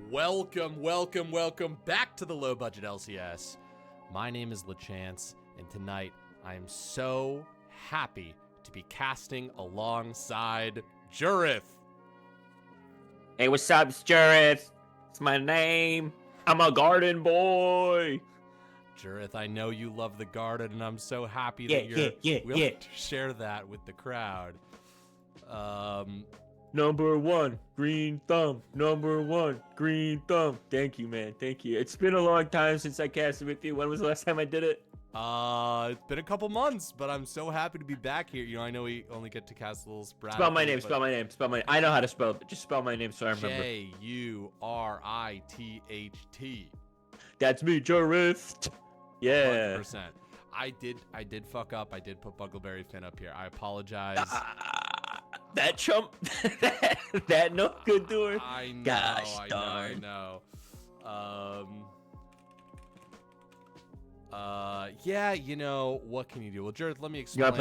Welcome back to the Low Budget LCS. My name is LaChance, and tonight I am so happy to be casting alongside Jurith. Hey, what's up, Jurith? It's my name. I'm a garden boy. Jurith, I know you love the garden, and I'm so happy that you're willing to share that with the crowd. Number one, green thumb. Number one, green thumb. Thank you, man. Thank you. It's been a long time since I casted with you. When was the last time I did it? It's been a couple months, but I'm so happy to be back here. You know, I know we only get to cast a little sporadic. Spell my name. I know how to spell it. Just spell my name so I remember. Jurith. That's me, Jurith. Yeah. 100%. I did fuck up. I did put Buggleberry Finn up here. I apologize. That chump. that no good doer. I know. Gosh I darn. know. Yeah, you know, what can you do? Well, Jared, let me explain. You wanna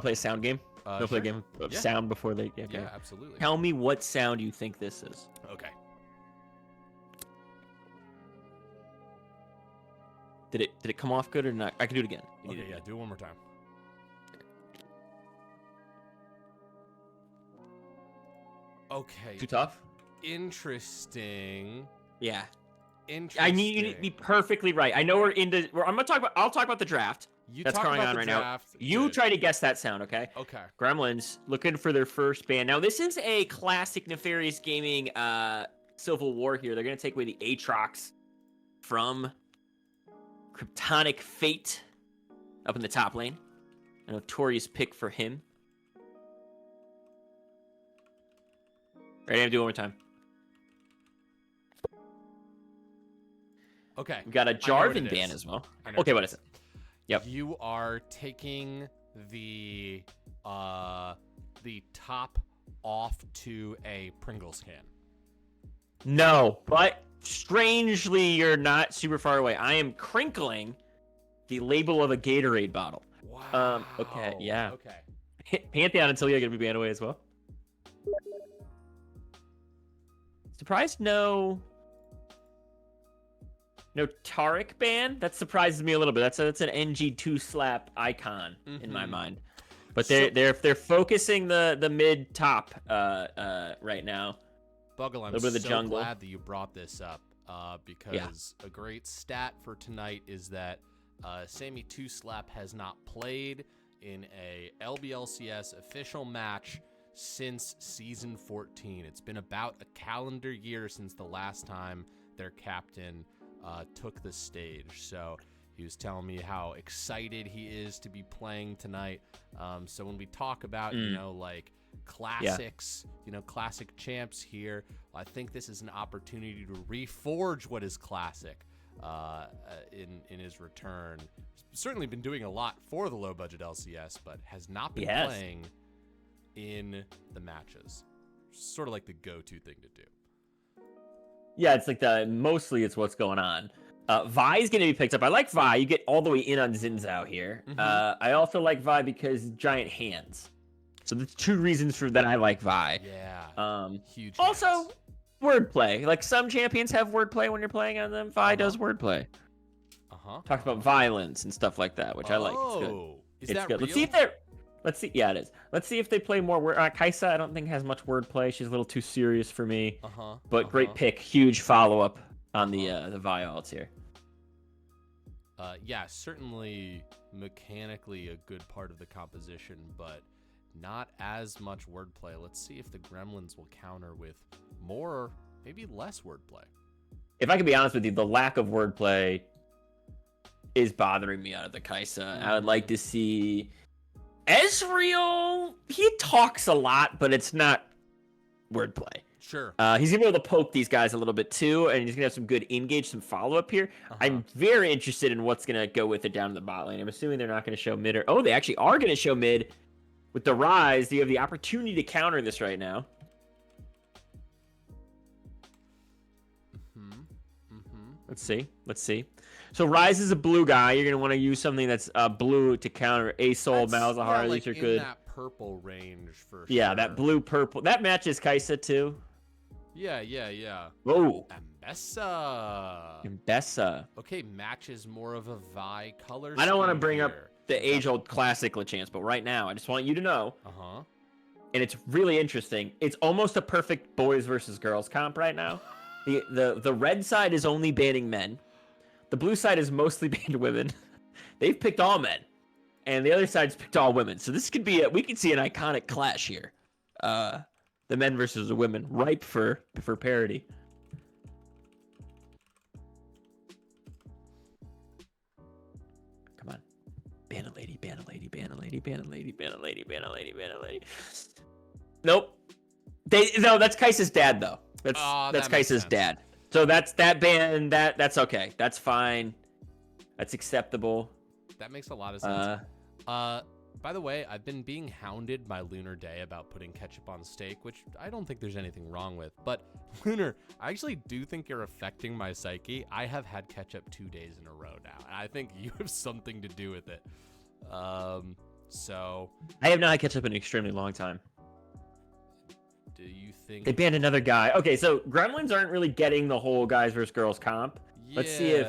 play a sound game? Play Sure. a game of Yeah. sound before they get Yeah, absolutely. Tell me what sound you think this is. Okay. Did it come off good or not? I can do it again. You need Okay, it yeah, do it one more time. Okay. Too tough? Interesting. Yeah. Interesting. I need you to be perfectly right. I know I'll talk about the draft You that's talk going about on the right draft. now. You Good. try to guess that sound, okay? Okay. Gremlins looking for their first ban. Now this is a classic Nefarious Gaming Civil War here. They're gonna take away the Aatrox from Kryptonic Fate up in the top lane. A notorious pick for him. Ready? I'm doing one more time. Okay. We got a I know what Jarvan it ban is. as well. I know Okay, what is it? Yep. You are taking the top off to a Pringles can. No, but strangely, you're not super far away. I am crinkling the label of a Gatorade bottle. Wow. Okay, yeah. Okay. Pantheon until you're gonna be banned away as well. Surprised no Taric ban. That surprises me a little bit. That's an NG2 slap icon in my mind. But they're focusing the mid top right now. Buggle, I'm Little bit of the so jungle. glad that you brought this up because a great stat for tonight is that Sammy 2Slap has not played in a LBLCS official match since season 14. It's been about a calendar year since the last time their captain took the stage. So he was telling me how excited he is to be playing tonight. So when we talk about, like classics, classic champs here, I think this is an opportunity to reforge what is classic in his return. He's certainly been doing a lot for the low budget LCS, but has not been playing in the matches. Sort of like the go-to thing to do. Yeah, it's like mostly it's what's going on. Vi's going to be picked up. I like Vi. You get all the way in on Xin here. I also like Vi because giant hands. So there's two reasons for that I like Vi. Yeah. Huge. Also, hands. wordplay. Like some champions have wordplay when you're playing on them. Vi does wordplay. Talks about violence and stuff like that, which I like. It's good. Is that good. real? Let's see. Yeah, it is. Let's see if they play more. Kaisa, I don't think has much wordplay. She's a little too serious for me. But great pick. Huge follow up on the Vi ults here. Yeah, certainly mechanically a good part of the composition, but not as much wordplay. Let's see if the Gremlins will counter with more, maybe less wordplay. If I can be honest with you, the lack of wordplay is bothering me out of the Kaisa. I would like to see Ezreal. He talks a lot, but it's not wordplay. Sure. He's gonna be able to poke these guys a little bit too, and he's gonna have some good engage, some follow up here. I'm very interested in what's gonna go with it down in the bot lane. I'm assuming they're not gonna show mid, or they actually are gonna show mid with the Rise. You have the opportunity to counter this right now. Let's see. So Rise is a blue guy. You're gonna want to use something that's blue to counter Asol, Malzahar. Like these are good. That purple range for yeah, sure. that blue purple. That matches Kaisa too. Yeah. Whoa. Ambessa. Mbessa. Okay, match is more of a Vi color I don't want to scheme bring up here. the age-old classic Lachance, but right now, I just want you to know, Uh-huh. and it's really interesting. It's almost a perfect boys versus girls comp right now. The red side is only banning men. The blue side is mostly banned women. They've picked all men, and the other side's picked all women. So this could be we could see an iconic clash here. The men versus the women, ripe for parody. Come on. Ban a lady, ban a lady, ban a lady, ban a lady, ban a lady, ban a lady, ban a lady. Nope. No, that's Kaisa's dad though. That's Kaisa's dad. So that's that ban. That's okay. That's fine. That's acceptable. That makes a lot of sense. By the way, I've been being hounded by Lunar Day about putting ketchup on steak, which I don't think there's anything wrong with. But Lunar, I actually do think you're affecting my psyche. I have had ketchup 2 days in a row now, and I think you have something to do with it. So I have not had ketchup in an extremely long time. Do you think they banned another guy? Okay, so Gremlins aren't really getting the whole guys versus girls comp. Yeah. Let's see if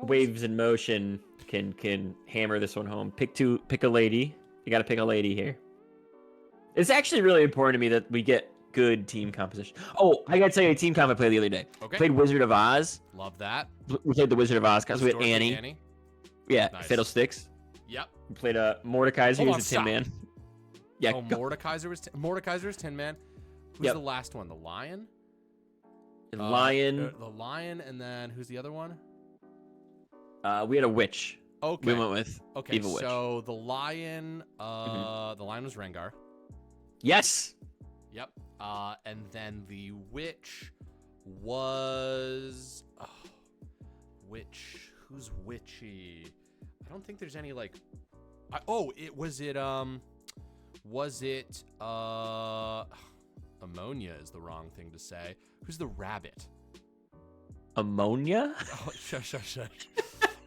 Waves in Motion can hammer this one home. Pick a lady. You got to pick a lady here. It's actually really important to me that we get good team composition. Oh, I got to tell you a team comp I played the other day. Okay. Played Wizard of Oz. Love that. We played the Wizard of Oz because we had Annie. Yeah, nice. Fiddlesticks. Yep. We played Mordekaiser. He was a Tin Man. Yeah. Oh, Mordekaiser's Tin Man. Who's the last one? The Lion? The Lion. The Lion, and then who's the other one? We had a witch. Okay. We went with Evil Witch. So the Lion, the Lion was Rengar. Yes. Yep. And then the witch was who's witchy? I don't think there's any like. Was it ammonia is the wrong thing to say. Who's the rabbit? Ammonia? Oh, shush.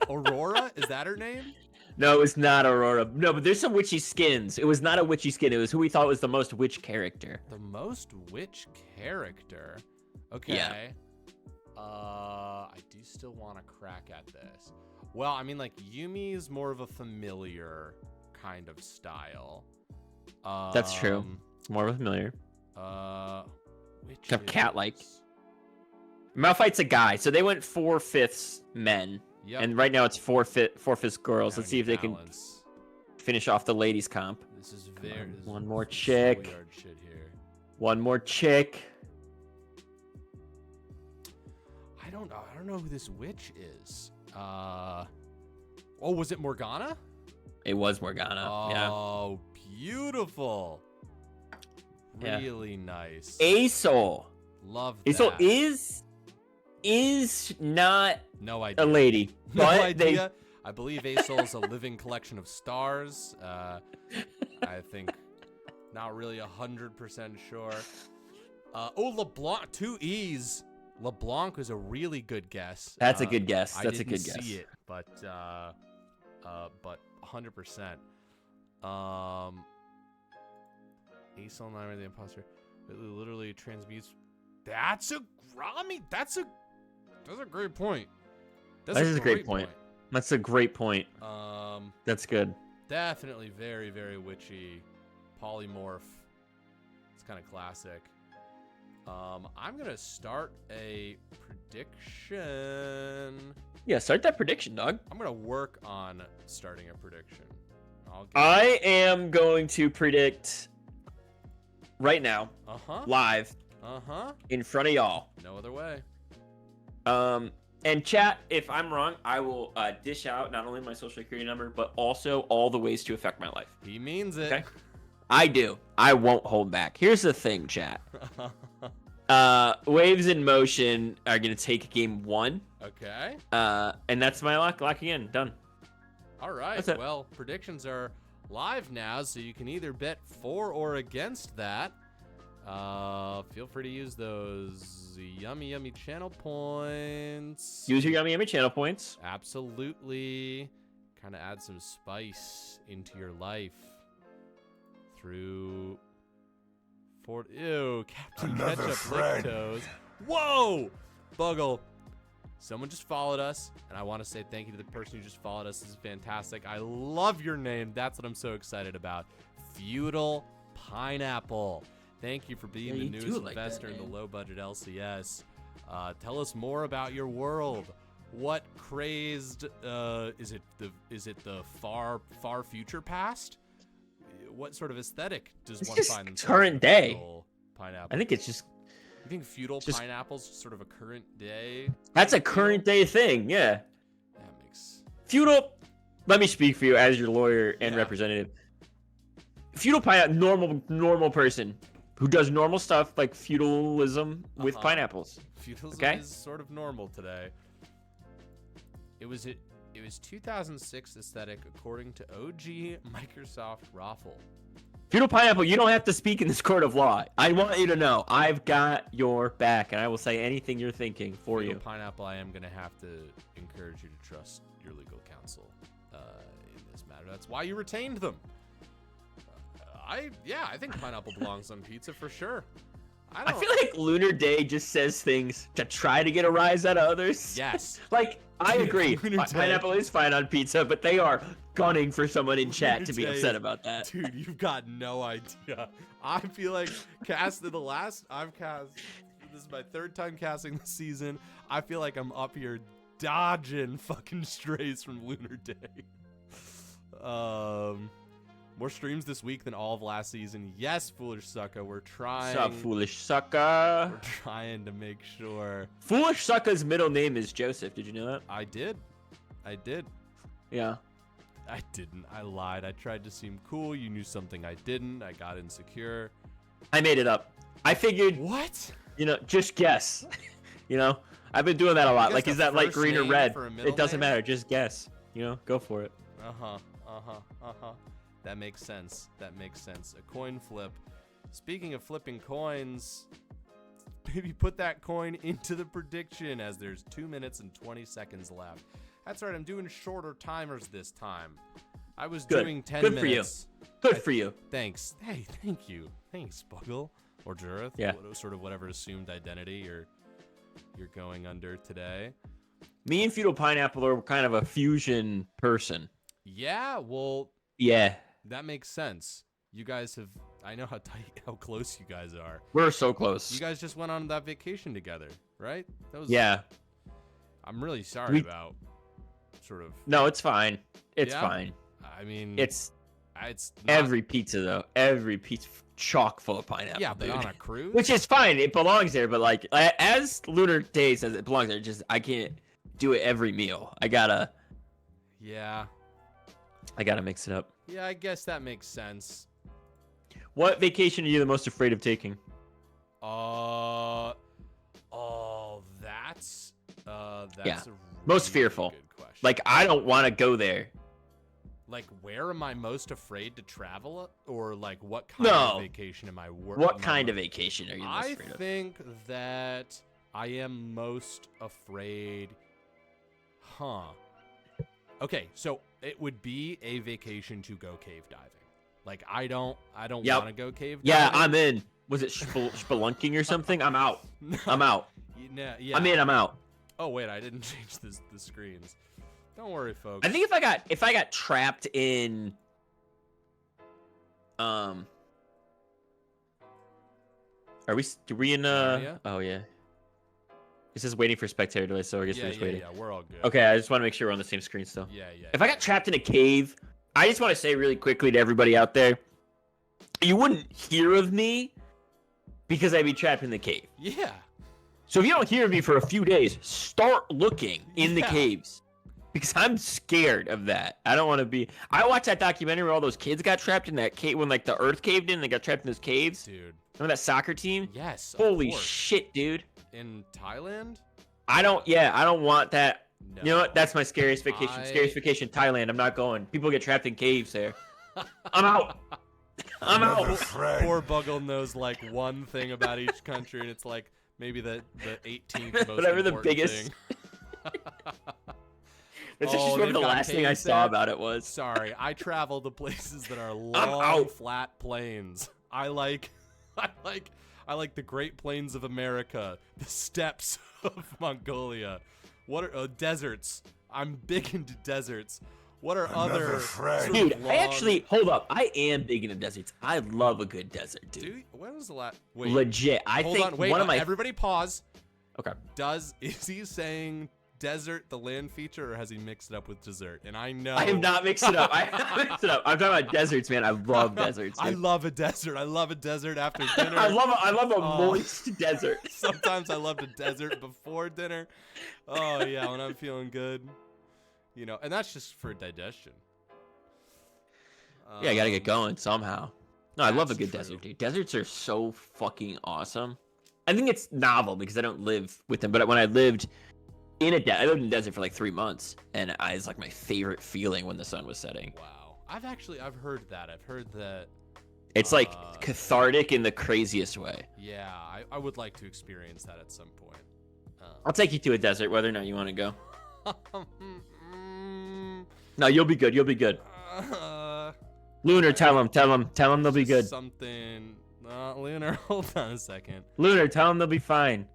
Aurora? Is that her name? No, it was not Aurora. No, but there's some witchy skins. It was not a witchy skin. It was who we thought was the most witch character. The most witch character? Okay. Yeah. I do still want to crack at this. Well, I mean, like, Yumi's more of a familiar kind of style. That's true. More of a familiar. Which cat-like. Malphite's a guy, so they went 4/5 men. Yep. And right now it's 4/5 girls. Let's see if they can finish off the ladies comp. This is very one more chick. Shit here. One more chick. I don't know who this witch is. Was it Morgana? It was Morgana. Oh, beautiful. Really nice. Asol. Love that. Asol is not a lady. No but idea. I believe Asol's a living collection of stars. I think not really 100% sure. LeBlanc, 2 E's. LeBlanc was a really good guess. That's a good guess. That's a good guess. I didn't see it, but 100%. Asol and I are the imposter. It literally transmutes. That's a great point. That is a great point. That's a great point. That's good. Definitely very, very witchy. Polymorph. It's kind of classic. I'm going to start a prediction. Yeah, start that prediction, dog. I'm going to work on starting a prediction. I am going to predict right now, live, in front of y'all. No other way. And chat, if I'm wrong, I will dish out not only my social security number, but also all the ways to affect my life. He means it. Okay? I do. I won't hold back. Here's the thing, chat. Waves in Motion are going to take game 1. Okay. And that's my locking in. Done. All right. Well, predictions are live now, so you can either bet for or against that. Feel free to use those yummy channel points. Use your yummy channel points. Absolutely. Kind of add some spice into your life through Ew, Captain Ketchup lick toes. Whoa! Buggle. Someone just followed us, and I want to say thank you to the person who just followed us. This is fantastic. I love your name. That's what I'm so excited about. Feudal Pineapple. Thank you for being the newest investor in the low-budget LCS. Tell us more about your world. What crazed is it the far future past? What sort of aesthetic does one find themselves current day? Pineapple. I think it's just. You think feudal pineapple's sort of a current day? That's a current day thing, yeah. That makes feudal. Let me speak for you as your lawyer and representative. Feudal pineapple, normal person who does normal stuff like feudalism with pineapples. Feudalism is sort of normal today. It was 2006 aesthetic according to OG Microsoft Raffle. Feudal pineapple, you don't have to speak in this court of law. I want you to know I've got your back, and I will say anything you're thinking for you. Feudal pineapple, I am gonna have to encourage you to trust your legal counsel in this matter. That's why you retained them. I think pineapple belongs on pizza for sure. I feel like Lunar Day just says things to try to get a rise out of others. Yes. Like, I agree. Pineapple is fine on pizza, but they are gunning for someone in chat to be upset about that. Dude, you've got no idea. I feel like I've cast, this is my third time casting this season. I feel like I'm up here dodging fucking strays from Lunar Day. More streams this week than all of last season. Yes, Foolish Sucker. We're trying. What's up, Foolish Sucker? We're trying to make sure. Foolish Sucker's middle name is Joseph. Did you know that? I did. Yeah. I didn't. I lied. I tried to seem cool. You knew something I didn't. I got insecure. I made it up. I figured. What? Just guess. I've been doing that a lot. Like, is that light green or red? It doesn't matter. Just guess. Go for it. That makes sense. A coin flip. Speaking of flipping coins, maybe put that coin into the prediction as there's 2 minutes and 20 seconds left. That's right. I'm doing shorter timers this time. I was doing 10 minutes. Good for you. Thanks. Hey, thank you. Thanks, Buggle or Jurith. Yeah. Sort of whatever assumed identity you're going under today. Me and Feudal Pineapple are kind of a fusion person. Yeah. Well. Yeah. That makes sense. You guys I know how close you guys are. We're so close. You guys just went on that vacation together, right? Yeah. I'm really sorry about sort of. No, it's fine. It's fine. I mean, it's not, every pizza though. Every pizza chock full of pineapple. Yeah, but on a cruise, which is fine. It belongs there, but like as Lunar Day says, it belongs there. I can't do it every meal. I gotta mix it up. Yeah, I guess that makes sense. What vacation are you the most afraid of taking? That's a really most fearful. good question. Like, I don't want to go there. Like, where am I most afraid to travel, or like what kind of vacation am I worried? What kind of vacation are you most afraid of? I think that I am most afraid. Okay, so it would be a vacation to go cave diving. Like, I don't want to go cave diving. Yeah, I'm in. Was it spelunking or something? I'm out. No. I'm out. Yeah. I'm in. I'm out. Oh wait, I didn't change the screens. Don't worry, folks. I think if I got trapped in are we in oh yeah. It says waiting for spectator delay, so I guess we're just waiting. Yeah, we're all good. Okay, I just want to make sure we're on the same screen still. Yeah. If I got trapped in a cave, I just want to say really quickly to everybody out there, you wouldn't hear of me because I'd be trapped in the cave. Yeah. So if you don't hear of me for a few days, start looking in the caves. Because I'm scared of that. I don't want to be. I watched that documentary where all those kids got trapped in that cave when like the earth caved in and they got trapped in those caves. Dude. Remember that soccer team? Yes. Holy shit, dude. In Thailand? I don't want that. No. You know what? That's my scariest vacation. Scariest vacation, Thailand. I'm not going. People get trapped in caves there. I'm out. I'm out. Poor Buggle knows like one thing about each country, and it's like maybe the 18th most whatever the important biggest thing. That's just what the last thing I saw about it was. Sorry, I travel to places that are long, flat plains. I like I like the Great Plains of America, the steppes of Mongolia. What are deserts? I'm big into deserts. What are other Dude, I actually hold up. I am big into deserts. I love a good desert, dude. When was the last? Wait, legit. I hold think on, wait, one of my. Everybody, pause. Okay. Is he saying desert, the land feature, or has he mixed it up with dessert? And I know I have not mixed it up. I have not mixed it up. I'm talking about deserts, man. I love deserts. I love a desert. I love a desert after dinner. I love a moist desert. Sometimes I love a desert before dinner. Oh yeah, when I'm feeling good. You know, and that's just for digestion. Yeah, I gotta get going somehow. No, I love a good true. desert, dude. Deserts are so fucking awesome. I think it's novel because I don't live with them, but when I lived in I lived in the desert for like 3 months, and it's like my favorite feeling when the sun was setting. Wow, I've heard that. I've heard that. It's like cathartic in the craziest way. Yeah, I would like to experience that at some point. I'll take you to a desert, whether or not you want to go. No, you'll be good. You'll be good. Lunar, tell them they'll be good. Something. Lunar, hold on a second. Lunar, tell them they'll be fine.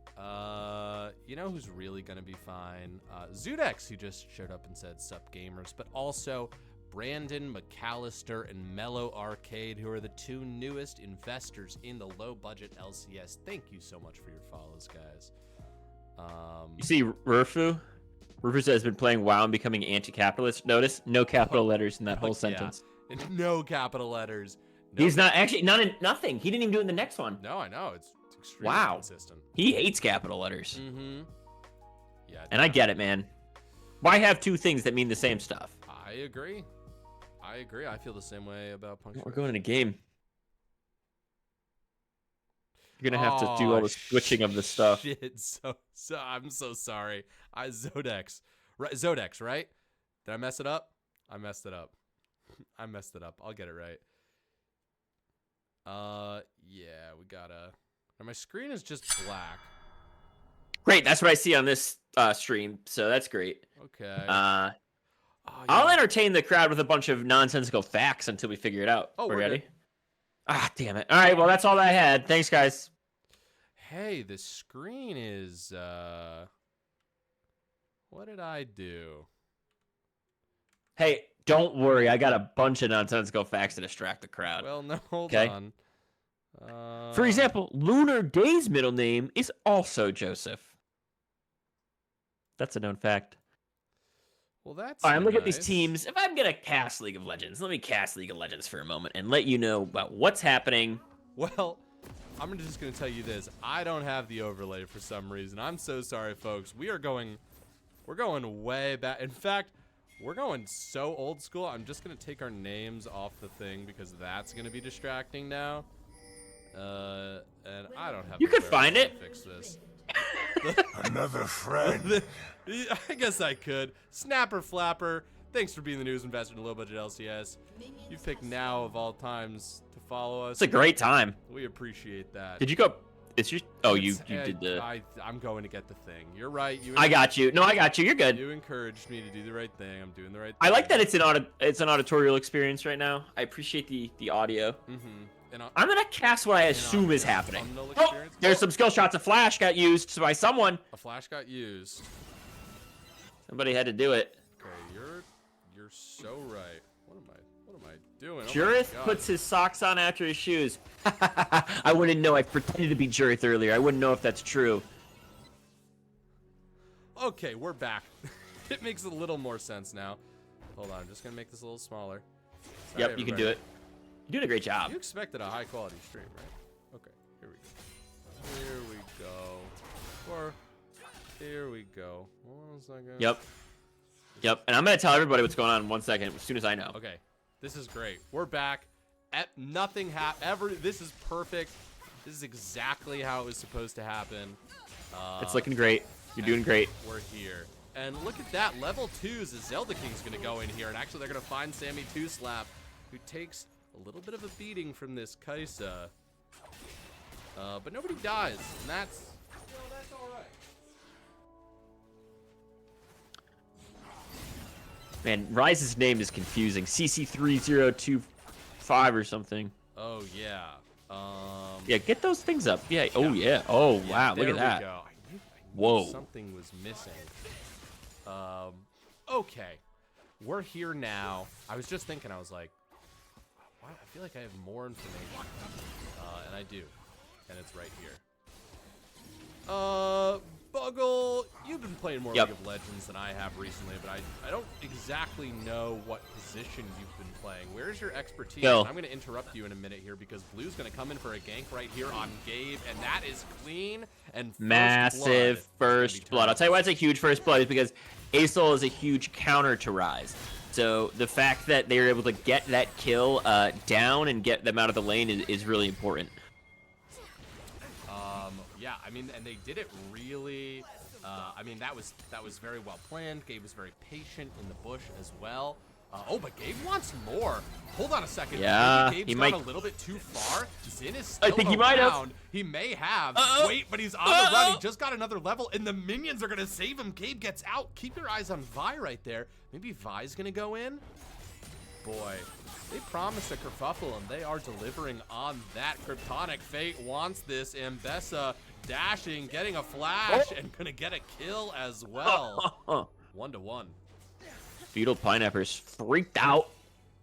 You know who's really gonna be fine? Zudex, who just showed up and said "Sup gamers," but also Brandon McAllister and Mellow Arcade, who are the 2 newest investors in the low-budget LCS. Thank you so much for your follows, guys. You see, Rufu? Rufu says been playing WoW and becoming anti-capitalist. Notice no capital letters in that whole sentence. Yeah. No capital letters. No. He's not actually nothing. He didn't even do it in the next one. No, I know. It's extremely consistent. He hates capital letters. Mm-hmm. Yeah. And I get it, man. Why have 2 things that mean the same stuff? I agree. I feel the same way about punctuation. We're going in a game. You're gonna have to do all the switching of the stuff. Shit. So I'm so sorry. Zodex. Right, Zodex, right? Did I mess it up? I messed it up. I'll get it right. Yeah, we gotta. And my screen is just black. Great, that's what I see on this stream, so that's great. Okay. Yeah. I'll entertain the crowd with a bunch of nonsensical facts until we figure it out. Oh, we're ready? good. Ah, damn it. All right, well, that's all I had. Thanks, guys. Hey, the screen is, what did I do? Hey, don't worry. I got a bunch of nonsensical facts to distract the crowd. Well, no, hold on. For example, Lunar Day's middle name is also Joseph. That's a known fact. Well, that's all right, I'm looking at nice. these teams. If I'm going to cast League of Legends, let me cast League of Legends for a moment and let you know about what's happening. Well, I'm just going to tell you this. I don't have the overlay for some reason. I'm so sorry, folks. We're going way back. In fact, we're going so old school. I'm just going to take our names off the thing because that's going to be distracting now. And I don't have. You could find it. Fix this. Another friend. I guess I could. Snapper Flapper, thanks for being the newest investor in low budget LCS. You picked now of all times to follow us. It's a great time. We appreciate that. Did you go? It's just. Oh, you did the. I'm going to get the thing. You're right. I got you. No, I got you. You're good. You encouraged me to do the right thing. I'm doing the right thing. I like that it's an auditorial experience right now. I appreciate the audio. Mm-hmm. I'm gonna cast what I assume is happening. Oh, there's some skill shots. A flash got used by someone. A flash got used. Somebody had to do it. Okay, you're so right. What am I doing? Jurith puts his socks on after his shoes. I wouldn't know. I pretended to be Jurith earlier. I wouldn't know if that's true. Okay, we're back. It makes a little more sense now. Hold on, I'm just gonna make this a little smaller. Sorry, yep, you can do it. You're doing a great job. You expected a high quality stream, right? Okay, here we go. Here we go. 1 second. Yep. And I'm gonna tell everybody what's going on in 1 second as soon as I know. Okay, this is great. We're back. Nothing This is perfect. This is exactly how it was supposed to happen. It's looking great. You're doing great. We're here. And look at that. Level 2's Zelda King's going to go in here. And actually, they're going to find Sammy 2-Slap, who takes a little bit of a beating from this Kaisa. But nobody dies. And that's all right. Man, Rise's name is confusing. CC3025 or something. Oh, yeah. Yeah, get those things up. Yeah. Oh, yeah. Oh, wow. Look at that. There we go. I knew Whoa. something was missing. Okay. We're here now. I was just thinking, I was like, wow, I feel like I have more information. And I do. And it's right here. Buggle, you've been playing more League of Legends than I have recently, but I don't exactly know what position you've been playing. Where's your expertise? I'm going to interrupt you in a minute here because Blue's going to come in for a gank right here on Gabe, and that is clean and massive first blood. I'll tell you why it's a huge first blood is because Asol is a huge counter to Rise. So the fact that they were able to get that kill down and get them out of the lane is really important. Yeah, I mean, and they did it really. I mean, that was very well planned. Gabe was very patient in the bush as well. Oh, but Gabe wants more. Hold on a second. Yeah, maybe Gabe's gone a little bit too far. Zin is still I think he around. might have. He may have. Wait, but he's on the run. He just got another level, and the minions are gonna save him. Gabe gets out. Keep your eyes on Vi right there. Maybe Vi's gonna go in. Boy, they promised a kerfuffle, and they are delivering on that. Kryptonic Fate wants this. Ambessa dashing, getting a flash, and gonna get a kill as well. 1-1. Feudal Pineapper's freaked out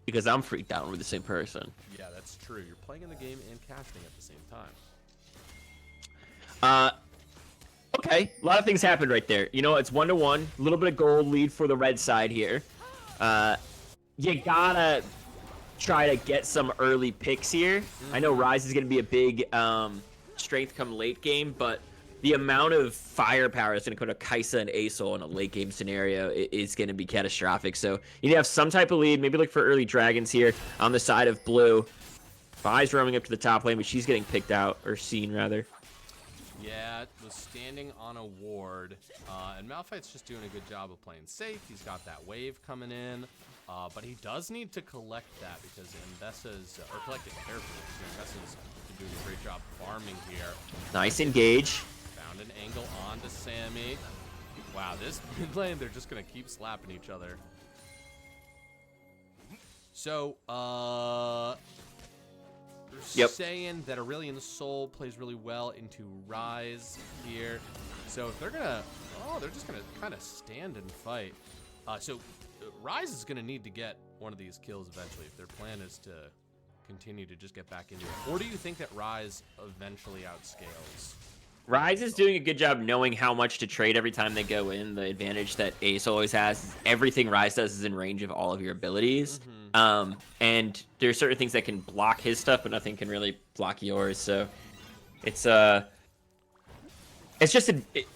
because I'm freaked out. We're the same person. Yeah, that's true. You're playing in the game and casting at the same time. Okay, a lot of things happened right there. You know, it's 1-1. A little bit of gold lead for the red side here. You gotta try to get some early picks here. I know Rise is gonna be a big strength come late game, but the amount of firepower that's going to put a Kaisa and Asol in a late game scenario is going to be catastrophic. So you need to have some type of lead. Maybe look for early dragons here on the side of blue. Vi's roaming up to the top lane, but she's getting picked out, or seen rather. Yeah, was standing on a ward, and Malphite's just doing a good job of playing safe. He's got that wave coming in, but he does need to collect that because Ambessa's, or collect it carefully, because Ambessa's doing a great job farming here. Nice engage. Found an angle onto Sammy. Wow, this mid lane, they're just going to keep slapping each other. So, they're saying that Aurelion Soul plays really well into Rise here. So if they're going to, they're just going to kind of stand and fight. So Rise is going to need to get one of these kills eventually if their plan is to continue to just get back into it. Or do you think that Rise eventually outscales? Rise is doing a good job knowing how much to trade every time they go in. The advantage that Ace always has is everything Rise does is in range of all of your abilities. And there's certain things that can block his stuff, but nothing can really block yours. So it's just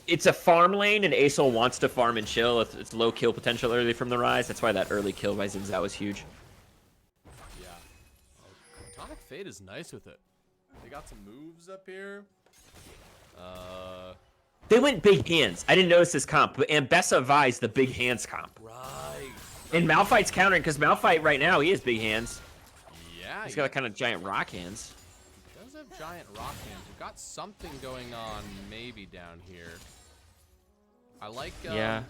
it's a farm lane, and Asol wants to farm and chill. It's low kill potential early from the Rise. That's why that early kill by Zinzao was huge. Yeah. Kryptonic Fate is nice with it. They got some moves up here. They went big hands. I didn't notice this comp, but Ambessa Vi's the big hands comp. Right. And Malphite's countering, because Malphite right now, he has big hands. Yeah. He's got kind of giant rock hands. He does have giant rock hands. We've got something going on maybe down here. I like I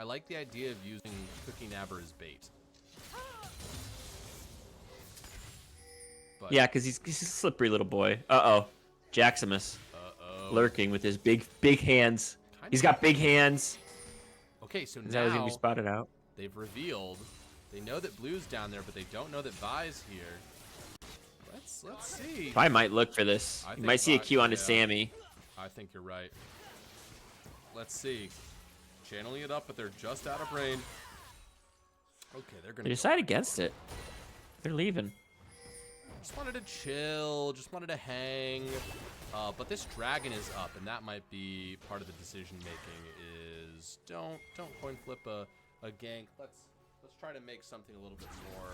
like the idea of using Cookie Nabber as bait. But yeah, because he's a slippery little boy. Uh-oh. Jaximus. Lurking with his big hands. He's got big hands. Okay, so now he's gonna be spotted out. They've revealed. They know that Blue's down there, but they don't know that Vi's here. Let's see. Vi might look for this. You might see a Q onto Sammy. I think you're right. Let's see. Channeling it up, but they're just out of range. Okay, they're gonna. They decide against it. They're leaving. Just wanted to chill. Just wanted to hang. But this dragon is up, and that might be part of the decision making. Is don't coin flip a gank. Let's try to make something a little bit more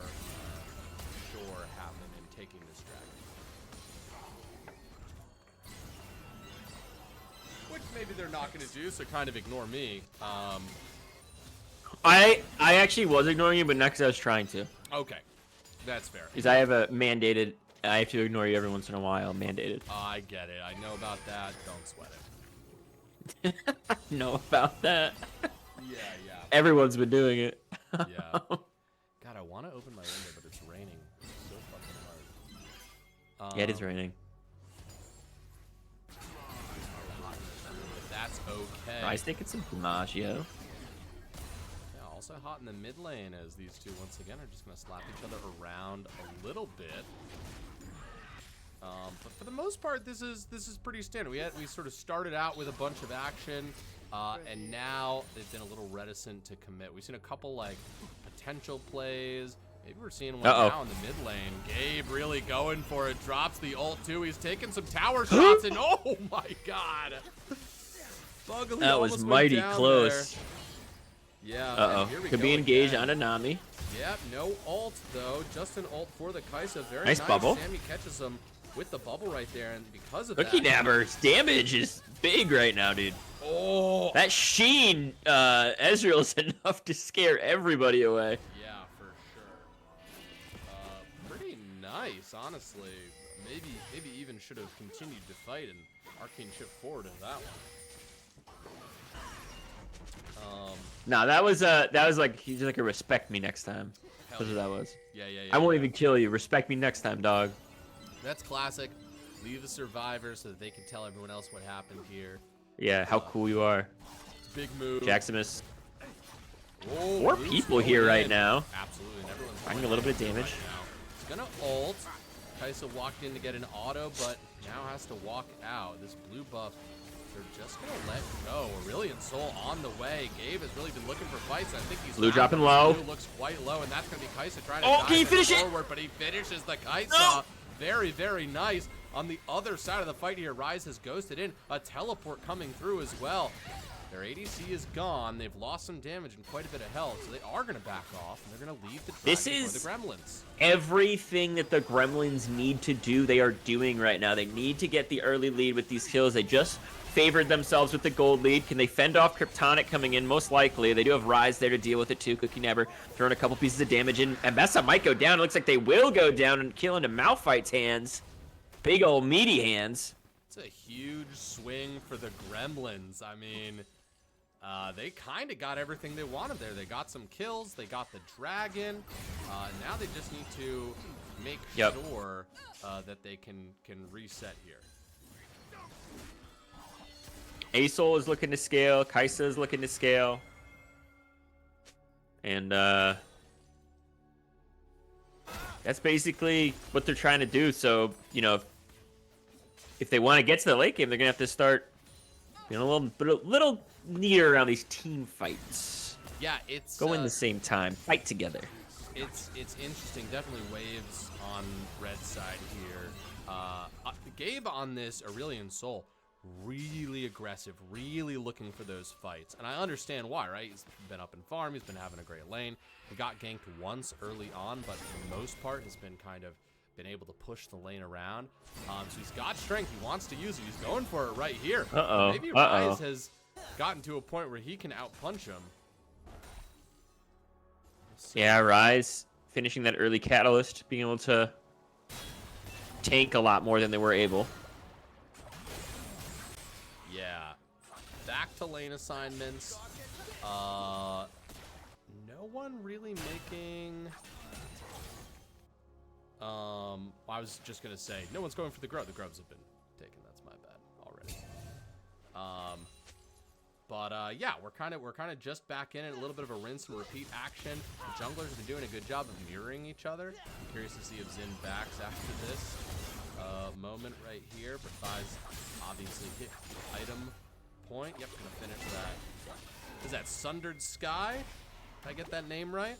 sure happen in taking this dragon. Which maybe they're not going to do, so kind of ignore me. I actually was ignoring you, but not because I was trying to. Okay, that's fair. Because I have a mandated. I have to ignore you every once in a while, mandated. I get it. I know about that. Don't sweat it. I know about that. Yeah. Everyone's been doing it. Yeah. God, I want to open my window, but it's raining so fucking hard. Yeah, it is raining. That's okay. Ryze taking some Bellagio. Yeah, also hot in the mid lane as these two once again are just gonna slap each other around a little bit. But for the most part, this is pretty standard. We sort of started out with a bunch of action, and now they've been a little reticent to commit. We've seen a couple like potential plays. Maybe we're seeing one now in the mid lane. Gabe really going for it. Drops the ult too. He's taking some tower shots, and oh my god, Bugly that was mighty close. There. Yeah. Could be engaged on Anami. Yep. No ult though. Just an ult for the Kai'Sa. Very nice bubble. Sammy catches him with the bubble right there, and because of Cookie that, Nabber's damage is big right now, dude. Oh, that Sheen Ezreal is enough to scare everybody away. Yeah, for sure. Pretty nice, honestly. Maybe even should have continued to fight and Arcane shift forward into that one. Nah, that was like he's like a respect me next time. That's what that was. Yeah. I won't even kill you. Respect me next time, dog. That's classic. Leave the survivor so that they can tell everyone else what happened here. Yeah, how cool you are. Big move. Jaximus. Oh, 4 people here right now. Absolutely. And everyone's finding a little bit of damage. Right, he's gonna ult. Kai'Sa walked in to get an auto, but now has to walk out. This blue buff, they're just gonna let go. Aurelion Sol on the way. Gabe has really been looking for fights. I think he's blue dropping low. Blue looks quite low, and that's gonna be Kai'Sa trying to can he finish forward, but he finishes the Kai'Sa. No. Very, very nice. On the other side of the fight here, Ryze has ghosted in. A teleport coming through as well. Their ADC is gone. They've lost some damage and quite a bit of health, so they are going to back off, and they're going to leave the dragon for the Gremlins. Everything that the Gremlins need to do, they are doing right now. They need to get the early lead with these kills. They just favored themselves with the gold lead. Can they fend off Kryptonic coming in? Most likely. They do have Ryze there to deal with it too. Cookie Nabber throwing a couple pieces of damage in. And Mesa might go down. It looks like they will go down and kill into Malphite's hands. Big old meaty hands. It's a huge swing for the Gremlins. I mean, they kind of got everything they wanted there. They got some kills. They got the dragon. Now they just need to make sure that they can reset here. Asol is looking to scale. Kai'Sa is looking to scale. And that's basically what they're trying to do. So, you know, if they want to get to the late game, they're going to have to start being a little neater around these team fights. Yeah, it's... Go in the same time. Fight together. It's interesting. Definitely waves on red side here. Gabe on this Aurelion Sol, really aggressive, really looking for those fights. And I understand why, right? He's been up in farm, he's been having a great lane. He got ganked once early on, but for the most part has been kind of been able to push the lane around. So he's got strength, he wants to use it, he's going for it right here. Maybe Ryze has gotten to a point where he can outpunch him. Yeah, Ryze finishing that early catalyst, being able to tank a lot more than they were able. Yeah. Back to lane assignments. No one really making... I was just gonna say, no one's going for the Grub. The Grubs have been taken. That's my bad already. Yeah, we're kind of just back in it. A little bit of a rinse and repeat action. The junglers have been doing a good job of mirroring each other. I'm curious to see if Xin backs after this moment right here. But Fi's obviously hit the item point. Yep, gonna finish that. Is that Sundered Sky? Did I get that name right?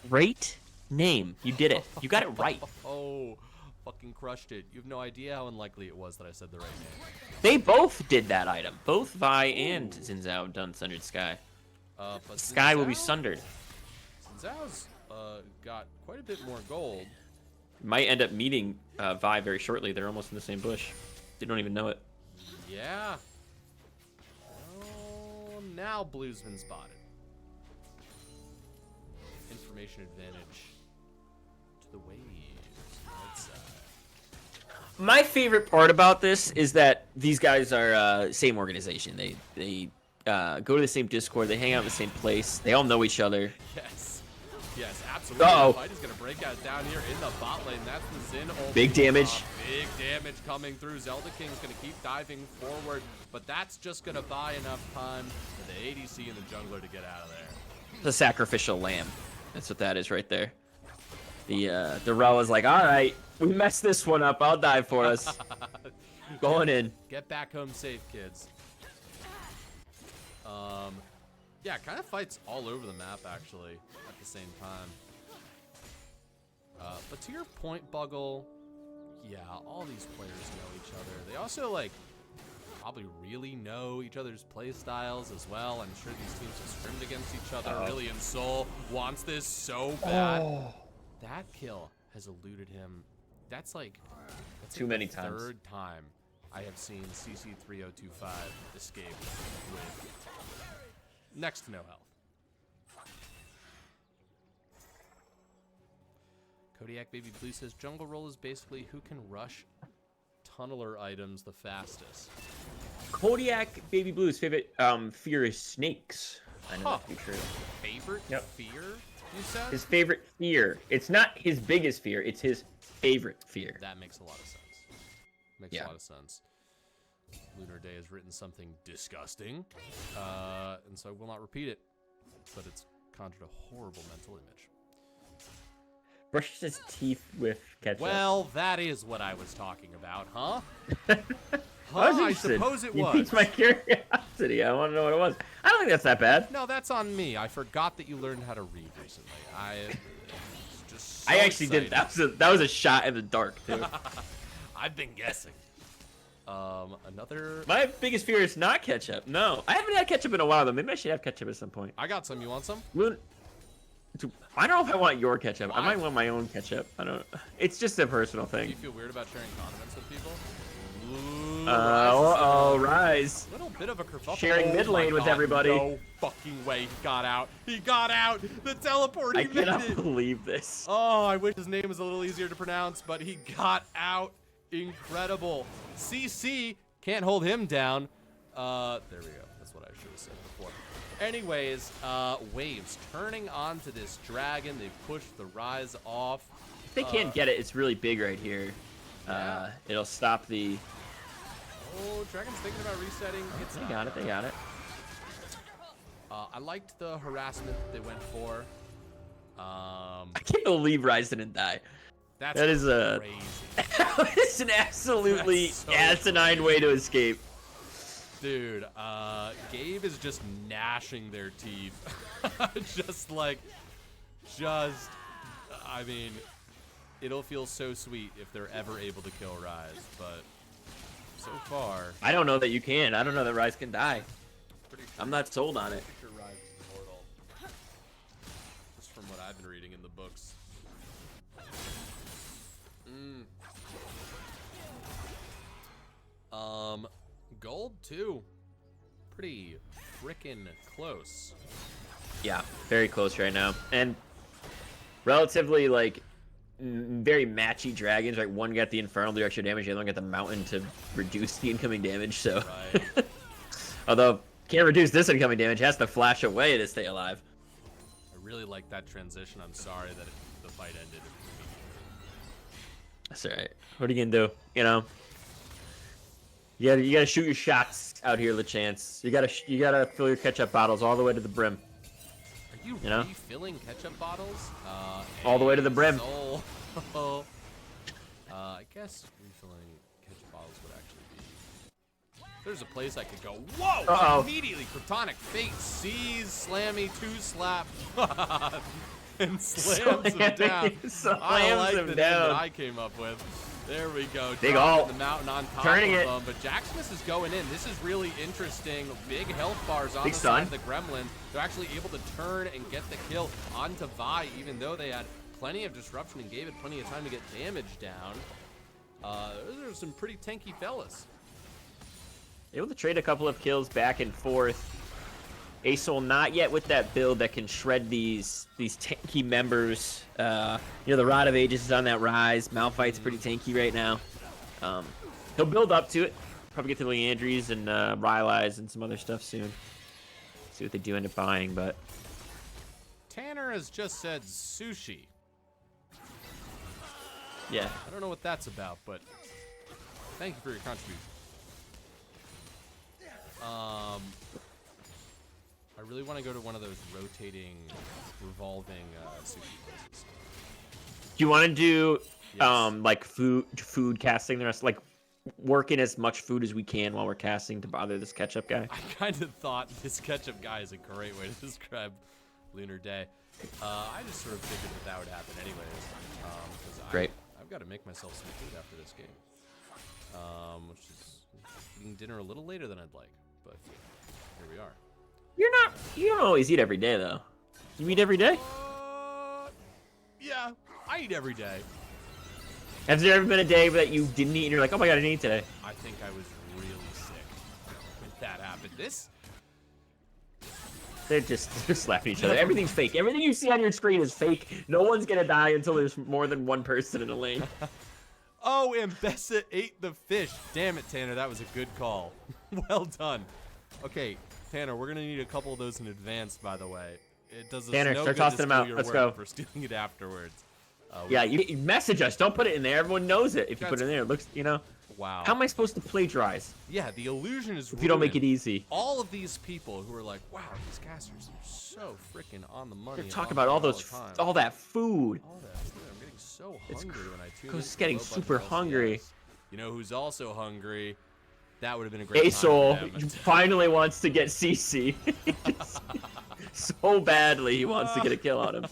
Great name. You did it. You got it right. Oh, fucking crushed it. You have no idea how unlikely it was that I said the right name. They both did that item. Both Vi and Xin Zhao have done Sundered Sky. But Sky will be sundered. Xin Zhao's got quite a bit more gold. Might end up meeting Vi very shortly. They're almost in the same bush. They don't even know it. Yeah. Oh, now Blue's been spotted. Information advantage to the waves. Right side. My favorite part about this is that these guys are same organization. They go to the same Discord. They hang out in the same place. They all know each other. Yes. Yes, absolutely. Uh-oh. The fight is going to break out down here in the bot lane. That's the Xin ult. Big damage. Big damage coming through. Zelda King's going to keep diving forward, but that's just going to buy enough time for the ADC and the jungler to get out of there. The sacrificial lamb. That's what that is right there. The Rel is like, all right, we messed this one up. I'll dive for us. Going in. Get back home safe, kids. Yeah, kind of fights all over the map, actually, at the same time. But to your point, Buggle, yeah, all these players know each other. They also, like, probably really know each other's play styles as well. I'm sure these teams have scrimmed against each other. Really, and Soul wants this so bad. That kill has eluded him. That's too many times. Third time I have seen CC3025 escape with next to no health. Kodiak Baby Blue says jungle roll is basically who can rush tunneler items the fastest. Kodiak Baby Blue's favorite fear is snakes. I know that to be true. Favorite fear, you said? His favorite fear. It's not his biggest fear, it's his favorite fear. That makes a lot of sense. Makes a lot of sense. Lunar Day has written something disgusting, and so I will not repeat it, but it's conjured a horrible mental image. Brushes his teeth with ketchup. Well, that is what I was talking about, huh? I suppose it You was. piqued my curiosity. I want to know what it was. I don't think that's that bad. No, that's on me. I forgot that you learned how to read recently. Just so I actually excited. did. That was a shot in the dark, too. I've been guessing. Another... My biggest fear is not ketchup. No. I haven't had ketchup in a while, though. Maybe I should have ketchup at some point. I got some. You want some? I don't know if I want your ketchup. I might want my own ketchup. I don't. It's just a personal Do thing. you feel weird about sharing condiments with people? Rise. A little bit of a kerfuffle. Sharing mid lane with everybody. No fucking way. He got out. He got out. The teleport. He I cannot made it. believe this. Oh, I wish his name was a little easier to pronounce, but he got out. Incredible. CC can't hold him down. There we go. That's what I should have said before. Anyways, Waves turning onto this dragon. They pushed the Rise off. If they can't get it, it's really big right here. Yeah. It'll stop the... Oh, Dragon's thinking about resetting. They got it. They got it. I liked the harassment that they went for. I can't believe Rise didn't die. That is crazy. It's an absolutely asinine way to escape. Dude, Gabe is just gnashing their teeth. I mean, it'll feel so sweet if they're ever able to kill Rise, but so far... I don't know that you can. I don't know that Rise can die. Pretty sure, I'm not sold on it. pretty sure Rise is immortal. Just from what I've been reading in the books. Gold, too. Pretty frickin' close. Yeah, very close right now. And relatively, like, very matchy dragons. Right, one got the Infernal to do extra damage, the other one got the Mountain to reduce the incoming damage, so... Right. Although, can't reduce this incoming damage, has to flash away to stay alive. I really like that transition. I'm sorry that the fight ended. That's alright. What are you gonna do? You know? You gotta shoot your shots out here, LeChance. You gotta fill your ketchup bottles all the way to the brim. Are you know? refilling ketchup bottles? All the way to the brim. I guess refilling ketchup bottles would actually be... There's a place I could go. Whoa! Uh-oh. Immediately, Kryptonic Fate sees Slammy 2-slap and slams him down. I like the name that I came up with. There we go. Big Dropping ult. the mountain on top Turning of it. them. But Jacksmith is going in. This is really interesting. Big health bars on Big the stun. side of the Gremlin. They're actually able to turn and get the kill onto Vi, even though they had plenty of disruption and gave it plenty of time to get damage down. Those are some pretty tanky fellas. Able to trade a couple of kills back and forth. Asol not yet with that build that can shred these tanky members. The Rod of Ages is on that rise. Malphite's pretty tanky right now. He'll build up to it. Probably get to Leandries and Rylai's and some other stuff soon. See what they do end up buying, but... Tanner Tanner has just said sushi. Yeah. I don't know what that's about, but thank you for your contribution. I really want to go to one of those rotating, revolving sushi places. Do you want to do Yes. like food casting the rest, like working as much food as we can while we're casting to bother this ketchup guy? I kind of thought this ketchup guy is a great way to describe Lunar Day. I just sort of figured that would happen anyways. Great. I've got to make myself some food after this game. Which is eating dinner a little later than I'd like, but here we are. You don't always eat every day though. You eat every day? Yeah, I eat every day. Has there ever been a day that you didn't eat and you're like, oh my god, I didn't eat today? I think I was really sick when that happened. They're slapping each other. Everything's fake. Everything you see on your screen is fake. No one's gonna die until there's more than one person in a lane. Oh, Ambessa ate the fish. Damn it, Tanner, that was a good call. Well done. Okay, Tanner, we're gonna need a couple of those in advance, by the way. It does us Tanner, no start good to tossing them steal out. your Let's work go. for stealing it afterwards. Yeah, you message us. Don't put it in there. Everyone knows it. If you put it in there, it looks, Wow. How am I supposed to plagiarize Yeah, the illusion is if you don't make it ruined. easy? All of these people who are like, wow, these casters are so freaking on the money. They're and talking on about all the those, time. all that food. All that food. I'm getting so hungry when I tune in. Just getting to low super budget hungry. LCS. You know who's also hungry? That would have been a great time Asol for them. finally wants to get CC. So badly he wants to get a kill on him.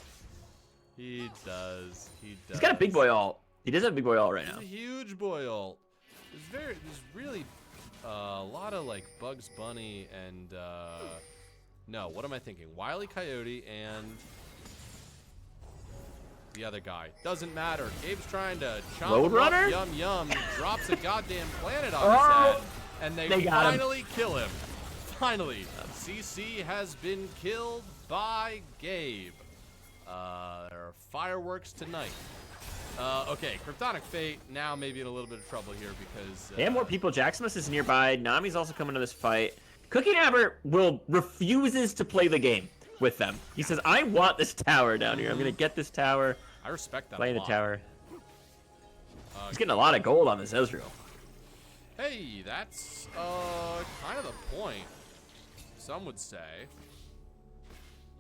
He does. He does. He's got a big boy ult. He does have a big boy ult right now. He's a huge boy ult. There's really a lot of like Bugs Bunny and no, what am I thinking? Wile E. Coyote and the other guy. Doesn't matter. Gabe's trying to chomp Road him Runner? up, yum yum. He drops a goddamn planet on Oh! his head, and they got him. finally kill him. Finally, CC has been killed by Gabe. There are fireworks tonight. Okay, Kryptonic Fate now maybe in a little bit of trouble here because... They have more people. Jaximus is nearby. Nami's also coming to this fight. Cookie Nabber refuses to play the game with them. He says, I want this tower down here. I'm going to get this tower. I respect that Play a the lot. tower. He's getting a lot of gold on this Ezreal. Hey, that's kind of the point. Some would say.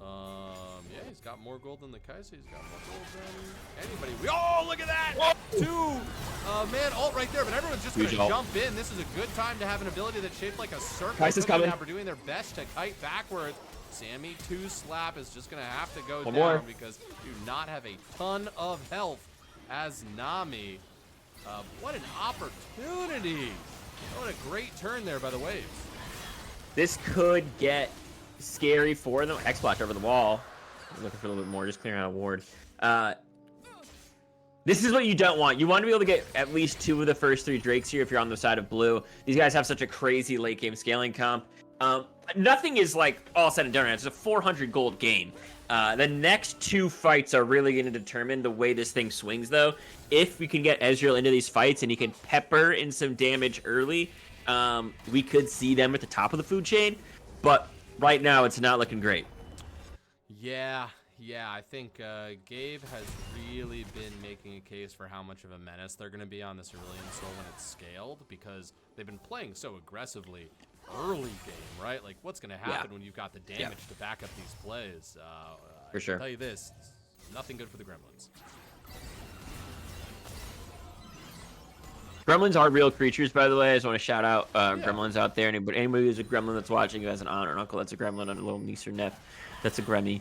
Yeah, he's got more gold than the Kaiser. He's got more gold than anybody. Oh, look at that! Whoa. Two man ult right there, but everyone's just gonna Huge ult. jump in. This is a good time to have an ability that's shaped like a circle. Kaiser's Cookie coming. Nabber doing their best to kite backwards. Sammy 2 slap is just gonna have to go One down more. because you do not have a ton of health as Nami. What an opportunity! What a great turn there by the Waves. This could get scary for them. X-Splash over the wall. I'm looking for a little bit more, just clearing out a ward. This is what you don't want. You want to be able to get at least 2 of the first 3 Drakes here if you're on the side of blue. These guys have such a crazy late game scaling comp. Nothing is like all said and done. It's a 400 gold game. The next 2 fights are really going to determine the way this thing swings, though. If we can get Ezreal into these fights and he can pepper in some damage early, we could see them at the top of the food chain. But right now, it's not looking great. Yeah, I think Gabe has really been making a case for how much of a menace they're going to be on this Aurelion Soul when it's scaled, because they've been playing so aggressively early game, right? Like, what's going to happen when you've got the damage to back up these plays? For sure. I'll tell you this, nothing good for the Gremlins. Gremlins are real creatures, by the way. I just want to shout out Gremlins out there. Anybody who's a Gremlin that's watching, who has an aunt or an uncle that's a Gremlin, and a little niece or nephew that's a Gremmy.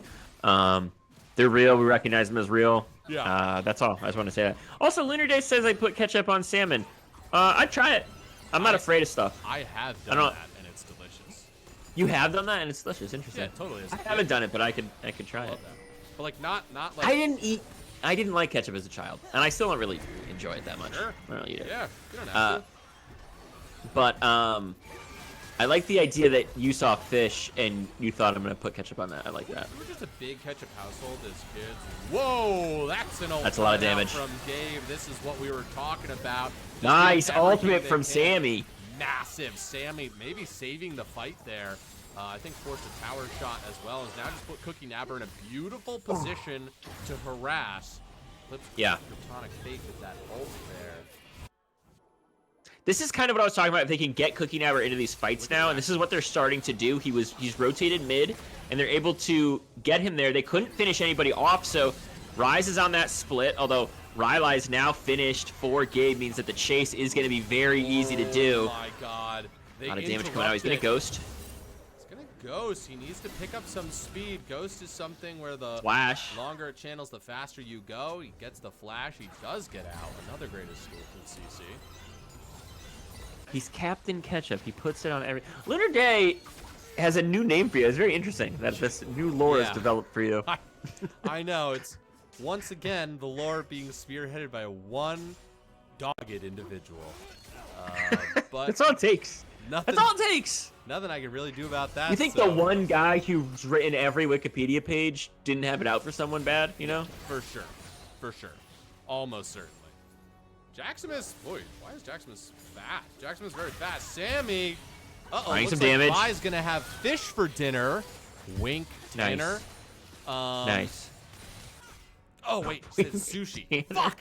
They're real. We recognize them as real. Yeah. That's all. I just want to say that. Also, Lunar Day says I put ketchup on salmon. I'd try it. I'm not afraid of stuff. I have done that, and it's delicious. You have done that, and it's delicious. Interesting. Yeah, it totally is. I haven't done it, but I could try Love it. that. But like not like. I didn't like ketchup as a child, and I still don't really enjoy it that much. Sure. I don't eat it. Yeah, you don't have to. But I like the idea that you saw fish and you thought I'm gonna put ketchup on that. I like that. We were just a big ketchup household as kids. Whoa, that's an ult. That's a lot of right out damage. from Gabe. This is what we were talking about. Just Nice doing everything ultimate they from can. Sammy. Massive Sammy, maybe saving the fight there. I think forced a tower shot as well. Has now just put Cookie Nabber in a beautiful position to harass. Flips Kryptonic Fate with that ult there. This is kind of what I was talking about. If they can get Cookie Nabber into these fights now, and this is what they're starting to do. He's rotated mid, and they're able to get him there. They couldn't finish anybody off, so Rise is on that split. Although Rylai is now finished for Gabe, means that the chase is going to be very easy to do. Oh my god! A lot of damage coming out. He's gonna Ghost. He's gonna Ghost. He needs to pick up some speed. Ghost is something where the Flash. longer it channels, the faster you go. He gets the flash. He does get out. Another great escape from CC. He's Captain Ketchup. He puts it on every. Lunar Day has a new name for you. It's very interesting that this new lore is developed for you. I know. It's once again the lore being spearheaded by one dogged individual. But That's all it takes. Nothing, That's all it takes. Nothing I can really do about that. You think the one guy who's written every Wikipedia page didn't have it out for someone bad, you know? For sure. For sure. Almost certainly. Jaximus, boy, why is Jaximus fast? Jaximus very fast. Sammy, Running some like damage. Rye's gonna have fish for dinner. Wink, dinner. Nice. Oh wait, it's sushi. Fuck.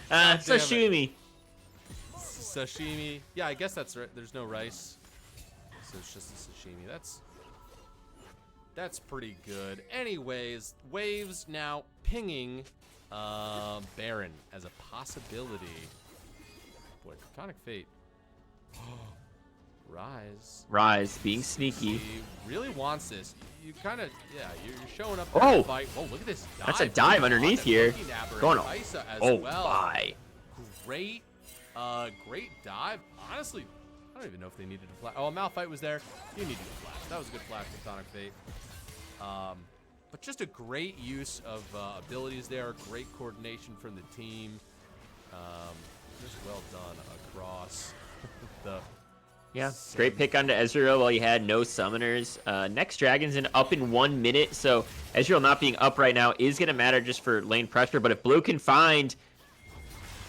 Sashimi. Sashimi. Yeah, I guess that's right. There's no rice, so it's just a sashimi. That's pretty good. Anyways, Waves now pinging Baron as a possibility. Boy, Kryptonic Fate. Rise being sneaky. He really wants this. You kind of, yeah, you're showing up. Oh! To fight. Oh, look at this dive. That's a dive underneath here. Going on. Oh, my. Great, great dive. Honestly, I don't even know if they needed a flash. Oh, a Malphite was there. You needed a flash. That was a good flash with Kryptonic Fate. But just a great use of abilities there. Great coordination from the team. Just well done across the. Yeah, great pick onto Ezreal while you had no summoners. Next Dragon's up in 1 minute, so Ezreal not being up right now is going to matter just for lane pressure. But if Blue can find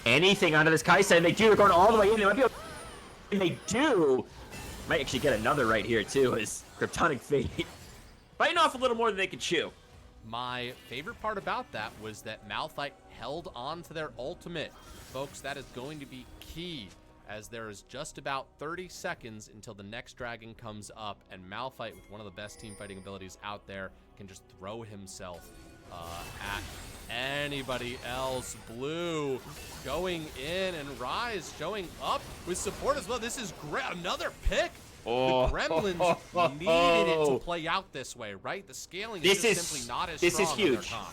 anything onto this Kai'Sa, and they do, they're going all the way in. They might be able, and they do. Might actually get another right here, too, as Kryptonic Fate biting off a little more than they could chew. My favorite part about that was that Malphite held on to their ultimate. Folks, that is going to be key, as there is just about 30 seconds until the next dragon comes up, and Malphite, with one of the best team fighting abilities out there, can just throw himself at anybody else. Blue going in, and Rise showing up with support as well. This is great. Another pick. Oh. The Gremlins needed it to play out this way, right? The scaling is just simply not as strong on their comp.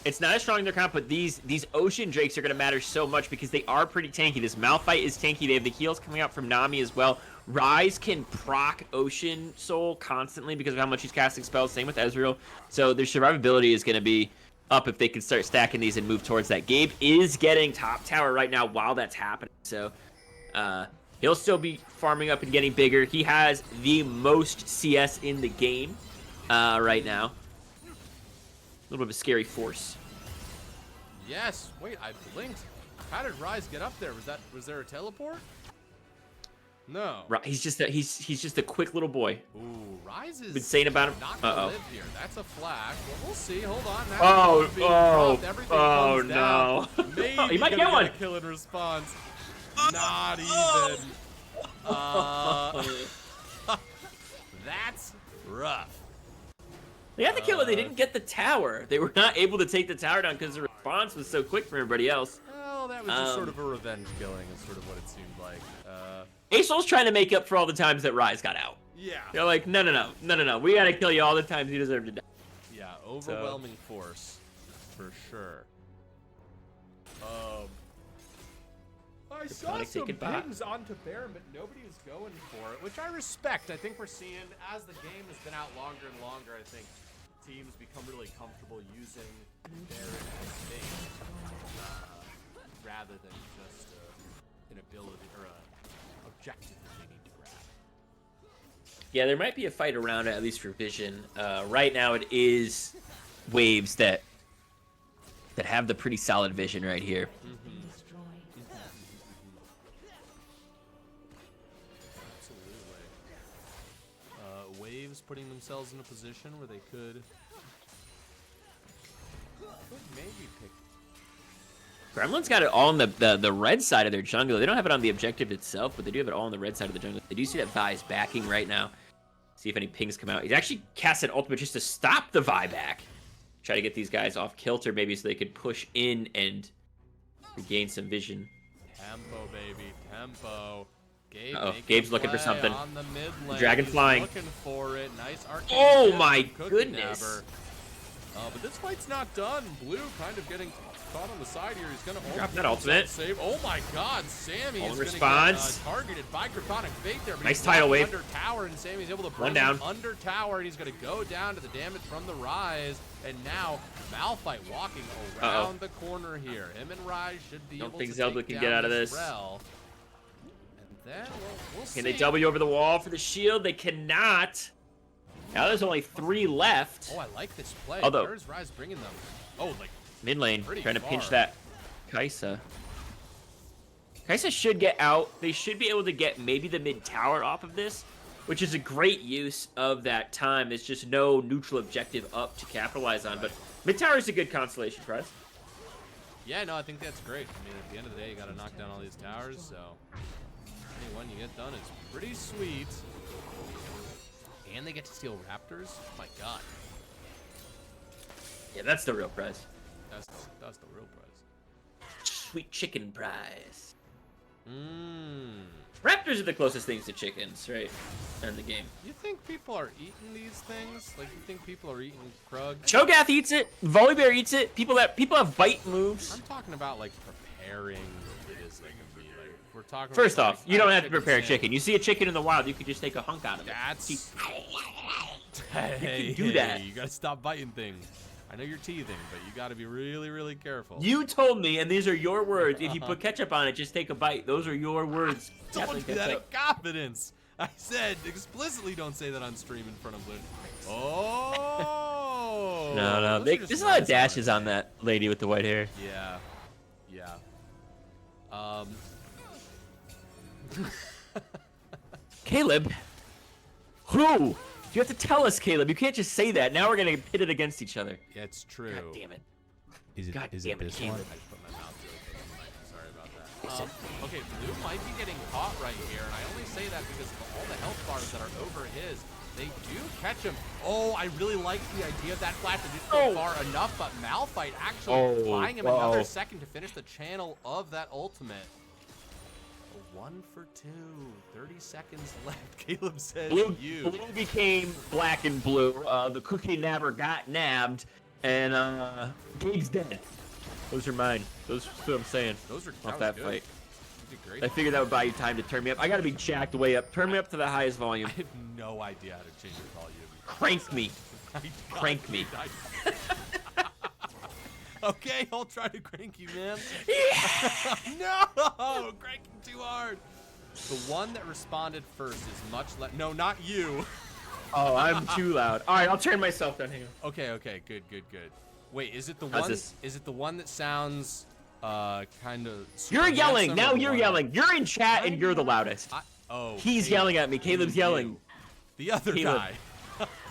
It's not as strong in their comp, but these Ocean Drakes are going to matter so much because they are pretty tanky. This Malphite is tanky. They have the heals coming out from Nami as well. Rise can proc Ocean Soul constantly because of how much he's casting spells. Same with Ezreal. So their survivability is going to be up if they can start stacking these and move towards that. Gabe is getting top tower right now while that's happening. So he'll still be farming up and getting bigger. He has the most CS in the game right now. A little bit of a scary force. Yes. Wait, I blinked. How did Rise get up there? Was there a teleport? No. He's just a quick little boy. Ooh, Rise is been saying about him. Not gonna live here. That's a flash. Well, we'll see. Hold on. Oh no. Maybe he might get one. Kill in response. Not even. That's rough. They had the kill, but they didn't get the tower. They were not able to take the tower down because the response was so quick from everybody else. Well, that was just sort of a revenge killing, is sort of what it seemed like. ASOL's trying to make up for all the times that Rise got out. Yeah. They're like, no. We gotta kill you all the times you deserve to die. Yeah, overwhelming force, for sure. I saw some pings onto Baron, but nobody was going for it, which I respect. I think we're seeing, as the game has been out longer and longer, I think teams become really comfortable using Baron as bait, rather than just an ability or an objective that they need to grab. Yeah, there might be a fight around it, at least for Vision. Right now it is Waves that have the pretty solid vision right here. Waves putting themselves in a position where they could maybe pick. Gremlins got it all on the red side of their jungle. They don't have it on the objective itself, but they do have it all on the red side of the jungle. They do see that Vi's backing right now. See if any pings come out. He's actually cast an ultimate just to stop the Vi back. Try to get these guys off kilter maybe so they could push in and regain some vision. Tempo, baby, tempo. Gabe's looking for something. On the mid lane. Dragon flying. Looking for it. Nice arcane. Oh my goodness. But this fight's not done. Blue kind of getting caught on the side here. He's gonna drop that ultimate. Save. Oh my God, Sammy is response. gonna get targeted by Cryptonic Fate there. But nice he's tidal wave under tower, and Sammy's able to bring one down him under tower, and he's gonna go down to the damage from the Rise. And now Malphite walking around the corner here. Him and Rise should be able to take Zelda can get out of this. Rel. And then we'll see. Can they W over the wall for the shield? They cannot. Now there's only 3 left. Oh, I like this play. Although, where's Rise bringing them? Oh, like mid lane, trying to far. pinch that Kai'Sa. Kai'Sa should get out. They should be able to get maybe the mid tower off of this, which is a great use of that time. There's just no neutral objective up to capitalize on. But mid tower is a good constellation prize. Yeah, no, I think that's great. I mean, at the end of the day, you got to knock down all these towers. So any one you get done is pretty sweet. And they get to steal Raptors. Oh my God. Yeah, that's the real prize. That's the real prize. Sweet chicken prize. Mmm. Raptors are the closest things to chickens, right? In the game. You think people are eating these things? Like, you think people are eating Krug? Cho'Gath eats it. Volibear eats it. People have bite moves. I'm talking about like preparing it as like a meat. Like, we're talking. First about, off, like, you don't have to chicken prepare a sandwich. chicken. You see a chicken in the wild, you could just take a hunk out of it. That's. Hey, you can do that. You gotta stop biting things. I know you're teething, but you gotta be really, really careful. You told me, and these are your words. If you put ketchup on it, just take a bite. Those are your words. Don't do that in confidence. I said explicitly don't say that on stream in front of Lynn. Oh. No. There's a lot of dashes on that lady with the white hair. Yeah. Caleb. Who? You have to tell us, Caleb. You can't just say that. Now we're gonna pit it against each other. Yeah, it's true. God damn it. Is it God this damn it, one? Caleb. I just put my mouth really close to the mic. Sorry about that. Okay, Blue might be getting caught right here, and I only say that because of all the health bars that are over his. They do catch him. Oh, I really like the idea of that flash. It didn't go far enough, but Malphite actually buying him another second to finish the channel of that ultimate. 1 for 2. 30 seconds left. Caleb says Blue you. Blue became black and blue. The cookie nabber got nabbed, and Gabe's dead. Those are mine. Those are what I'm saying. Those are off that good. fight. You did great. I figured that would buy you time to turn me up. I gotta be jacked way up. Turn me up to the highest volume. I have no idea how to change your volume. Crank me. Crank me. Okay, I'll try to crank you, man. Yeah. No, cranking too hard. The one that responded first is much less. No, not you. Oh, I'm too loud. All right, I'll turn myself down. Hang on. Okay, good. Wait, is it the How's one? this? Is it the one that sounds kind of? You're yelling now. You're yelling. You're in chat and you're the loudest. He's yelling at me. Caleb's yelling. The other guy.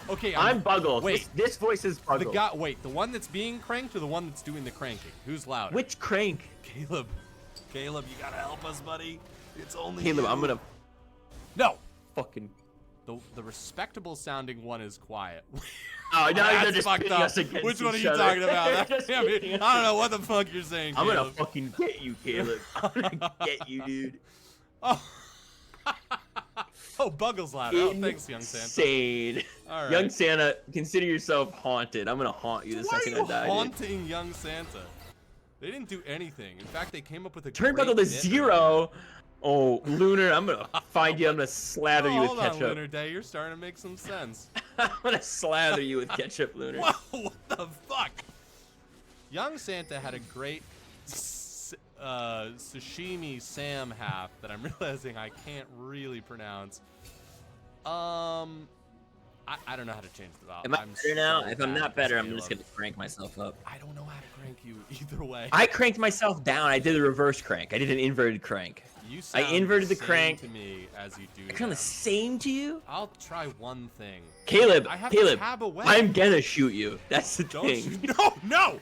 Okay, I'm Buggle. Wait, this voice is Buggle. The guy. Wait, the one that's being cranked or the one that's doing the cranking? Who's louder? Which crank? Caleb, you gotta help us, buddy. It's only Caleb. you. I'm gonna. No. Fucking. The respectable sounding one is quiet. Oh, no, they're That's just fucked pitting up. us against Which one are each you other. talking about? Just I mean, pitting us I don't know what the fuck you're saying, I'm Caleb. gonna fucking get you, Caleb. I'm gonna get you, dude. Oh. Oh, Buggle's loud. Oh, thanks, Young Santa. Insane. All right. Young Santa, consider yourself haunted. I'm gonna haunt you the second I die. Why are you dude. haunting Young Santa? They didn't do anything. In fact, they came up with a Turn great Buggle to bit. 0. Oh, Lunar, I'm gonna find you. I'm gonna slather you with Hold on, ketchup. Lunar Day. You're starting to make some sense. I'm gonna slather you with ketchup, Lunar. Whoa, what the fuck? Young Santa had a great sashimi Sam half that I'm realizing I can't really pronounce. I don't know how to change the vowel. Am I better now? If I'm not better, I'm Caleb. just gonna crank myself up. I don't know how to crank you either way. I cranked myself down. I did a reverse crank. I did an inverted crank. You sound inverted the same crank. to me as you do. I sound the same to you? I'll try one thing. Caleb, I have Caleb, the tab away. I'm gonna shoot you. That's the Don't thing. No.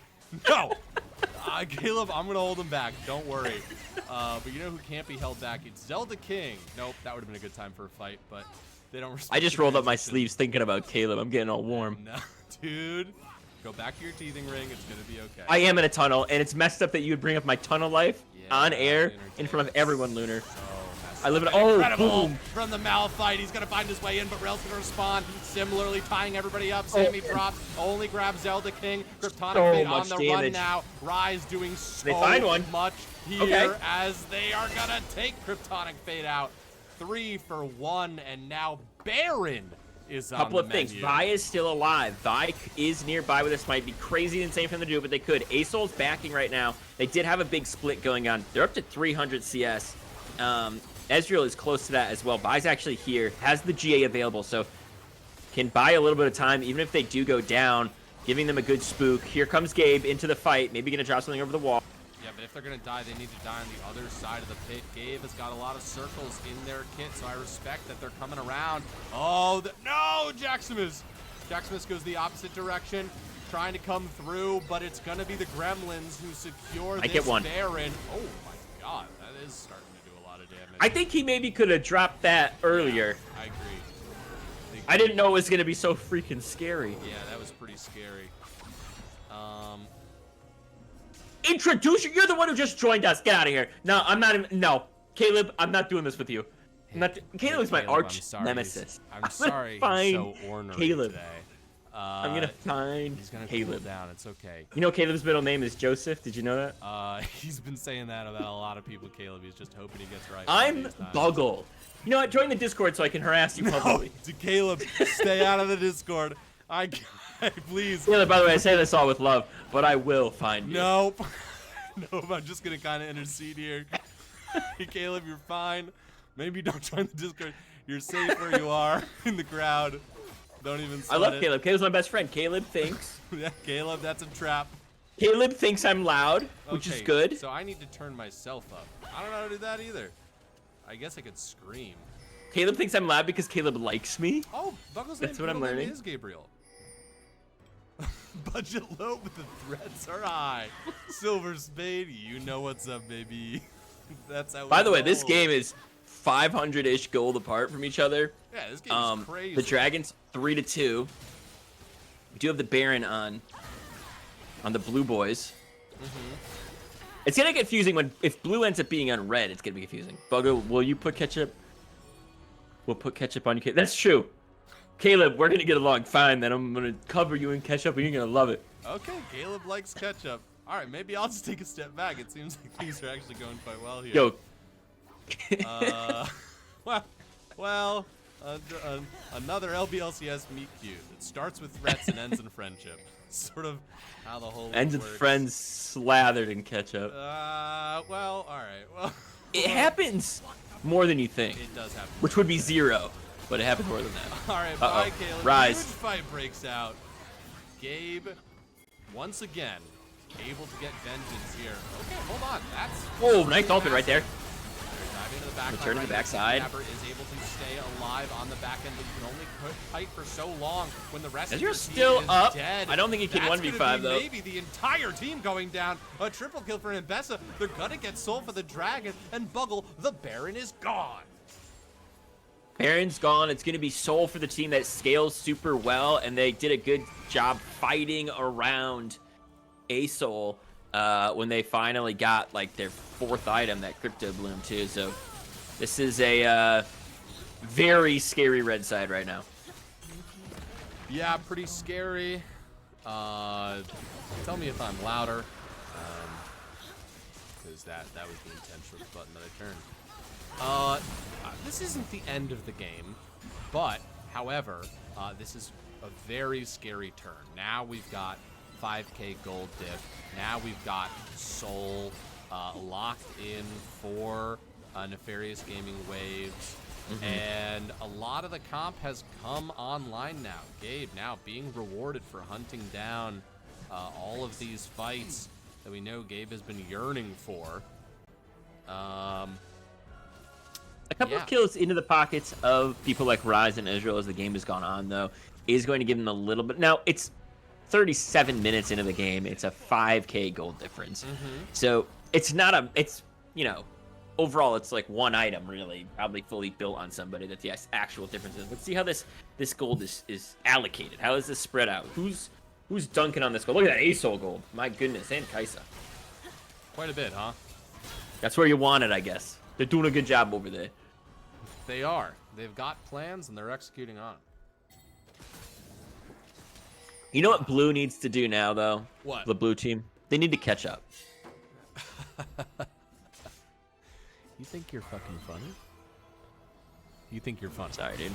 Caleb, I'm gonna hold him back. Don't worry. But you know who can't be held back? It's Zelda King. Nope, that would have been a good time for a fight, but they don't respect I just the rolled up my transition. sleeves thinking about Caleb. I'm getting all warm. No, dude. Go back to your teething ring. It's gonna be okay. I am in a tunnel, and it's messed up that you would bring up my tunnel life on air in front of everyone, Lunar. I live in Incredible boom. from the Malphite. He's gonna find his way in, but Rel's gonna respond. Similarly, tying everybody up. Sammy drops, only grabs Zelda King. Kryptonic So Fate on much the damage. run now. Rise doing so They find one. much here Okay. as they are gonna take Kryptonic Fate out. 3 for 1, and now Baron is on Couple the of things. menu. Vi is still alive. Vi is nearby with this. Might be crazy insane for them to do, but they could. Asol's backing right now. They did have a big split going on. They're up to 300 CS. Ezreal is close to that as well. Vi's actually here, has the GA available, so can buy a little bit of time, even if they do go down, giving them a good spook. Here comes Gabe into the fight, maybe gonna drop something over the wall. Yeah, but if they're going to die, they need to die on the other side of the pit. Gabe has got a lot of circles in their kit, so I respect that they're coming around. Oh, no! Jaximus! Jaximus goes the opposite direction, trying to come through, but it's going to be the Gremlins who secure this get one. Baron. Oh, my God. That is starting to do a lot of damage. I think he maybe could have dropped that earlier. Yeah, I agree. I didn't know it was gonna be so freaking scary. Yeah, that was pretty scary. Introduce you. You're the one who just joined us. Get out of here. No, I'm not even. No, Caleb, I'm not doing this with you. I'm not. Caleb is my Caleb, arch I'm sorry. nemesis. I'm sorry he's Find so ornery Caleb. today. I'm gonna find He's gonna Caleb. cool down. It's okay. You know Caleb's middle name is Joseph. Did you know that? He's been saying that about a lot of people, Caleb. He's just hoping he gets right. I'm one of these times. Buggle. You know what? Join the Discord so I can harass you publicly. To Caleb, stay out of the Discord. Please. Caleb, by the way, I say this all with love, but I will find you. Nope. Nope. I'm just gonna kind of intercede here. Hey, Caleb, you're fine. Maybe don't join the Discord. You're safe where you are in the crowd. Don't even. I love Caleb. Caleb's my best friend. Caleb thinks. Yeah, Caleb, that's a trap. Caleb thinks I'm loud, which is Okay, good. So I need to turn myself up. I don't know how to do that either. I guess I could scream. Caleb thinks I'm loud because Caleb likes me. Oh, Buckle's That's name, what I'm middle name learning. is Gabriel. Budget low, but the threats are high. Silver Spade, you know what's up, baby. That's how. By the way, this game is 500-ish gold apart from each other. Yeah, this game is crazy. The Dragons 3-2. We do have the Baron on the Blue Boys. It's gonna get confusing if Blue ends up being on Red. It's gonna be confusing. Buggo, will you put ketchup? We'll put ketchup on you. That's true. Caleb, we're gonna get along fine. Then I'm gonna cover you in ketchup, and you're gonna love it. Okay, Caleb likes ketchup. All right, maybe I'll just take a step back. It seems like things are actually going quite well here. Yo. Another LBLCS meet cute. It starts with threats and ends in friendship. Sort of how the whole Ends works. with friends slathered in ketchup. Well, all right. Well, It happens more than you think, it does happen. which would be 0, but it happens more than that. All right, Uh-oh. bye, Caleb. Rise. Huge fight breaks out. Gabe, once again, able to get vengeance here. Okay, hold on. That's Oh, nice ultimate right there. Diving into the back Return to line the right now. backside. Snapper is able to stay alive on the back end, but you can only fight for so long when the rest of Ezreal's your team still is up. dead. I don't think he can That's 1v5 gonna be though. Maybe the entire team going down. A triple kill for Mbessa. They're gonna get soul for the dragon, and Buggle, the Baron is gone. Baron's gone. It's going to be Soul for the team that scales super well, and they did a good job fighting around a Soul when they finally got like their 4th item, that Crypto Bloom too. So this is a very scary red side right now. Yeah, pretty scary. Tell me if I'm louder, because that was the intention of the button that I turned. This isn't the end of the game, but however, this is a very scary turn. Now we've got 5k gold dip. Now we've got Soul locked in for Nefarious Gaming Waves. And a lot of the comp has come online now. Gabe now being rewarded for hunting down all of these fights that we know Gabe has been yearning for. couple of kills into the pockets of people like Rise and Israel as the game has gone on, though, is going to give them a little bit. Now, it's 37 minutes into the game. It's a 5K gold difference. So it's not a, it's, you know, overall, it's like one item, really, probably fully built on somebody that the actual difference is. Let's see how this gold is allocated. How is this spread out? Who's dunking on this gold? Look at that ASOL gold. My goodness, and Kaisa. Quite a bit, huh? That's where you want it, I guess. They're doing a good job over there. They are. They've got plans, and they're executing on. You know what Blue needs to do now, though? What? The Blue team? They need to catch up. You think you're fucking funny? You think you're funny? Sorry, dude.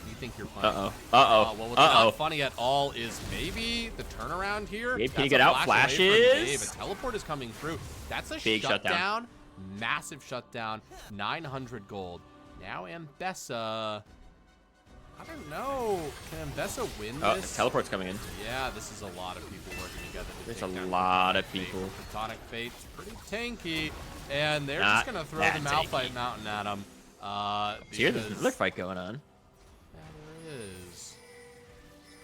You think you're funny? Uh-oh. Well, what's not funny at all is maybe the turnaround here. Gabe, can you get out flashes? A teleport is coming through. That's a big shutdown. Massive shutdown. 900 gold. Now Ambessa. I don't know. Can Ambessa win this? Teleport's coming in. Yeah, this is a lot of people working together. There's a lot of people. Kryptonic Fate's pretty tanky, and they're just going to throw the Malphite Mountain at him. Here's another fight going on. Yeah, there is.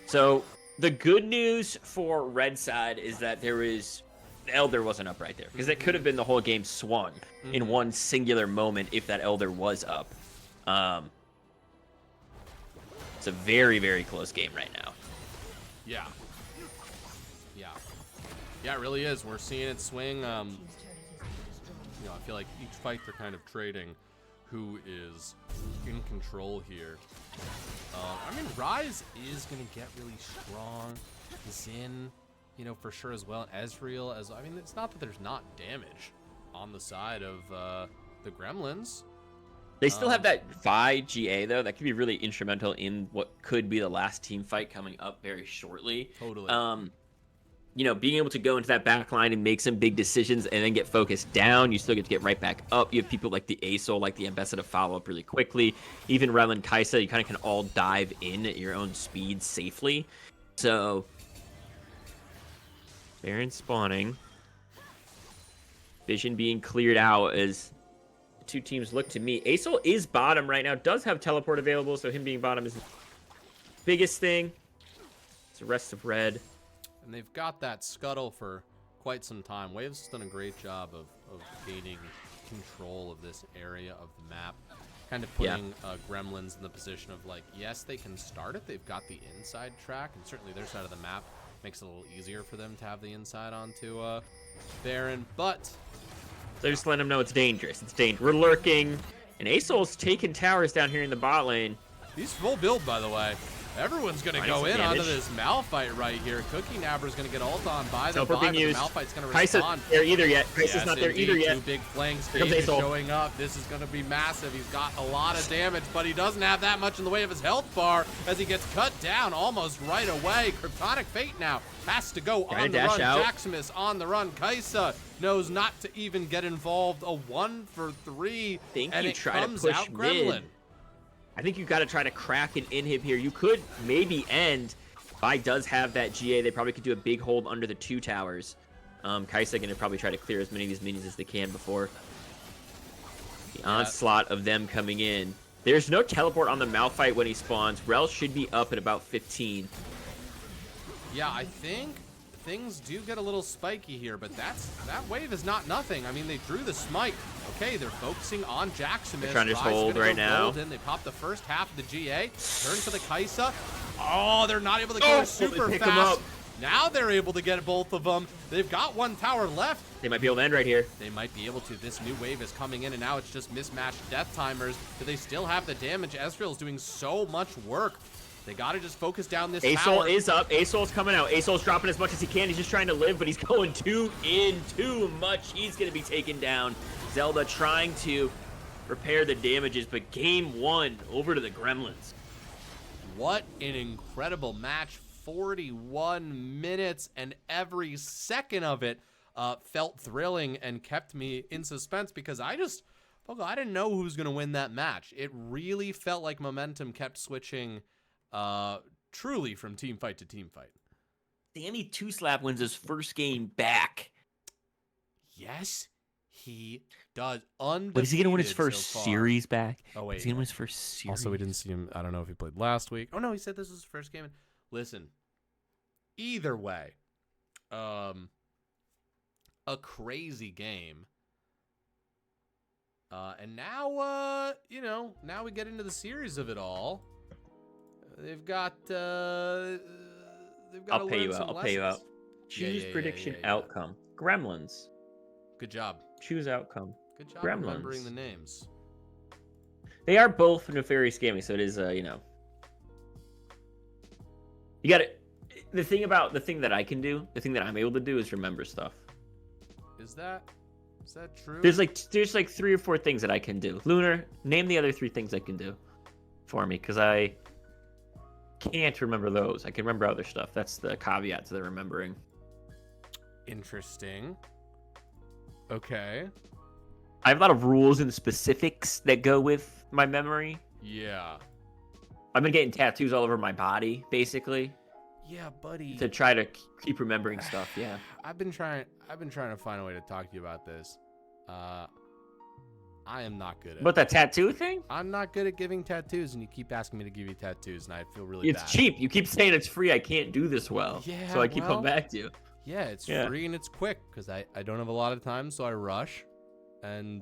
So, the good news for Red side is that the Elder wasn't up right there, because it could have been the whole game swung in one singular moment if that Elder was up. It's a very, very close game right now. Yeah. Yeah. Yeah, it really is. We're seeing it swing. You know, I feel like each fight they're kind of trading who is in control here. I mean, Rise is going to get really strong. Zin, you know, for sure as well. Ezreal as I mean, it's not that there's not damage on the side of the Gremlins. They still have that Vi GA, though. That could be really instrumental in what could be the last team fight coming up very shortly. Totally. You know, being able to go into that back line and make some big decisions and then get focused down, you still get to get right back up. You have people like the ASOL, like the Ambessa to follow up really quickly. Even Rel and Kaisa, you kind of can all dive in at your own speed safely. So, Baron spawning. Vision being cleared out as two teams look to me. ASOL is bottom right now, does have teleport available, so him being bottom is the biggest thing. It's the rest of red. And they've got that scuttle for quite some time. Waves has done a great job of gaining control of this area of the map. Kind of putting Gremlins in the position of like, yes, they can start it. They've got the inside track, and certainly their side of the map makes it a little easier for them to have the inside onto Baron, but they're just letting them know it's dangerous. It's dangerous. We're lurking. And ASOL's taking towers down here in the bot lane. He's full build, by the way. Everyone's going to go in onto this Malphite right here. Cookie Nabber's going to get ult on by the Vi, but the Malphite's going to respond. Kaisa's there either yet. Kaisa's not there either yet. Two big flanks. Dave is showing up. This is going to be massive. He's got a lot of damage, but he doesn't have that much in the way of his health bar as he gets cut down almost right away. Kryptonic Fate now has to go on the run. Jaximus on the run. Kaisa knows not to even get involved. A 1 for 3, and it comes out Gremlin. I think you've got to try to crack an inhib here. You could maybe end. Vi does have that GA. They probably could do a big hold under the 2 towers. Kaisa going to probably try to clear as many of these minions as they can before the onslaught of them coming in. There's no teleport on the Malphite when he spawns. Rel should be up at about 15. Yeah, I think things do get a little spiky here, but that wave is not nothing. I mean, they drew the smite. Okay, they're focusing on Jaximus. They're trying to just hold right now. They pop the first half of the GA. Turn to the Kaisa. Oh, they're not able to go super fast. Now they're able to get both of them. They've got 1 tower left. They might be able to end right here. They might be able to. This new wave is coming in, and now it's just mismatched death timers. Do they still have the damage? Ezreal's doing so much work. They got to just focus down this tower. ASOL is up. ASOL's coming out. ASOL's dropping as much as he can. He's just trying to live, but he's going too much. He's going to be taken down. Zelda trying to repair the damages, but game 1 over to the Gremlins. What an incredible match. 41 minutes, and every second of it felt thrilling and kept me in suspense because I didn't know who was going to win that match. It really felt like momentum kept switching truly from team fight to team fight. Sammy 2-Slap wins his first game back. Yes, He does. Undefeated. But is he gonna win his first so far. series back? Oh wait, Is he gonna win his first series? Also, we didn't see him. I don't know if he played last week. Oh no, he said this was his first game. Listen, either way, a crazy game. And now, now we get into the series of it all. They've got. I'll pay you out. I'll pay you out. Choose prediction outcome. Gremlins. Good job. Choose outcome. Good job Gremlins. remembering the names. They are both nefarious gaming, so it is, you got it. The thing that I can do, the thing that I'm able to do, is remember stuff. Is that true? There's like 3 or 4 things that I can do. Lunar, name the other 3 things I can do for me, because I can't remember those. I can remember other stuff. That's the caveat to the remembering. Interesting. Okay. I have a lot of rules and specifics that go with my memory. Yeah. I've been getting tattoos all over my body, basically. Yeah, buddy. To try to keep remembering stuff. Yeah. I've been trying to find a way to talk to you about this. I am not good at But that tattoo thing? I'm not good at giving tattoos, and you keep asking me to give you tattoos, and I feel really bad. It's cheap. You keep saying it's free. I can't do this well. Yeah, so I keep coming back to you. Yeah, it's free and it's quick because I don't have a lot of time, so I rush. And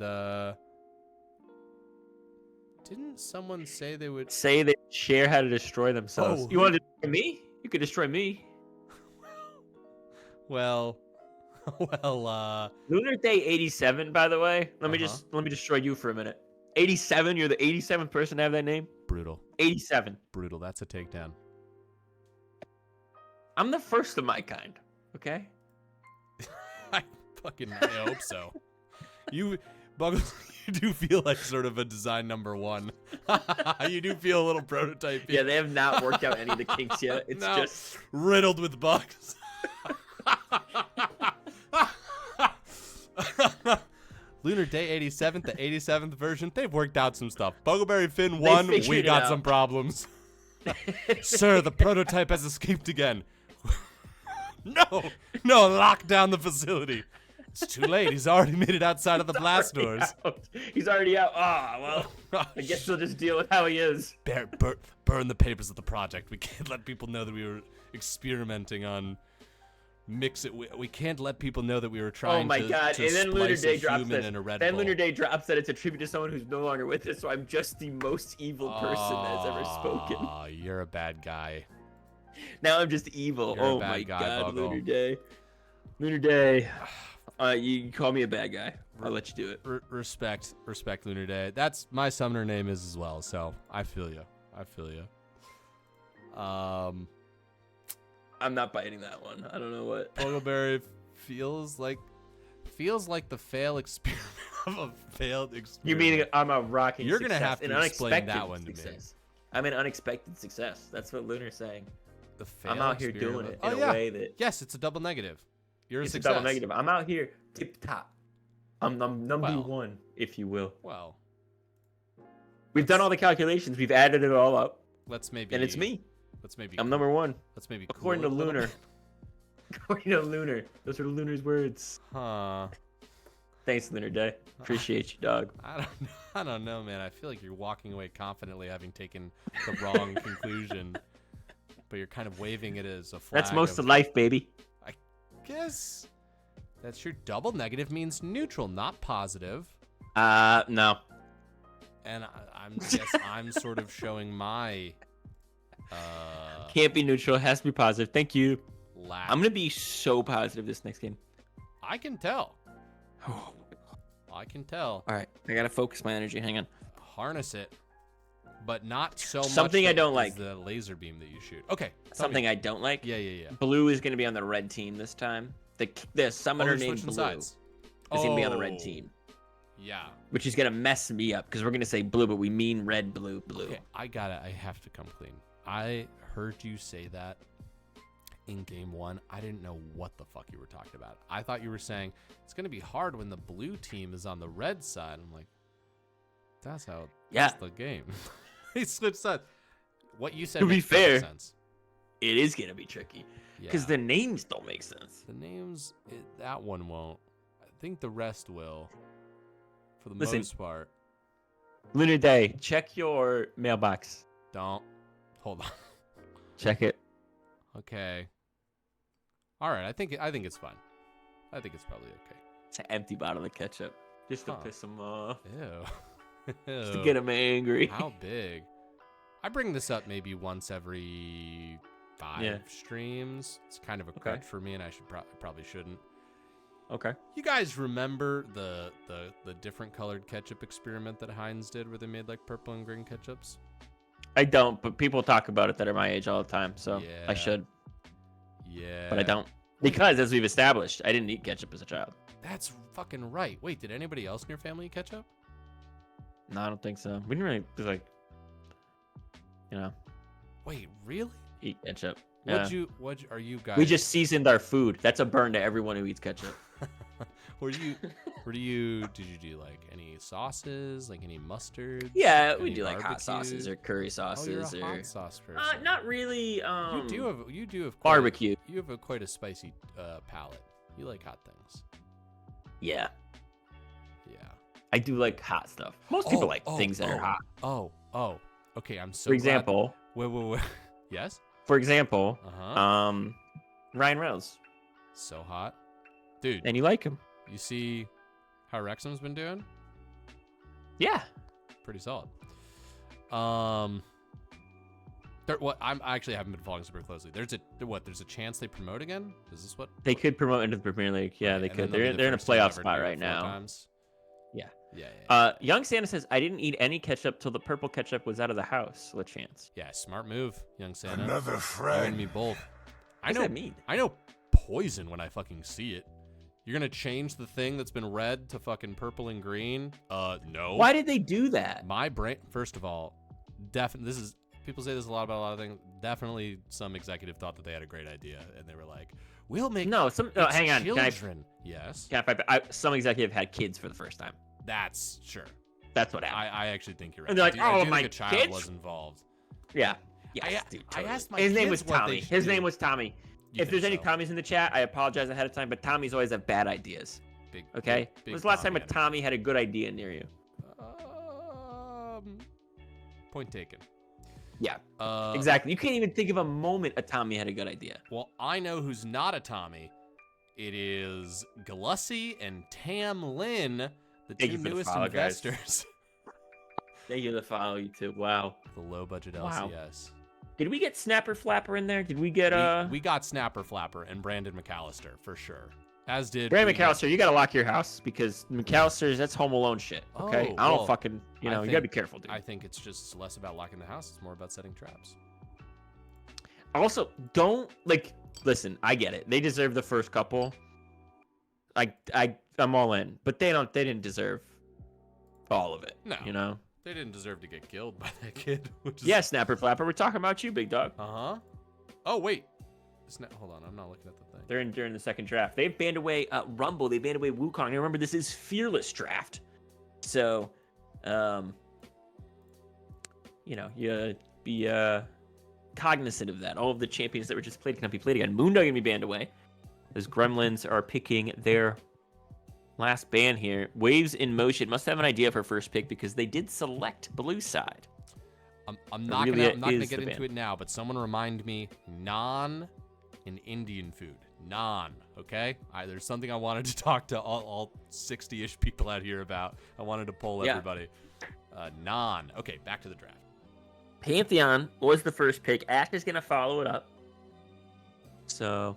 didn't someone say they would say they share how to destroy themselves? Oh, you want to destroy me? You could destroy me. Well, Lunar Day 87, by the way. Let me destroy you for a minute. 87. You're the 87th person to have that name. Brutal. 87. Brutal. That's a takedown. I'm the first of my kind. Okay. I hope so. Buggles, you do feel like sort of a design number 1. You do feel a little prototype. Yeah, they have not worked out any of the kinks yet. It's just riddled with bugs. Lunar Day 87, the 87th version, they've worked out some stuff. Bugleberry Finn 1, we got some problems. Sir, the prototype has escaped again. No, lock down the facility. It's too late. He's already made it outside of the blast doors. He's already out. Well, I guess we'll just deal with how he is. Burn the papers of the project. We can't let people know that we were experimenting on mix it. We can't let people know that we were trying to. Oh my god! And then Lunar Day drops this. Then Lunar Day drops that it's a tribute to someone who's no longer with us. So I'm just the most evil person that has ever spoken. Oh, you're a bad guy. Now I'm just evil. You're oh a bad my guy, god, Buggle. Lunar Day. Lunar Day. You can call me a bad guy. I'll let you do it. Respect Lunar Day. That's my summoner name is as well. So I feel you. I'm not biting that one. I don't know what. Bugleberry feels like the fail experiment of a failed experiment. You mean I'm a rocking? You're gonna have to explain that one to me. I'm an unexpected success. That's what Lunar's saying. The fail I'm out here doing it in a way that. Yes, it's a double negative. You're a it's success. A double negative. I'm out here tip top. I'm number 1, if you will. Well, we've done all the calculations. We've added it all up. And it's me. I'm number 1. Let's maybe. According to Lunar. According to Lunar. Those are Lunar's words. Huh. Thanks, Lunar Day. Appreciate you, dog. I don't know, man. I feel like you're walking away confidently, having taken the wrong conclusion, but you're kind of waving it as a flag. That's most of life, baby. I guess that's your double negative means neutral, not positive. No. And I'm sort of showing my. Can't be neutral. Has to be positive. Thank you. Lack. I'm gonna be so positive this next game. I can tell. I can tell. All right, I gotta focus my energy. Hang on. Harness it, but not so much. Something I don't like. The laser beam that you shoot. Okay. Something I don't like. Yeah. Blue is gonna be on the red team this time. The summoner named Blue is gonna be on the red team. Yeah. Which is gonna mess me up because we're gonna say blue, but we mean red, blue. Okay, I have to come clean. I heard you say that in game 1. I didn't know what the fuck you were talking about. I thought you were saying it's going to be hard when the blue team is on the red side. I'm like, that's the game. He switched sides. What you said to be makes fair, sense. It is going to be tricky because the names don't make sense. The names, that one won't. think the rest will, for the Listen. most part. Lunar Day, check your mailbox. Don't. Hold on. Check it. Okay. All right. I think it's fine. I think it's probably okay. It's an empty bottle of ketchup. Just to piss them off. Ew. Just to get them angry. How big? I bring this up maybe once every 5 streams. It's kind of a crutch for me, and I should probably shouldn't. Okay. You guys remember the different colored ketchup experiment that Heinz did, where they made like purple and green ketchups? I don't, but people talk about it that are my age all the time, so I should. Yeah. But I don't. Because, as we've established, I didn't eat ketchup as a child. That's fucking right. Wait, did anybody else in your family eat ketchup? No, I don't think so. We didn't really, like, Wait, really? eat ketchup. Are you guys? We just seasoned our food. That's a burn to everyone who eats ketchup. Did you do like any sauces, like any mustard? Yeah, we any do like hot barbecues? sauces or curry sauces You're a or hot sauce person. not really. You do have barbecue. You have quite a spicy palate. You like hot things. Yeah, Yeah. I do like hot stuff. Most people like things that are hot. Oh. Okay, I'm so. For example. Wait. Yes. For example, Uh-huh. Ryan Reynolds. So hot, dude. And you like him? You see how Wrexham's been doing? Yeah. Pretty solid. I actually haven't been following super closely. There's a chance they promote again? Is this what? They could promote into the Premier League. Yeah, they could. They're in a playoff spot right now. Yeah. Yeah. Young Santa says, I didn't eat any ketchup till the purple ketchup was out of the house. What chance? Yeah, smart move, young Santa. Another You and friend. me both. What does that mean? I know poison when I fucking see it. You're gonna change the thing that's been red to fucking purple and green? No. Why did they do that? My brain, first of all, people say this a lot about a lot of things. Definitely some executive thought that they had a great idea, and they were like, we'll make hang on. children. Yes. Some executive had kids for the first time. That's sure. That's what happened. I actually think you're right. And they're like, I do my think a child kids? was involved. Yeah. Yes, I dude, totally. asked my His name kids was what Tommy. they should His do. name was Tommy. You If there's think any so? Tommies in the chat, I apologize ahead of time, but Tommies always have bad ideas. Okay? Big When was the last time a Tommy Tommy had a good idea near you? Point taken. Yeah. Exactly. You can't even think of a moment a Tommy had a good idea. Well, I know who's not a Tommy. It is Glussie and Tam Lin, the Thank two you for the newest follow, guys. investors. Thank you to follow you too. Wow. The low budget Wow. LCS. Did we get Snapper Flapper in there? Did we get We got Snapper Flapper and Brandon McAllister for sure. As did Brandon McAllister? You gotta lock your house because McAllister's that's Home Alone shit. Okay, Oh, I don't well, fucking you gotta be careful, dude. I think it's just less about locking the house. It's more about setting traps. Also, don't listen. I get it. They deserve the first couple. I'm all in, but they didn't deserve all of it. No. You know. They didn't deserve to get killed by that kid. Which is... Yeah, Snapper Flapper. We're talking about you, big dog. Uh-huh. Oh, wait. Hold on. I'm not looking at the thing. They're in during the second draft. They've banned away Rumble. They banned away Wukong. Now remember, this is Fearless draft. So, you be cognizant of that. All of the champions that were just played cannot be played again. Moondog going to be banned away. Those Gremlins are picking their last ban here. Waves in Motion must have an idea of her first pick because they did select blue side. I'm not gonna get into it now, but someone remind me naan and Indian food. Naan, okay? There's something I wanted to talk to all 60-ish people out here about. I wanted to poll everybody. Naan. Okay, back to the draft. Pantheon was the first pick. Ash is gonna follow it up. So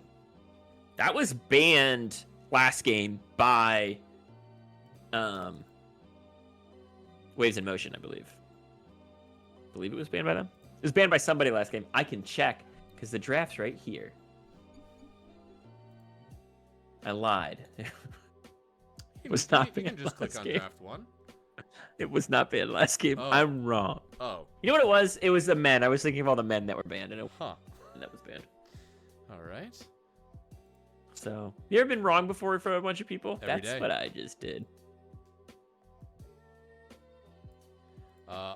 that was banned last game by Waves in Motion, I believe. I believe it was banned by them. It was banned by somebody last game. I can check because the draft's right here. I lied. It was not You can banned just click last on game. draft one. It was not banned last game. Oh. I'm wrong. Oh, You know what it was? It was the men. I was thinking of all the men that were banned, and huh. that was banned. All right. So, you ever been wrong before for a bunch of people? Every That's day. what I just did.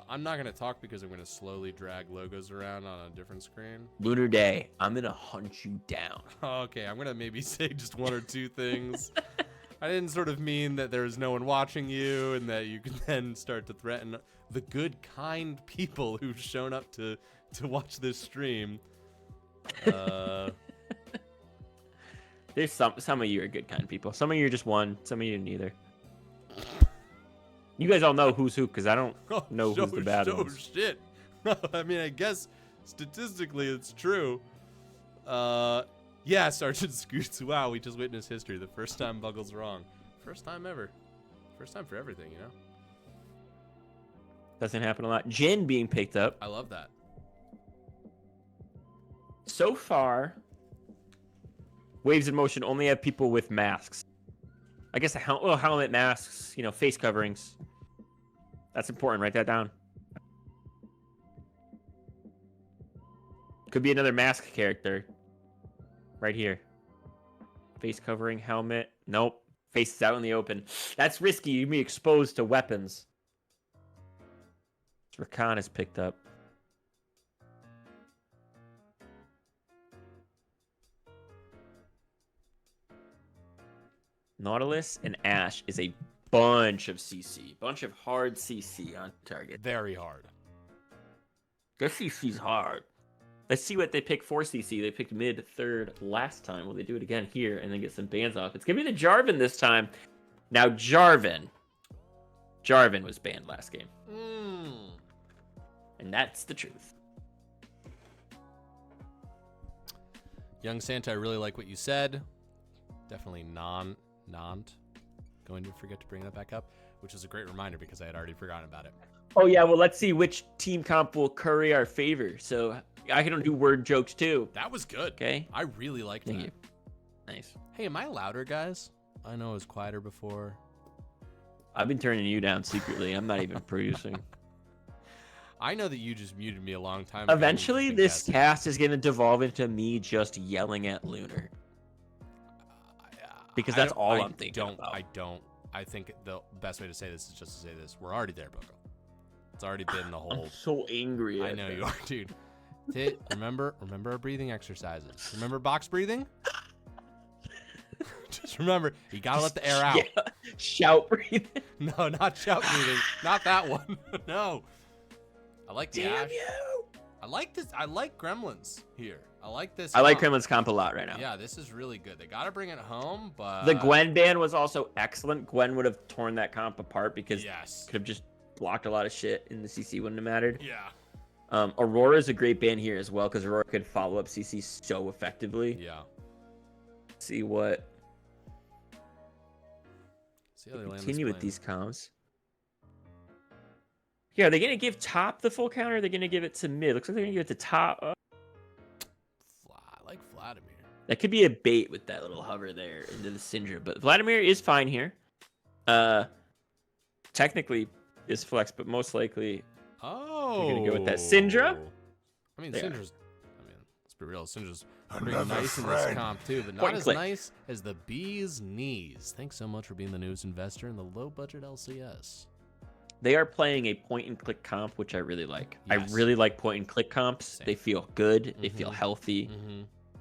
I'm not gonna talk because I'm gonna slowly drag logos around on a different screen. Lunar Day, I'm gonna hunt you down. Okay, I'm gonna maybe say just one or two things. I didn't sort of mean that there's no one watching you and that you can then start to threaten the good, kind people who've shown up to watch this stream. There's some of you are good, kind people. Some of you are just one. Some of you are neither. You guys all know who's who because I don't know who's the bad ones. Oh, shit. I mean, I guess statistically it's true. Yeah, Sergeant Scoots. Wow, we just witnessed history. The first time Buggle's wrong. First time ever. First time for everything, you know? Doesn't happen a lot. Jin being picked up. I love that. So far, Waves in Motion only have people with masks. I guess helmet, masks, you know, face coverings. That's important. Write that down. Could be another mask character. Right here. Face covering, helmet. Nope. Face is out in the open. That's risky. You'd be exposed to weapons. Rakan is picked up. Nautilus and Ash is a bunch of CC. Bunch of hard CC on target. Very hard. Their CC's hard. Let's see what they pick for CC. They picked mid third last time. Will they do it again here and then get some bans off? It's going to be the Jarvan this time. Now, Jarvan was banned last game. And that's the truth. Young Santa, I really like what you said. Definitely not going to forget to bring that back up, which is a great reminder because I had already forgotten about it. Oh, yeah. Well, let's see which team comp will curry our favor. So I can do word jokes, too. That was good. Okay. I really liked that. Thank you. Nice. Hey, am I louder, guys? I know I was quieter before. I've been turning you down secretly. I'm not even producing. I know that you just muted me a long time ago. Eventually, this cast is going to devolve into me just yelling at Lunar. Because that's all I'm thinking about. I think the best way to say this is just to say this. We're already there, Boko. It's already been the whole... I'm so angry. I know you are, dude. Remember our breathing exercises. Remember box breathing? Just remember, you gotta let the air out. Yeah. Shout breathing. No, not shout breathing. Not that one. No. I like the Damn Ash. you. I like this. I like Gremlins here. I like this. I like Gremlins comp a lot right now. Yeah, this is really good. They gotta bring it home, but the Gwen ban was also excellent. Gwen would have torn that comp apart because yes, could have just blocked a lot of shit and the CC wouldn't have mattered. Yeah. Aurora is a great ban here as well because Aurora could follow up CC so effectively. Yeah. See what. See how they continue with these comps. Yeah, are they gonna give top the full counter? Or are they gonna give it to mid? Looks like they're gonna give it to top. I like Vladimir. That could be a bait with that little hover there into the Syndra, but Vladimir is fine here. Technically is flex, but most likely you're gonna go with that Syndra. I mean, there. Syndra's. I mean, let's be real. Syndra's pretty nice in this comp too, but not Point as click. nice as the bee's knees. Thanks so much for being the newest investor in the low budget LCS. They are playing a point and click comp, which I really like. Yes. I really like point and click comps. Same. They feel good. They feel healthy.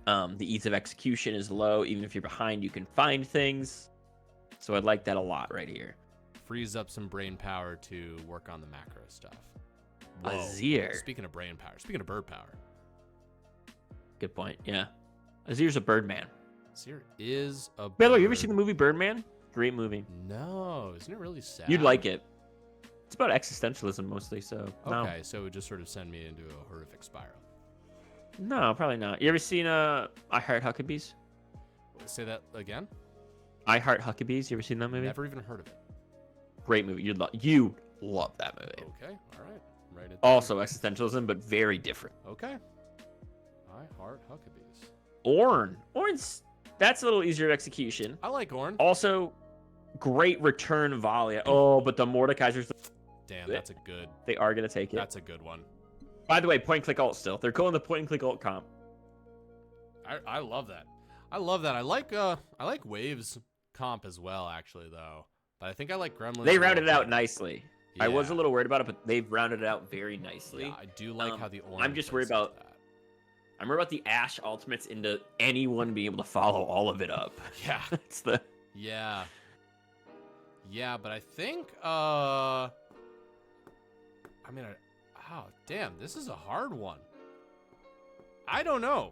Mm-hmm. The ease of execution is low. Even if you're behind, you can find things. So I like that a lot right here. Frees up some brain power to work on the macro stuff. Whoa. Azir. Speaking of brain power, speaking of bird power. Good point. Yeah. Azir's a Birdman. Azir is a bird. By the way, you ever seen the movie Birdman? Great movie. No. Isn't it really sad? You'd like it. It's about existentialism mostly, so no. Okay, so it would just sort of send me into a horrific spiral. No, probably not. You ever seen I Heart Huckabees? Say that again? I Heart Huckabees. You ever seen that movie? Never even heard of it. Great movie. You love that movie. Okay, all right. Right. Also existentialism, but very different. Okay. I Heart Huckabees. Ornn's that's a little easier execution. I like Ornn. Also, great return volley. Oh, but the Mordekaiser's. Damn, that's a good. They are gonna take it. That's a good one. By the way, point and click ult still. They're calling the point and click ult comp. I love that. I love that. I like Waves comp as well, actually, though. But I think I like Gremlins. They rounded it out nicely. Yeah. I was a little worried about it, but they've rounded it out very nicely. Yeah, I do like how the Ornn. I'm just worried about. I'm worried about the Ashe ultimates into anyone being able to follow all of it up. Yeah. It's the. Yeah. Yeah, but I think, I mean, oh, damn, this is a hard one. I don't know.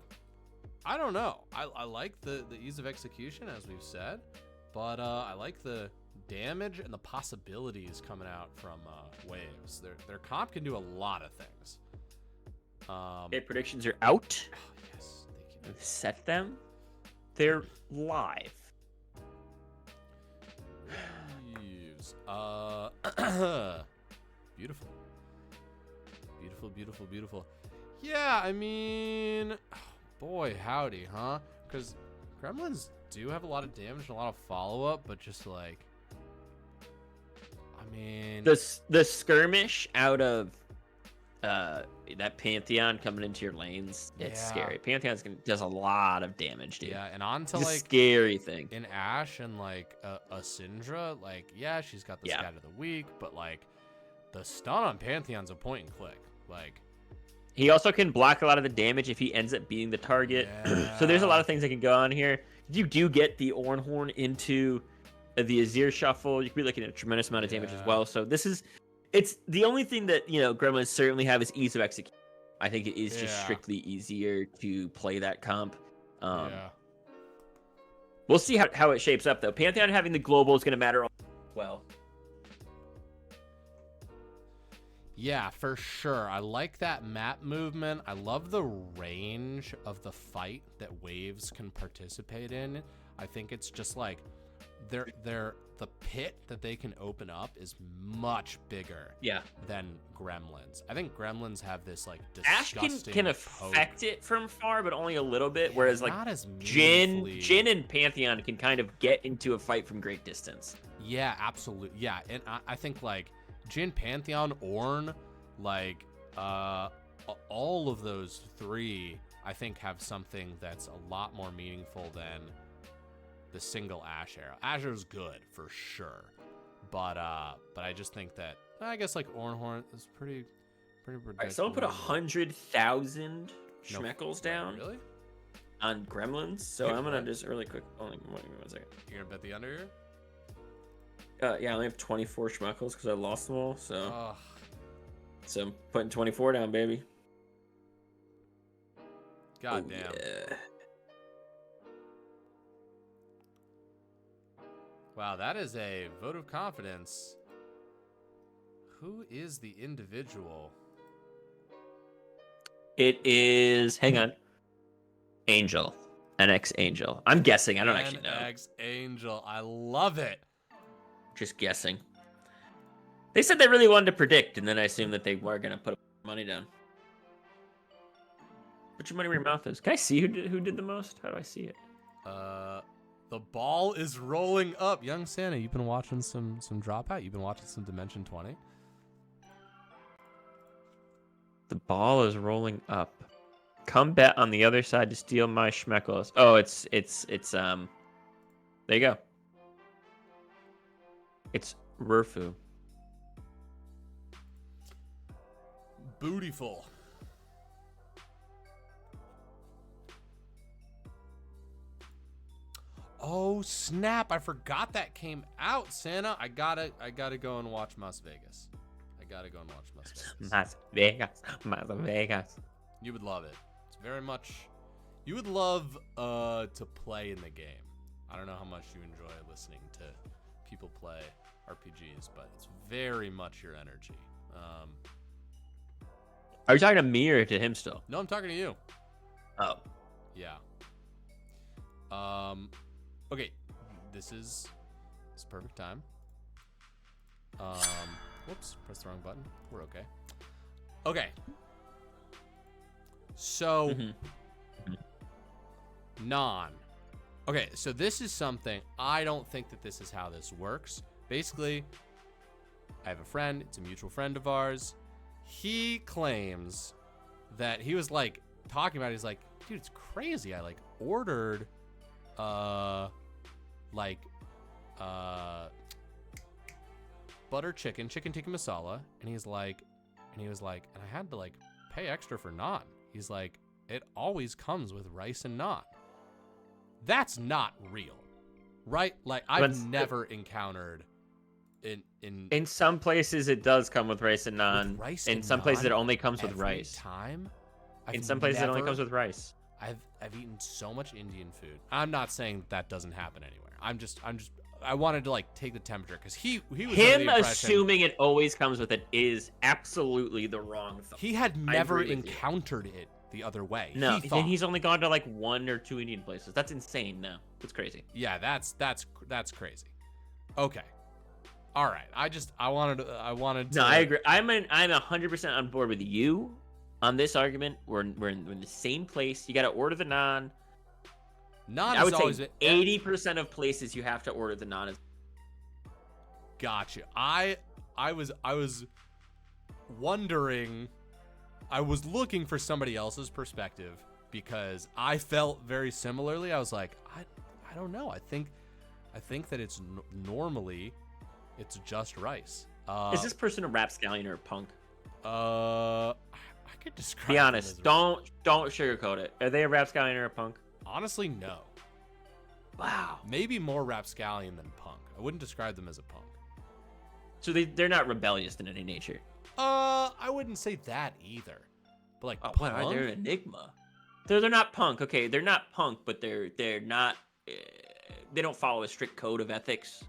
I like the ease of execution, as we've said, but I like the damage and the possibilities coming out from Waves. Their comp can do a lot of things. Okay, predictions are out. Oh, yes, they can. I've set them. They're live. Waves. Beautiful. Beautiful. Yeah, I mean, boy, howdy, huh? Because Gremlins do have a lot of damage and a lot of follow-up, but just like, I mean, The skirmish out of that Pantheon coming into your lanes, it's Yeah. scary. Pantheon does a lot of damage, dude. yeah, and on to It's a like scary thing. in Ash and like a Syndra, like, yeah, she's got the scat of the week, but like the stun on Pantheon's a point and click. Like, He also can block a lot of the damage if he ends up beating the target. So there's a lot of things that can go on here. You do get the Ornhorn into the Azir Shuffle. You could be looking at a tremendous amount of damage as well. So it's the only thing that, Gremlins certainly have is ease of execution. I think it is just strictly easier to play that comp. We'll see how it shapes up, though. Pantheon having the global is going to matter as well. Yeah, for sure. I like that map movement. I love the range of the fight that Waves can participate in. I think it's just like the pit that they can open up is much bigger than Gremlins. I think Gremlins have this like disgusting Ash can affect it from far, but only a little bit. Whereas like not as Jhin meaningfully. and Pantheon can kind of get into a fight from great distance. Yeah, absolutely. Yeah, and I think like Jhin, Pantheon, Ornn, like all of those three, I think have something that's a lot more meaningful than the single Ash arrow. Azur's good for sure, but I just think that I guess like Ornhorn is pretty predictable. All right, someone put 100,000 schmeckles down Really? on Gremlins, so Wait, I'm gonna what? just really quick. Only give me 1 second. You're gonna bet the under here? Yeah, I only have 24 schmeckles because I lost them all. So, Ugh. so I'm putting 24 down, baby. God Oh, damn. yeah. Wow, that is a vote of confidence. Who is the individual? It is. Hang on. Angel. NX Angel. I'm guessing. I don't actually know. NX Angel. I love it. Just guessing. They said they really wanted to predict, and then I assumed that they were gonna put money down. Put your money where your mouth is. Can I see who did the most? How do I see it? The ball is rolling up. Young Santa, you've been watching some Dropout? You've been watching some Dimension 20? The ball is rolling up. Come bet on the other side to steal my schmeckles. Oh, it's there you go. It's Rurfu. Bootyful. Oh snap! I forgot that came out, Santa. I gotta go and watch Las Vegas. Las Vegas. You would love it. It's very much. You would love to play in the game. I don't know how much you enjoy listening to people play RPGs, but it's very much your energy. Are you talking to me or to him still? No, I'm talking to you. Oh. Yeah. Okay. This is perfect time. Whoops, pressed the wrong button. We're okay. Okay. So, non. Okay, so this is something, I don't think that this is how this works. Basically, I have a friend, it's a mutual friend of ours. He claims that he was like talking about it, he's like, dude, it's crazy. I like ordered butter chicken tikka masala, and he was like, and I had to like pay extra for naan. He's like, it always comes with rice and naan. That's not real, right? Like I've never encountered In some places, it does come with rice and naan. rice In and some places, it naan only comes with every rice. time. In some places, it only comes with rice. I've eaten so much Indian food. I'm not saying that doesn't happen anywhere. I wanted to like take the temperature because he was under the impression assuming it always comes with it is absolutely the wrong thought. he had never encountered it the other way. No, then he's only gone to like 1 or 2 Indian places. That's insane. No, that's crazy. Yeah, that's crazy. Okay, all right. I wanted to. No, I agree. I'm 100% on board with you on this argument. We're in the same place. You got to order the naan. Naan I would is always say 80% of places you have to order the naan. Gotcha. I was wondering. I was looking for somebody else's perspective because I felt very similarly. I was like, I don't know. I think that it's normally it's just rice. Is this person a rapscallion or a punk? I could describe. Be honest. Don't sugarcoat it. Are they a rapscallion or a punk? Honestly, no. Wow. Maybe more rapscallion than punk. I wouldn't describe them as a punk. So they're not rebellious in any nature. I wouldn't say that either. But like, what are they? An enigma. They're not punk. Okay, they're not punk, but they're not. They don't follow a strict code of ethics.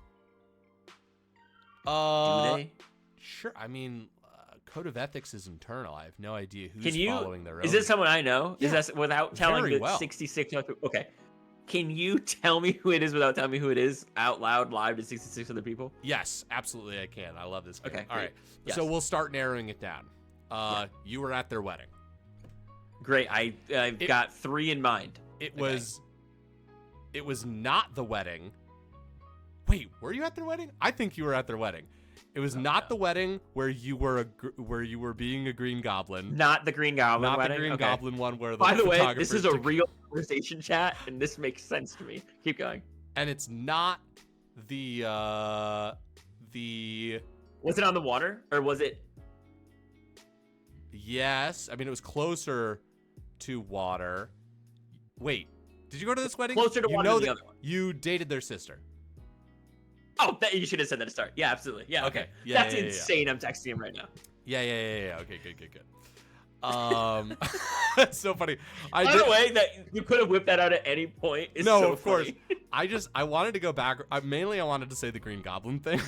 Do they? Sure. I mean, code of ethics is internal. I have no idea who's following their own. Is this someone I know? Yeah, is that without telling very the well. 66 other people? Okay. Can you tell me who it is without telling me who it is out loud, live to 66 other people? Yes, absolutely I can. I love this game. Okay. All right. Yes. So we'll start narrowing it down. You were at their wedding. Great. I've got 3 in mind. It was not the wedding. Wait, were you at their wedding? I think you were at their wedding. It was not the wedding where you were being a Green Goblin. Not the Green Goblin not wedding. the Green Goblin one where the By the way, photographer this is a real conversation chat, and this makes sense to me. Keep going. And it's not the Was it on the water or was it? Yes, I mean it was closer to water. Wait, did you go to this wedding? Closer to water than the other one. You dated their sister. Oh, you should have said that to start. Yeah, absolutely. Yeah, okay. Yeah, That's insane. I'm texting him right now. Yeah. Okay, good. It's so funny. By the way, that you could have whipped that out at any point. No, of course. I wanted to go back. Mainly, I wanted to say the Green Goblin thing.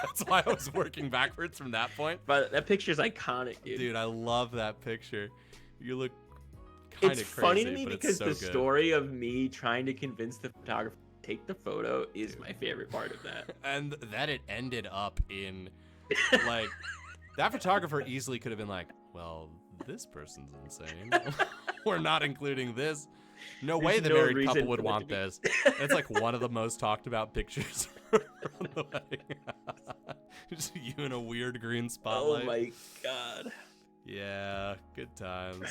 That's why I was working backwards from that point. But that picture's iconic, dude. Dude, I love that picture. You look kind of crazy. It's funny to me but because it's so the good. story of me trying to convince the photographer to take the photo is my favorite part of that. And that it ended up in, like, that photographer easily could have been like, well, this person's insane. We're not including this. No way the married couple would want this. It's like one of the most talked about pictures from the wedding. Just you in a weird green spotlight. Oh my god. Yeah, good times.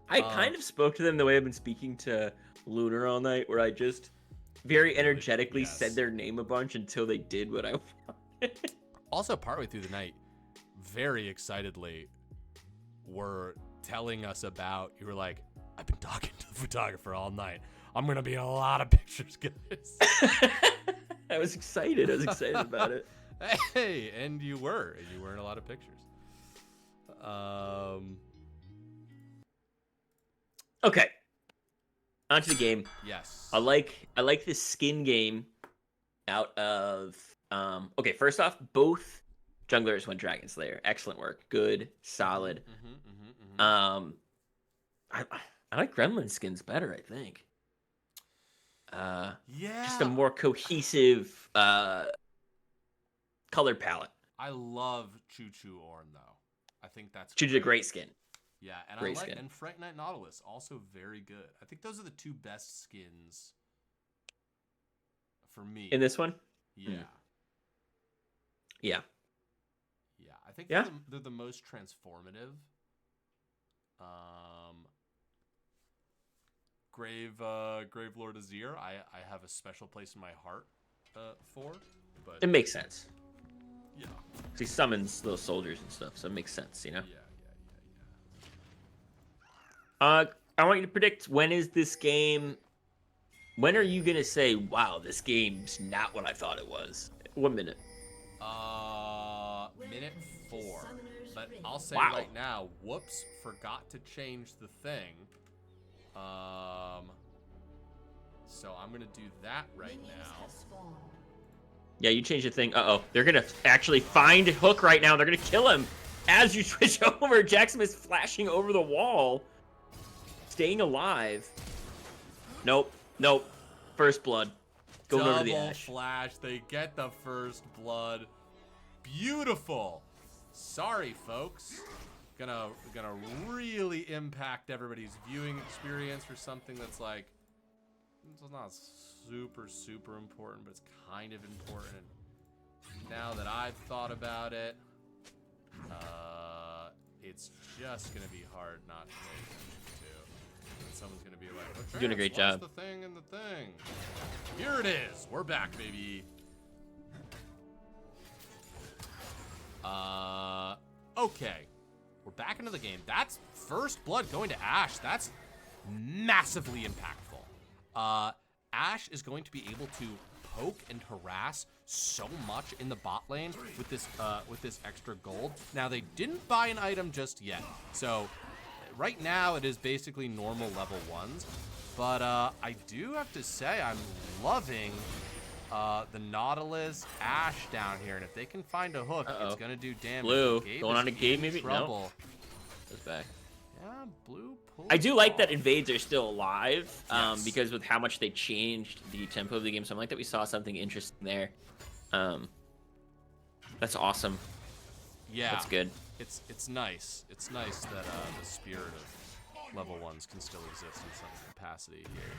I kind of spoke to them the way I've been speaking to Lunar all night, where I just very energetically said their name a bunch until they did what I wanted. Also, partway through the night, very excitedly, were telling us about, you were like, I've been talking to the photographer all night. I'm going to be in a lot of pictures, guys. I was excited. I was excited about it. Hey, and you were in a lot of pictures. Okay. Onto the game. Yes. I like this skin game out of okay, first off, both junglers went Dragon Slayer. Excellent work. Good, solid. I like Gremlin skins better, I think. Yeah. Just a more cohesive color palette. I love Choo Choo Orn though. I think that's Choo Choo's a great skin. Yeah, and great I like skin. and Fright Night Nautilus also very good. I think those are the two best skins for me. In this one? Yeah. Yeah. Yeah, I think Yeah. they're the most transformative. Grave Lord Azir, I have a special place in my heart for, but It makes sense. yeah. He summons those soldiers and stuff, so it makes sense, you know? Yeah. I want you to predict, when is this game... When are you going to say, wow, this game's not what I thought it was? 1 minute. Minute 4. But I'll say Wow. right now, whoops, forgot to change the thing. So I'm gonna do that right now. Yeah, you changed the thing. Uh-oh. They're going to actually find Hook right now. They're going to kill him. As you switch over, Jackson is flashing over the wall. Staying alive. Nope. Nope. First blood. Going over to the Double Ash. flash. They get the first blood. Beautiful. Sorry, folks. Gonna really impact everybody's viewing experience for something that's like, it's not super important, but it's kind of important. Now that I've thought about it, it's just gonna be hard not to pay attention to. And someone's gonna be like, "Well, Doing a great Trance, job." what's the thing and the thing?" Here it is. We're back, baby. Okay. We're back into the game. That's first blood going to Ash. That's massively impactful. Ash is going to be able to poke and harass so much in the bot lane with this extra gold. Now, they didn't buy an item just yet. So right now it is basically normal level 1s. But I do have to say I'm loving the Nautilus Ash down here, and if they can find a hook, it's gonna do damage. Blue Gabe going is on a Gabe, in maybe? trouble. No. Goes back. Yeah, Blue pulls I do like that off. invades are still alive, Yes. because with how much they changed the tempo of the game, so I'm like that we saw something interesting there. That's awesome. Yeah, That's good. It's nice. It's nice that the spirit of level 1s can still exist in some capacity here.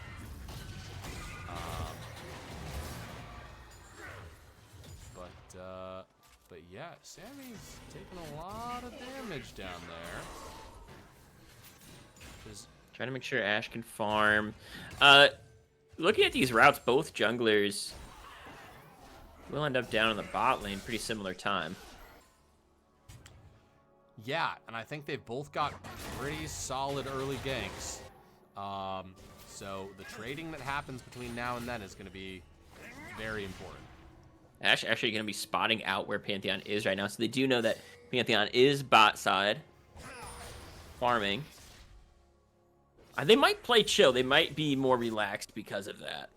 But yeah, Sammy's taking a lot of damage down there. Just Trying to make sure Ash can farm. Looking at these routes, both junglers will end up down in the bot lane pretty similar time. yeah, and I think they've both got pretty solid early ganks. So the trading that happens between now and then is going to be very important. Ash actually going to be spotting out where Pantheon is right now, so they do know that Pantheon is bot side farming. They might play chill. They might be more relaxed because of that.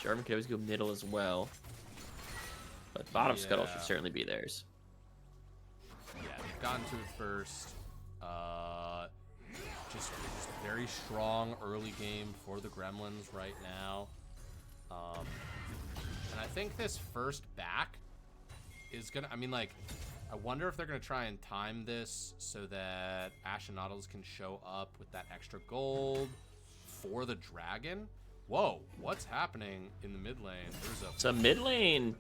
Jarvan could always go middle as well, but bottom scuttle should certainly be theirs. Yeah, they've gotten to it first. Just very strong early game for the Gremlins right now. And I think this first back is gonna, I mean, like, I wonder if they're gonna try and time this so that Ash and Nautilus can show up with that extra gold for the dragon. Whoa, what's happening in the mid lane? There's It's a mid lane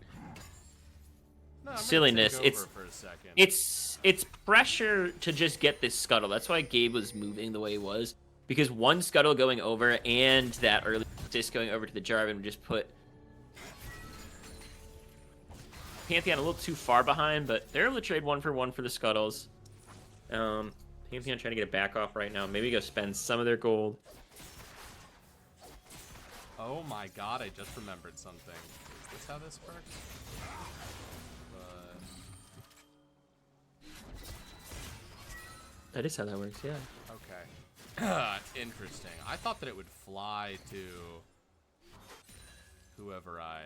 no, I'm gonna silliness. take over for a second. It's pressure to just get this scuttle. That's why Gabe was moving the way he was, because one scuttle going over and that early assist going over to the Jarvan would just put Pantheon a little too far behind, but they're able to trade 1-for-1 for the scuttles. Pantheon trying to get it back off right now. Maybe go spend some of their gold. Oh my god, I just remembered something. Is this how this works? That is how that works, yeah. Okay. Interesting. I thought that it would fly to whoever I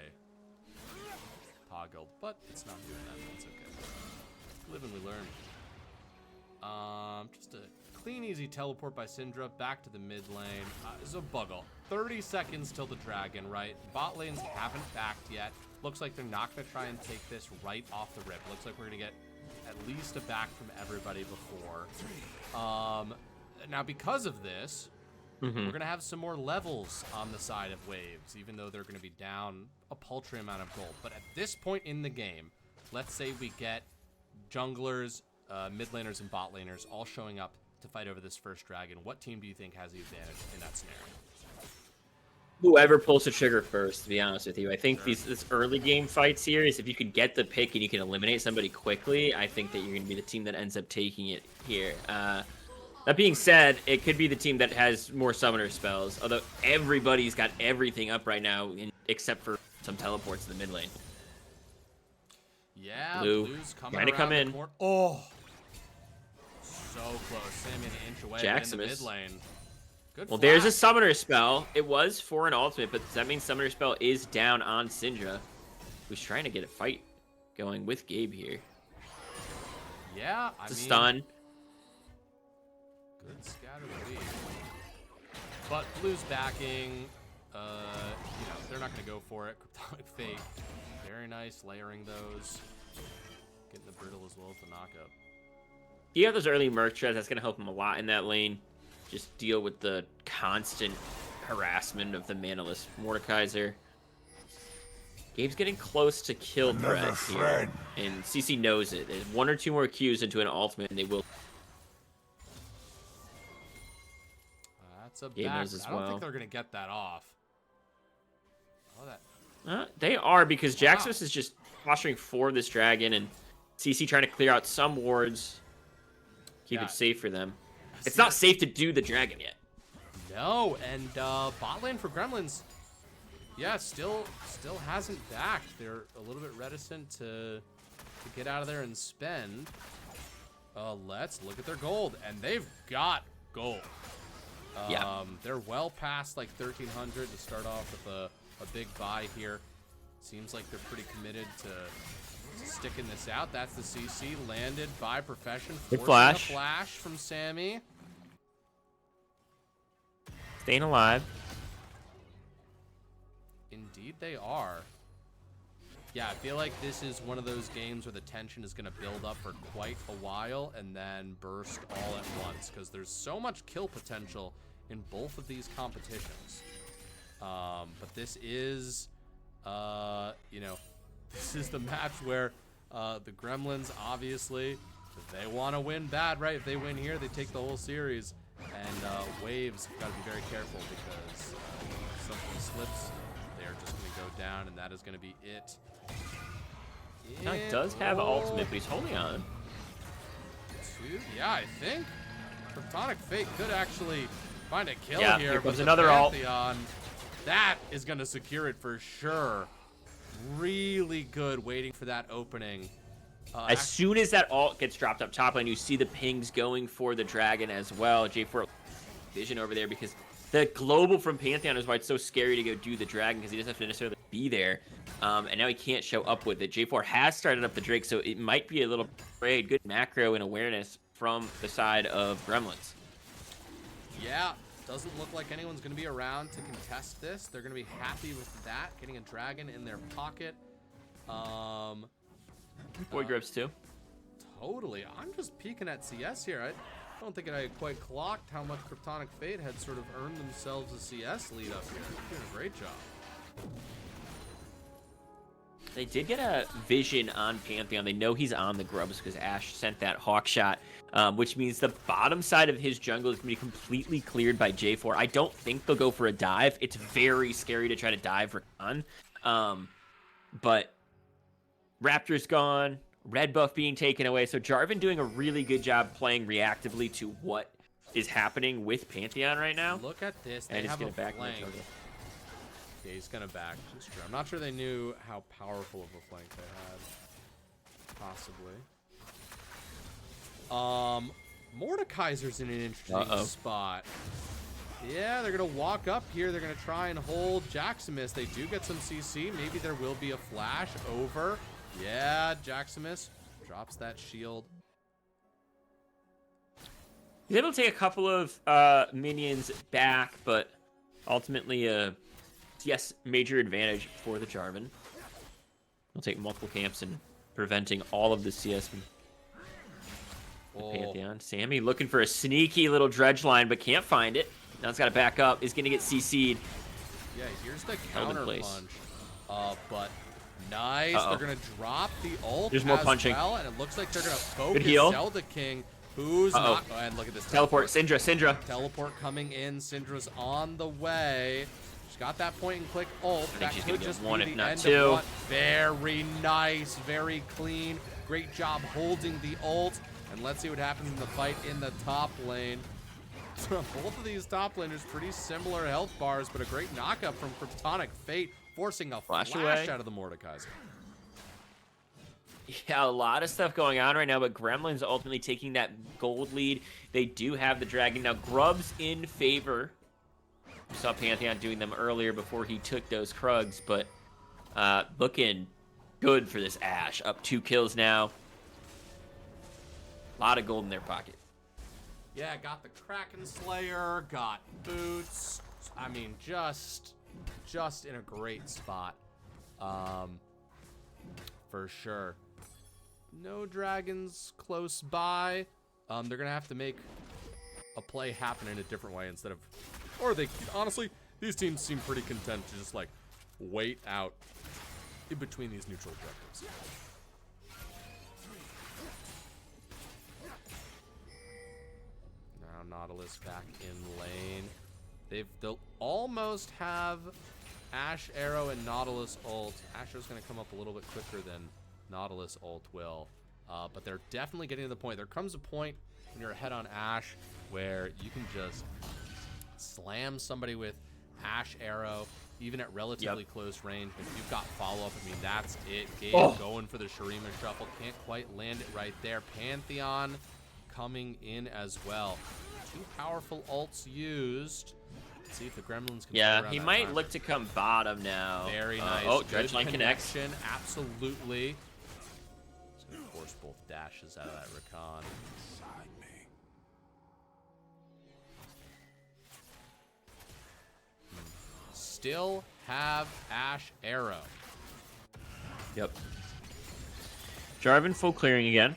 toggled, but it's not doing that. That's okay. Live and we learn. Just a clean, easy teleport by Syndra back to the mid lane. Zobuggle. 30 seconds till the dragon, right? Bot lanes haven't backed yet. Looks like they're not going to try and take this right off the rip. Looks like we're going to get at least a back from everybody before. Now, because of this, we're going to have some more levels on the side of waves, even though they're going to be down a paltry amount of gold. But at this point in the game, let's say we get junglers, mid laners, and bot laners all showing up to fight over this first dragon. What team do you think has the advantage in that scenario? Whoever pulls the trigger first, to be honest with you. I think this early game fight series, if you can get the pick and you can eliminate somebody quickly, I think that you're going to be the team that ends up taking it here. That being said, it could be the team that has more summoner spells, although everybody's got everything up right now except for some teleports in the mid lane. Yeah, Blue Blue's coming trying to around come the in. corner. Oh, so close. Sammy an inch away but in the mid lane. Good Well, flash. there's a summoner spell. It was for an ultimate, but does that mean summoner spell is down on Syndra, who's trying to get a fight going with Gabe here. Yeah, I It's a mean, stun. Good scatter lead. But Blue's backing. You know, they're not going to go for it. Cryptonic Fate. Very nice layering those. Getting the brittle as well as the knockup. You have those early Merc treads. That's going to help him a lot in that lane. Just deal with the constant harassment of the manaless Mordekaiser. Gabe's getting close to kill threat here, and CC knows it. There's 1 or 2 more Qs into an ultimate, and they will. That's a Gabe back. knows as I don't well. think they're going to get that off. Oh, that. They are, because Jaximus is just posturing for this dragon, and CC trying to clear out some wards. Keep it safe for them. It's not safe to do the dragon yet. No, and bot lane for Gremlins. Yeah, still hasn't backed. They're a little bit reticent to get out of there and spend. Let's look at their gold, and they've got gold. They're well past like 1,300 to start off with a big buy here. Seems like they're pretty committed to sticking this out. That's the CC landed by Profession. Good Flash. flash. A flash from Sammy. Staying alive. Indeed they are. Yeah, I feel like this is one of those games where the tension is going to build up for quite a while and then burst all at once, because there's so much kill potential in both of these competitions. But this is, you know, this is the match where the Gremlins, obviously, they want to win bad, right? If they win here, they take the whole series. And Waves got to be very careful, because if something slips, they're just going to go down, and that is going to be it. Now, he does have ultimate, but he's holding on. Yeah, I think Cryptonic Fate could actually find a kill Yeah, here. here comes but another ult. That is going to secure it for sure. Really good waiting for that opening. As soon as that ult gets dropped up top lane, you see the pings going for the dragon as well. J4 vision over there, because the global from Pantheon is why it's so scary to go do the dragon, because he doesn't have to necessarily be there. And now he can't show up with it. J4 has started up the Drake, so it might be a little afraid. Good macro and awareness from the side of Gremlins. Yeah, doesn't look like anyone's going to be around to contest this. They're going to be happy with that, getting a dragon in their pocket. Boy grabs too. Totally. I'm just peeking at CS here. I don't think I had quite clocked how much Cryptonic Fate had sort of earned themselves a CS lead up here. They're doing a great job. They did get a vision on Pantheon. They know he's on the Grubs because Ash sent that hawk shot, which means the bottom side of his jungle is going to be completely cleared by J4. I don't think they'll go for a dive. It's very scary to try to dive for Khan. But Raptor's gone. Red buff being taken away. So Jarvan doing a really good job playing reactively to what is happening with Pantheon right now. Look at this. They And he's have going a to back flank. the jungle. Yeah, he's going to back. That's true. I'm not sure they knew how powerful of a flank they had. Possibly. Mordekaiser's in an interesting spot. Yeah, they're going to walk up here. They're going to try and hold Jaximus. They do get some CC. Maybe there will be a flash over. Yeah, Jaximus drops that shield. He's able to take a couple of minions back, but ultimately, yes, major advantage for the Jarvan. He'll take multiple camps and preventing all of the CS from the Pantheon. Sammy looking for a sneaky little dredge line, but can't find it. Now it's got to back up. Is going to get CC'd. Yeah, here's the counter punch. But nice. They're going to drop the ult. There's more punching. Well, and it looks like they're going to focus Good heal. Zelda King, who's not. Oh, and look at this teleport. Syndra. Teleport coming in. Syndra's on the way. She's got that point and click ult. I think that she's could gonna just get one, be if the not end two. of one. Very nice. Very clean. Great job holding the ult. And let's see what happens in the fight in the top lane. Both of these top laners pretty similar health bars, but a great knockup from Cryptonic Fate. forcing a Flash flash away. out of the Mordekaiser. Yeah, a lot of stuff going on right now, but Gremlins ultimately taking that gold lead. They do have the dragon. Now, Grub's in favor. We saw Pantheon doing them earlier before he took those Krugs, but looking good for this Ashe. Up 2 kills now. A lot of gold in their pocket. Yeah, got the Kraken Slayer, got boots. I mean, just in a great spot. For sure. No dragons close by. They're gonna have to make a play happen in a different way instead of, or they honestly, these teams seem pretty content to just like wait out in between these neutral objectives. Now Nautilus back in lane. They'll almost have Ashe Arrow and Nautilus ult. Ashe Arrow's gonna come up a little bit quicker than Nautilus ult will. But they're definitely getting to the point. There comes a point when you're ahead on Ashe where you can just slam somebody with Ashe Arrow, even at relatively close range. If you've got follow-up, I mean, that's it. Gabe going for the Shurima Shuffle. Can't quite land it right there. Pantheon coming in as well. 2 powerful ults used. Let's see if the Gremlins can. Yeah, he might look to come bottom now. Very nice. Oh, good Dredgeline connects. connection. Absolutely. He's going to force both dashes out of that Rakan. Still have Ashe Arrow. Yep. Jarvan full clearing again.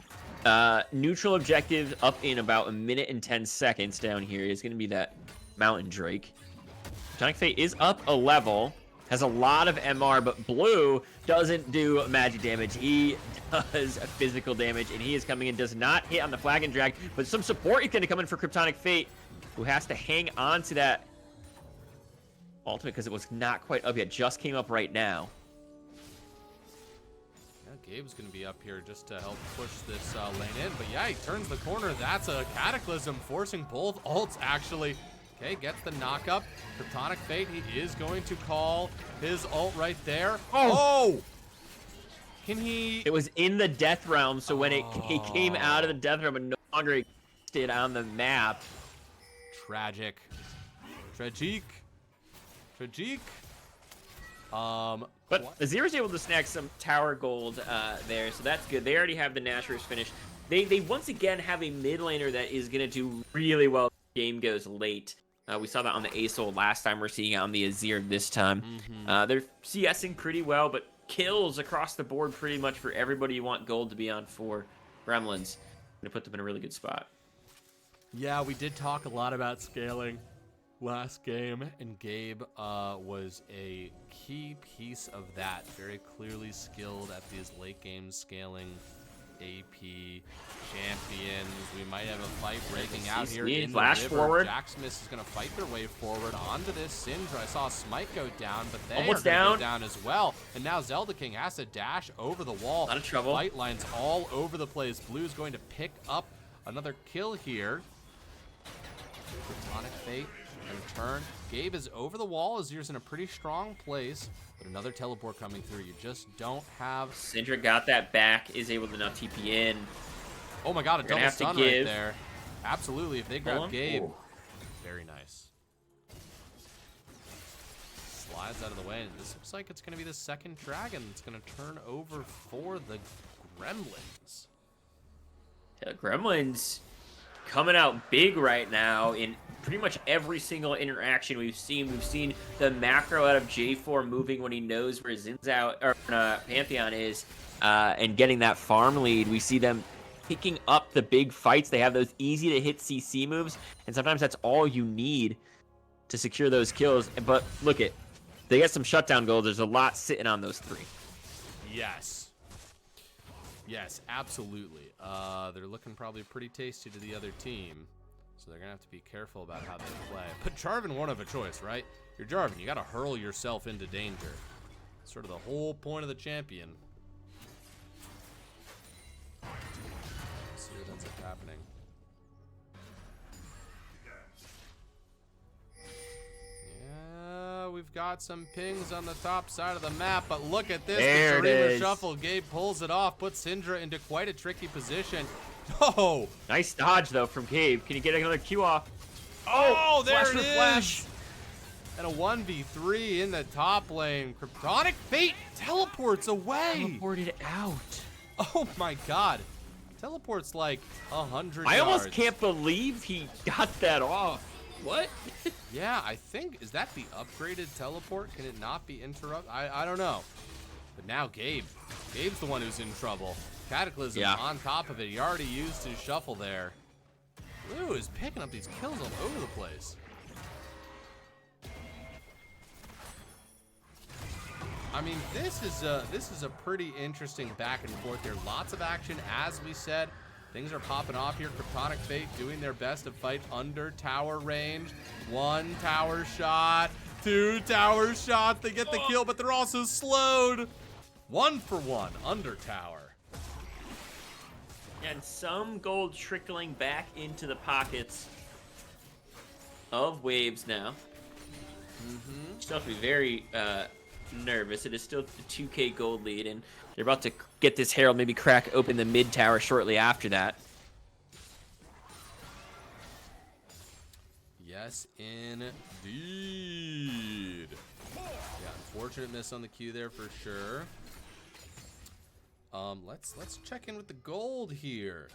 Neutral objective up in about 1 minute and 10 seconds down here is going to be that Mountain Drake. Tonic Fate is up a level. Has a lot of MR, but Blue doesn't do magic damage. He does physical damage, and he is coming in. Does not hit on the Flag and Drag, but some support is going to come in for Kryptonic Fate, who has to hang on to that ultimate because it was not quite up yet. Just came up right now. Yeah, Gabe's going to be up here just to help push this lane in. But yeah, he turns the corner. That's a Cataclysm forcing both ults, actually. Okay, gets the knock-up. Kryptonic Fate, he is going to call his ult right there. Oh! Can he... It was in the Death Realm, so when he came out of the Death Realm and no longer existed on the map. Tragic. Tragic. But Azir's able to snag some tower gold there, so that's good. They already have the Nashor's finished. They once again have a mid laner that is going to do really well if the game goes late. We saw that on the Aesol last time. We're seeing it on the Azir this time. They're CSing pretty well, but kills across the board pretty much for everybody you want gold to be on for Gremlins. Going to put them in a really good spot. Yeah, we did talk a lot about scaling last game, and Gabe was a key piece of that. Very clearly skilled at these late game scaling AP champions. We might have a fight breaking out here in flash the river. forward. Jacksmith is going to fight their way forward onto this Syndra. I saw Smite go down, but they Almost are going to down. go down as well. And now Zelda King has to dash over the wall. Not in trouble. Fight lines all over the place. Blue's going to pick up another kill here. Platonic Fate and turn. Gabe is over the wall. Azir's in a pretty strong place, but another teleport coming through. You just don't have... Syndra got that back, is able to now TP in. Oh my god, a double have to stun right there. Absolutely, if they grab him. Gabe. Ooh. Very nice. Slides out of the way, and this looks like it's going to be the second dragon that's going to turn over for the Gremlins. Yeah, Gremlins coming out big right now in pretty much every single interaction we've seen. We've seen the macro out of J4 moving when he knows where Pantheon is and getting that farm lead. We see them picking up the big fights. They have those easy to hit CC moves, and sometimes that's all you need to secure those kills. But look it, they get some shutdown gold. There's a lot sitting on those three. Yes. Yes, absolutely. They're looking probably pretty tasty to the other team, so they're going to have to be careful about how they play. But Jarvan won't have a choice, right? You're Jarvan. You got to hurl yourself into danger. Sort of the whole point of the champion. Let's see what ends up happening. Yeah, we've got some pings on the top side of the map, but look at this. There the it Dreamer is. Shuffle. Gabe pulls it off, puts Syndra into quite a tricky position. Oh! Nice dodge, though, from Gabe. Can you get another Q off? Oh, there flash it for is! flash. And a 1v3 in the top lane. Kryptonic Fate teleports away. Teleported out. Oh my god. Teleports like 100 yards. I almost can't believe he got that off. What? Yeah, I think, is that the upgraded teleport? Can it not be interrupted? I don't know. But now Gabe's the one who's in trouble. Cataclysm on top of it. He already used his shuffle there. Blue is picking up these kills all over the place. I mean, this is a pretty interesting back and forth here. Lots of action, as we said. Things are popping off here. Kryptonic Fate doing their best to fight under tower range. 1 tower shot, 2 tower shots. They get the kill, but they're also slowed. 1 for 1 under tower. And some gold trickling back into the pockets of Waves now. Still have to be very nervous. It is still the 2K gold lead, and they're about to get this Herald, maybe crack open the mid tower shortly after that. Yes, indeed. Yeah, unfortunate miss on the Q there for sure. Let's check in with the gold here.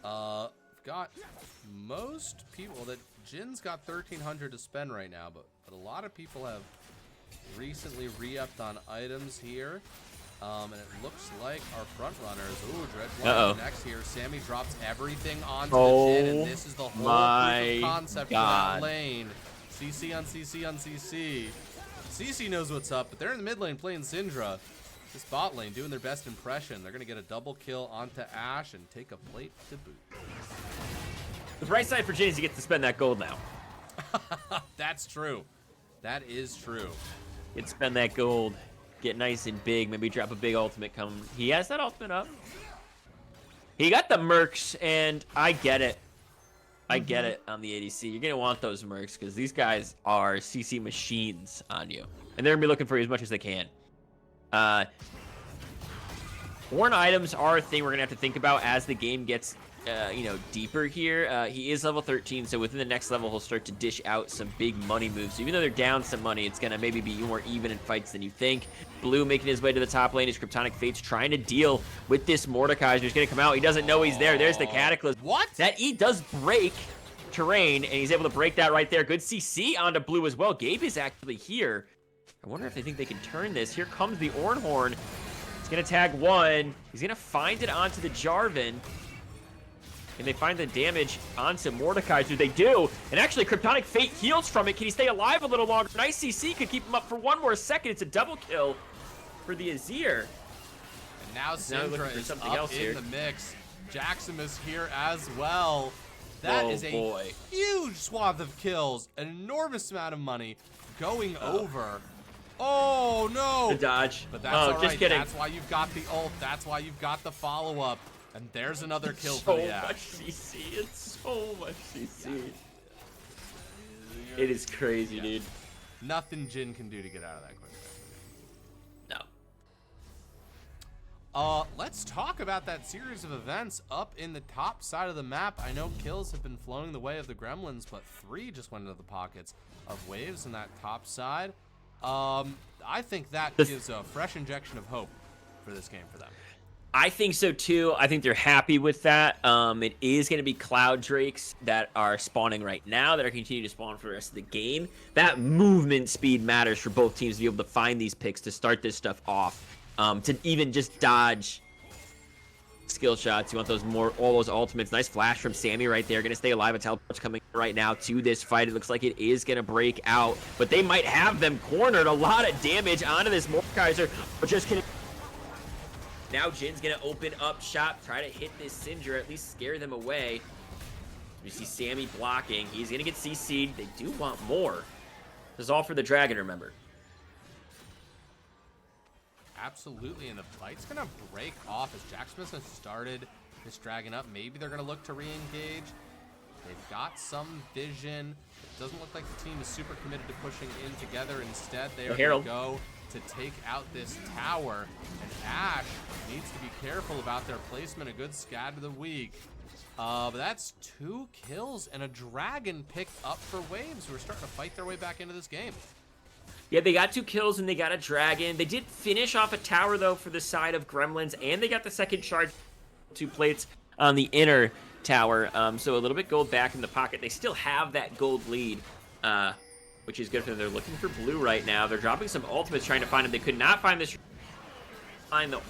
Got most people that Jin's got 1,300 to spend right now, but a lot of people have recently re-upped on items here. And it looks like our front runners. Ooh, Dreadfly next here. Sammy drops everything onto the Jin, and this is the whole proof of concept for that lane. CC on CC on CC. CC knows what's up, but they're in the mid lane playing Syndra. This bot lane doing their best impression. They're gonna get a double kill onto Ashe and take a plate to boot. The bright side for Jin is he gets to spend that gold now. That's true. That is true. Get to spend that gold. Get nice and big. Maybe drop a big ultimate come. He has that ultimate up. He got the mercs, and I get it. I get it on the ADC. You're going to want those mercs because these guys are CC machines on you. And they're going to be looking for you as much as they can. Worn items are a thing we're going to have to think about as the game gets deeper here. He is level 13, so within the next level, he'll start to dish out some big money moves. So even though they're down some money, it's going to maybe be more even in fights than you think. Blue making his way to the top lane. His Kryptonic Fate's trying to deal with this Mordekaiser. He's going to come out. He doesn't know he's there. There's the Cataclysm. What? That E does break terrain, and he's able to break that right there. Good CC onto Blue as well. Gabe is actually here. I wonder if they think they can turn this. Here comes the Ornhorn. He's going to tag one. He's going to find it onto the Jarvan. And they find the damage onto Mordekaiser. They do. And actually, Kryptonic Fate heals from it. Can he stay alive a little longer? Nice CC could keep him up for one more second. It's a double kill for the Azir. And now Syndra is up in the mix. Jackson is here as well. That is a huge swath of kills. An enormous amount of money going over. Oh, no. The dodge. But that's all right. Just kidding. That's why you've got the ult. That's why you've got the follow-up. And there's another kill for the Ashe. So much CC. It's so much CC. It is crazy, dude. Nothing Jin can do to get out of that quick. No. Let's talk about that series of events up in the top side of the map. I know kills have been flowing the way of the Gremlins, but 3 just went into the pockets of Waves in that top side. I think that gives a fresh injection of hope for this game for them. I think so too. I think they're happy with that. It is going to be Cloud Drakes that are spawning right now that are continuing to spawn for the rest of the game. That movement speed matters for both teams to be able to find these picks to start this stuff off. To even just dodge skill shots. You want those all those ultimates. Nice flash from Sammy right there. Going to stay alive. A teleport's coming right now to this fight. It looks like it is going to break out, but they might have them cornered. A lot of damage onto this Mordekaiser. But just kidding. Now Jin's gonna open up shop, try to hit this Syndra, at least scare them away. We see Sammy blocking. He's gonna get CC'd. They do want more. This is all for the dragon, remember. Absolutely, and the fight's gonna break off as Jack Smith has started this dragon up. Maybe they're gonna look to re-engage. They've got some vision. It doesn't look like the team is super committed to pushing in together. Instead, they are going to go to take out this tower. And Ash needs to be careful about their placement. A good scat of the week. But that's 2 kills and a dragon picked up for Waves, who are starting to fight their way back into this game. Yeah, they got 2 kills and they got a dragon. They did finish off a tower, though, for the side of Gremlins, and they got the second charge, 2 plates on the inner tower. So a little bit gold back in the pocket. They still have that gold lead, which is good for them. They're looking for blue right now. They're dropping some ultimates trying to find them. They could not find this. Though,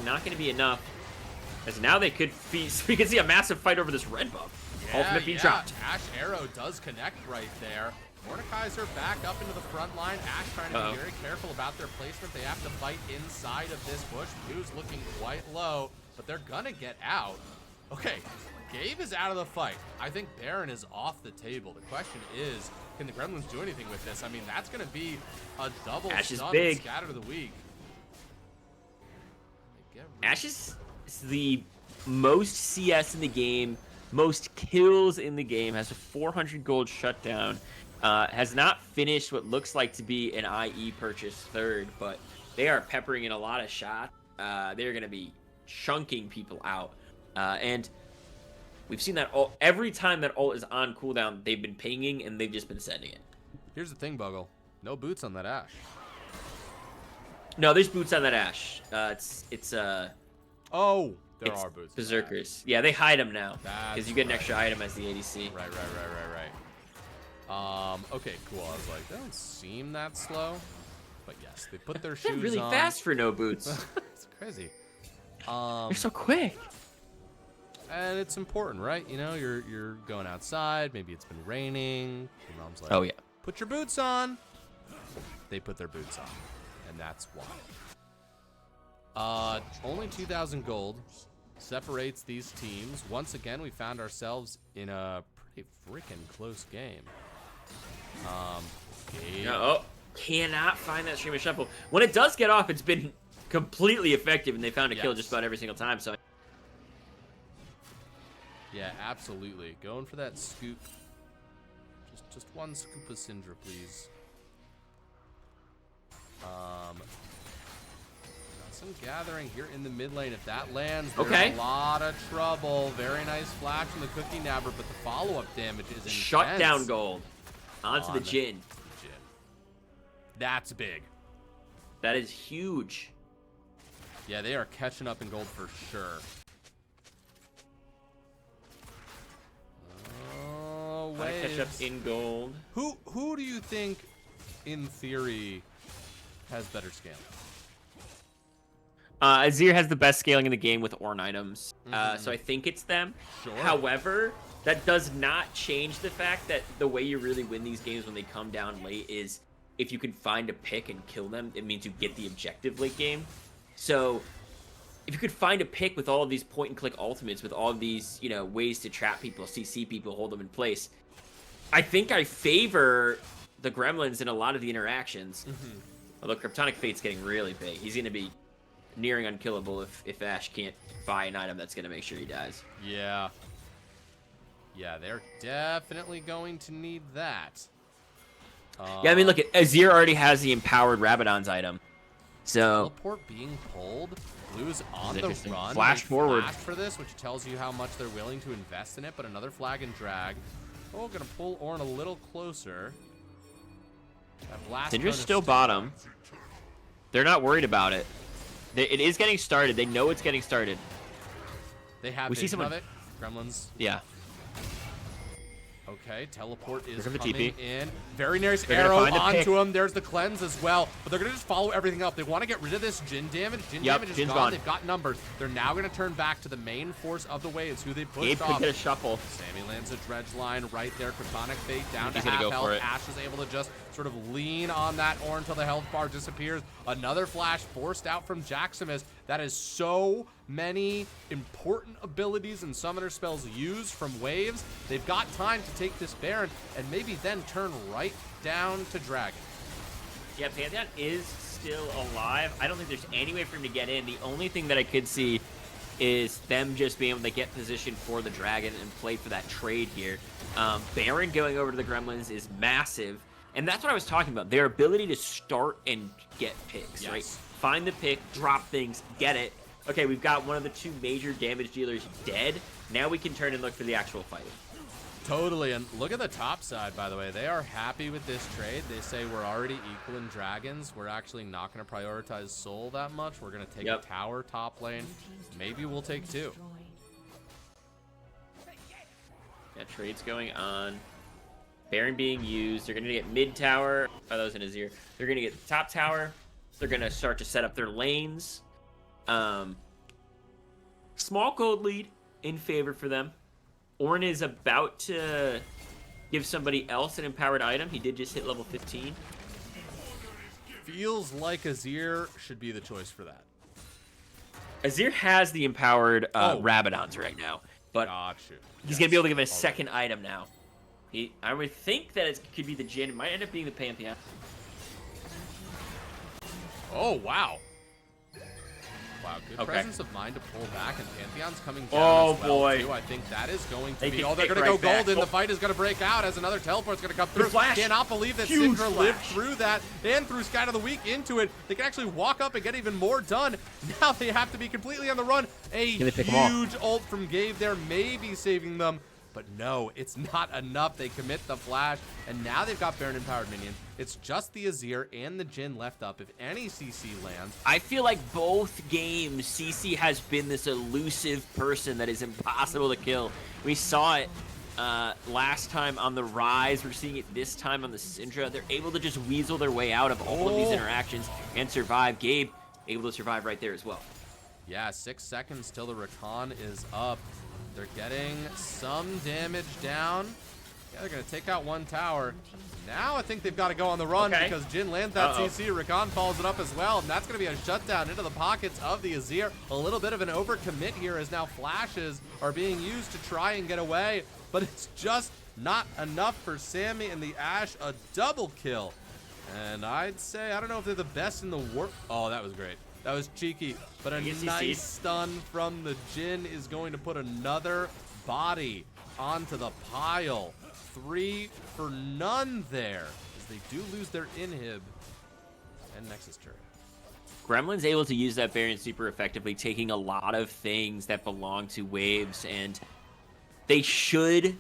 not going to be enough. As now they could feast. We can see a massive fight over this red buff. Ultimate being dropped. Ash arrow does connect right there. Mordekaiser back up into the front line. Ash trying to be very careful about their placement. They have to fight inside of this bush. Blue's looking quite low, but they're gonna get out. Okay, Gabe is out of the fight. I think Baron is off the table. The question is, can the Gremlins do anything with this? I mean, that's gonna be a double scatter of the week. Ash is the most CS in the game, most kills in the game, has a 400 gold shutdown, has not finished what looks like to be an IE purchase third, but they are peppering in a lot of shots. They're going to be chunking people out. And we've seen that every time that ult is on cooldown, they've been pinging and they've just been sending it. Here's the thing, Bogle. No boots on that Ash. No, there's boots on that Ash. Oh, there are boots. Berserkers. Yeah, they hide them now because you get an extra item as the ADC. Right. Okay, cool. I was like, they don't seem that slow, but yes, they put their shoes on. They're really fast for no boots. It's crazy. They're so quick. And it's important, right? You know, you're going outside. Maybe it's been raining. Your mom's like, oh yeah, put your boots on. They put their boots on, and that's why. Only 2,000 gold separates these teams. Once again, we found ourselves in a pretty freaking close game. Cannot find that stream of shuffle. When it does get off, it's been completely effective, and they found a kill just about every single time. So, yeah, absolutely. Going for that scoop. Just one scoop of Syndra, please. Some gathering here in the mid lane. If that lands, there's a lot of trouble. Very nice flash from the Cookie Nabber, but the follow-up damage is intense. Shut down gold. Onto the Jhin. That's big. That is huge. Yeah, they are catching up in gold for sure. Oh, catch up in gold. Who do you think, in theory, has better scaling? Azir has the best scaling in the game with Ornn items, so I think it's them. Sure. However, that does not change the fact that the way you really win these games when they come down late is if you can find a pick and kill them, it means you get the objective late game. So if you could find a pick with all of these point-and-click ultimates, with all of these, you know, ways to trap people, CC people, hold them in place, I think I favor the Gremlins in a lot of the interactions. Although Kryptonic Fate's getting really big. He's going to be nearing unkillable if Ash can't buy an item that's going to make sure he dies. Yeah. Yeah, they're definitely going to need that. Yeah, I mean, look, Azir already has the empowered Rabadon's item. So teleport being pulled. Blue's on the run. Flash forward. Flash for this, which tells you how much they're willing to invest in it, but another flag and drag. Oh, gonna pull Ornn a little closer. Syndra's still bottom. They're not worried about it. It is getting started. They know it's getting started. They have vision of it. Gremlins. Yeah. Okay, teleport is coming TP. In. Very nice arrow onto him. There's the cleanse as well. But they're going to just follow everything up. They want to get rid of this Jhin damage. Jhin damage is gone. They've got numbers. They're now going to turn back to the main force of the waves, who they pushed off. Gabe could get a shuffle. Sammy lands a dredge line right there. Kryptonic Fate down to He's half gonna go health. for it. Ash is able to just sort of lean on that Ornn until the health bar disappears. Another flash forced out from Jaximus. That is so many important abilities and summoner spells used from waves. They've got time to take this Baron and maybe then turn right down to Dragon. Yeah, Pantheon is still alive. I don't think there's any way for him to get in. The only thing that I could see is them just being able to get position for the dragon and play for that trade here. Baron going over to the Gremlins is massive, and that's what I was talking about. Their ability to start and get picks, right? Find the pick, drop things, get it. Okay, we've got one of the 2 major damage dealers dead. Now we can turn and look for the actual fight. Totally, and look at the top side, by the way. They are happy with this trade. They say we're already equal in dragons. We're actually not going to prioritize soul that much. We're going to take a tower top lane. Maybe we'll take 2. Yeah, trades going on. Baron being used. They're going to get mid tower. Oh, that was an Azir. They're going to get the top tower. They're going to start to set up their lanes. Small gold lead in favor for them. Ornn is about to give somebody else an empowered item. He did just hit level 15. Feels like Azir should be the choice for that. Azir has the empowered Rabadons right now, but he's going to be able to give a second item now. I would think that it could be the Jhin. It might end up being the Pantheon. Oh, wow. Wow, good presence of mind to pull back, and Pantheon's coming down as well, too. I think that is going to be... Oh, they're going to go golden. The fight is going to break out as another teleport's going to come through. Cannot believe that Syndra lived through that and threw Sky of the Week into it. They can actually walk up and get even more done. Now they have to be completely on the run. A huge ult from Gabe there may be saving them. But no, it's not enough. They commit the flash, and now they've got Baron empowered minions. It's just the Azir and the Jhin left up if any CC lands. I feel like both games, CC has been this elusive person that is impossible to kill. We saw it last time on the Rise. We're seeing it this time on the Syndra. They're able to just weasel their way out of all of these interactions and survive. Gabe able to survive right there as well. Yeah, 6 seconds till the Rakan is up. They're getting some damage down. Yeah, they're going to take out 1 tower. Now I think they've got to go on the run because Jhin lands that CC. Rakan follows it up as well, and that's going to be a shutdown into the pockets of the Azir. A little bit of an overcommit here as now flashes are being used to try and get away, but it's just not enough for Sammy and the Ashe. A double kill. And I'd say, I don't know if they're the best in the world. Oh, that was great. That was cheeky, but a nice stun from the Jhin is going to put another body onto the pile. 3 for none there, as they do lose their inhib and Nexus turret. Gremlin's able to use that Baron super effectively, taking a lot of things that belong to Waves, and they should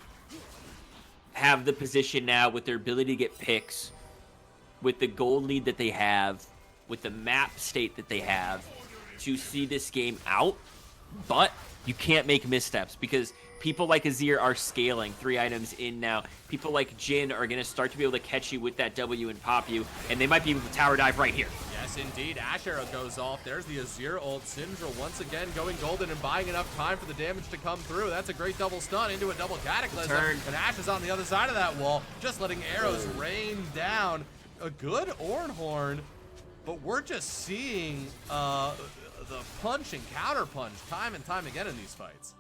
have the position now with their ability to get picks, with the gold lead that they have, with the map state that they have, to see this game out. But you can't make missteps because people like Azir are scaling 3 items in now. People like Jhin are going to start to be able to catch you with that W and pop you, and they might be able to tower dive right here. Yes, indeed. Ashe arrow goes off. There's the Azir ult. Syndra once again going golden and buying enough time for the damage to come through. That's a great double stun into a double cataclysm. And Ashe is on the other side of that wall, just letting arrows rain down. A good Ornhorn. But we're just seeing the punch and counter punch time and time again in these fights.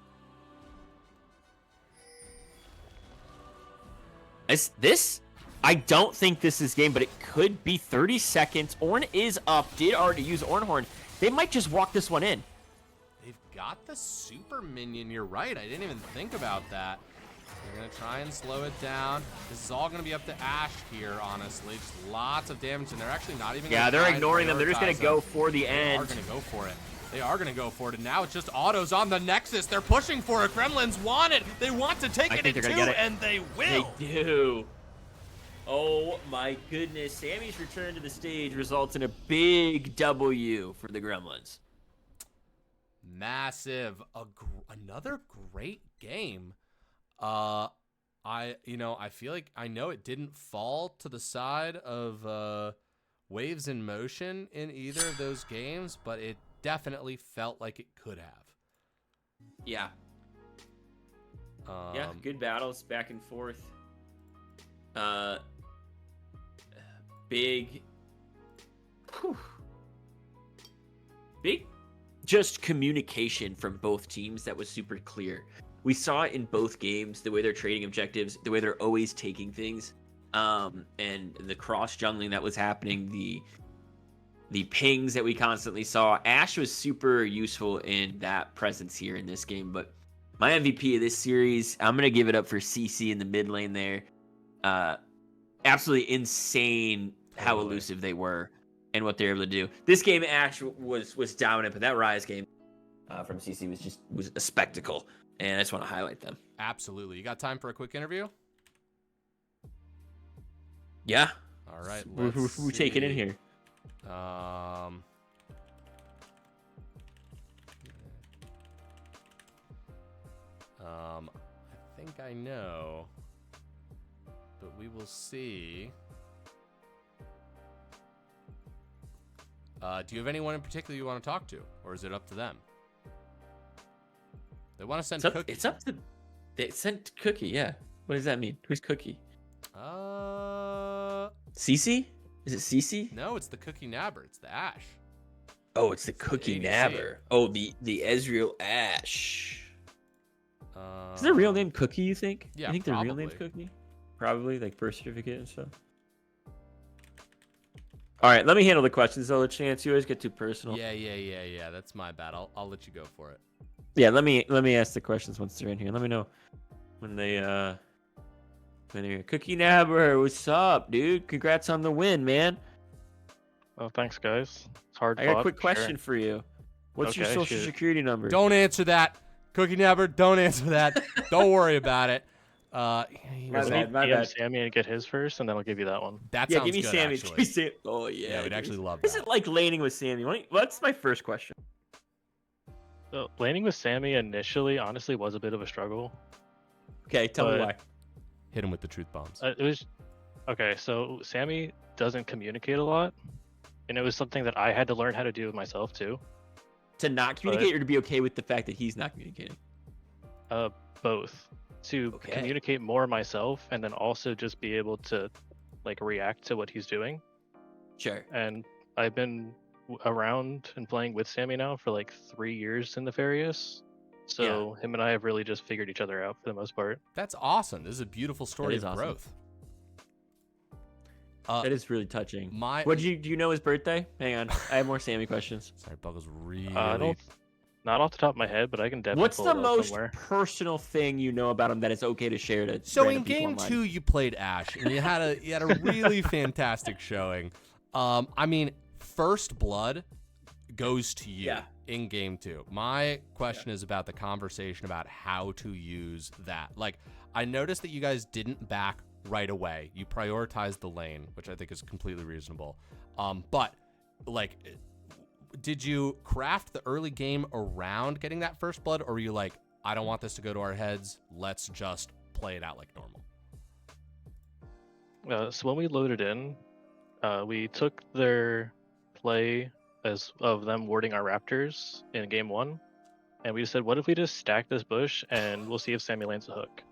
I don't think this is game, but it could be 30 seconds. Ornn is up, did already use Ornhorn. They might just walk this one in. They've got the super minion, you're right. I didn't even think about that. They're going to try and slow it down. This is all going to be up to Ashe here, honestly. Just lots of damage, and they're actually not even Yeah, they're ignoring them. They're just going to go for the end. They are going to go for it. They are going to go for it, and now it's just autos on the Nexus. They're pushing for it. Gremlins want it. They want to take it in 2, and they will. They do. Oh, my goodness. Sammy's return to the stage results in a big W for the Gremlins. Massive. Another great game. I feel like I know it didn't fall to the side of Waves in Motion in either of those games, but it definitely felt like it could have. Yeah. Yeah, good battles back and forth. Big just communication from both teams that was super clear. We saw it in both games, the way they're trading objectives, the way they're always taking things, and the cross jungling that was happening, the pings that we constantly saw. Ashe was super useful in that presence here in this game, but my MVP of this series, I'm going to give it up for CC in the mid lane there. Absolutely insane how elusive they were and what they were able to do. This game, Ashe was dominant, but that Rise game from CC was a spectacle, and I just want to highlight them. Absolutely. You got time for a quick interview? Yeah. All right. Who we taking in here? I think I know, but we will see. Do you have anyone in particular you want to talk to, or is it up to them? They want to send Cookie. It's up to. They sent Cookie. Yeah. What does that mean? Who's Cookie? CC? Is it CC? No, it's the Cookie Nabber. It's the Ashe. Oh, it's the Cookie Nabber. Oh, the Ezreal Ashe. Is their real name Cookie, you think? Yeah, you think their real probably. name's Cookie? Probably, like birth certificate and stuff. All right, let me handle the questions, though, Chance. You always get too personal. Yeah. That's my bad. I'll let you go for it. Yeah, let me ask the questions once they're in here. Let me know when they're Cookie Nabber, what's up, dude? Congrats on the win, man. Oh, thanks, guys. It's hard. I got a quick question for you. What's your social security number? Don't answer that. Cookie Nabber, don't answer that. Don't worry about it. My DM bad. Sammy and get his first, and then I'll give you that one. That Yeah, sounds give me good, Sammy. actually. Give me Sammy. Oh, yeah. Yeah, we'd actually love Is that. it like laning with Sammy? What's my first question? So, laning with Sammy initially, honestly, was a bit of a struggle. Okay, tell me But- why. Hit him with the truth bombs. It was okay. So Sammy doesn't communicate a lot, and it was something that I had to learn how to do myself too. To not communicate or to be okay with the fact that he's not communicating? Both. To Okay. communicate more myself, and then also just be able to like react to what he's doing. Sure. And I've been around and playing with Sammy now for like 3 years in Nefarious. So him and I have really just figured each other out for the most part. That's awesome. This is a beautiful story is of awesome. growth. That is really touching. My Do you know his birthday? Hang on, I have more Sammy questions. Sorry, Buggles really. Not off the top of my head, but I can definitely What's pull the it up most somewhere. personal thing you know about him that it's okay to share to So random in people game online? 2, you played Ashe, and you had a really fantastic showing. I mean, first blood goes to you in game 2. My question is about the conversation about how to use that. Like, I noticed that you guys didn't back right away. You prioritized the lane, which I think is completely reasonable. But like, did you craft the early game around getting that first blood, or were you like, I don't want this to go to our heads, let's just play it out like normal? So when we loaded in, we took their play of them warding our raptors in game 1, and we just said, what if we just stack this bush and we'll see if Sammy lands a hook.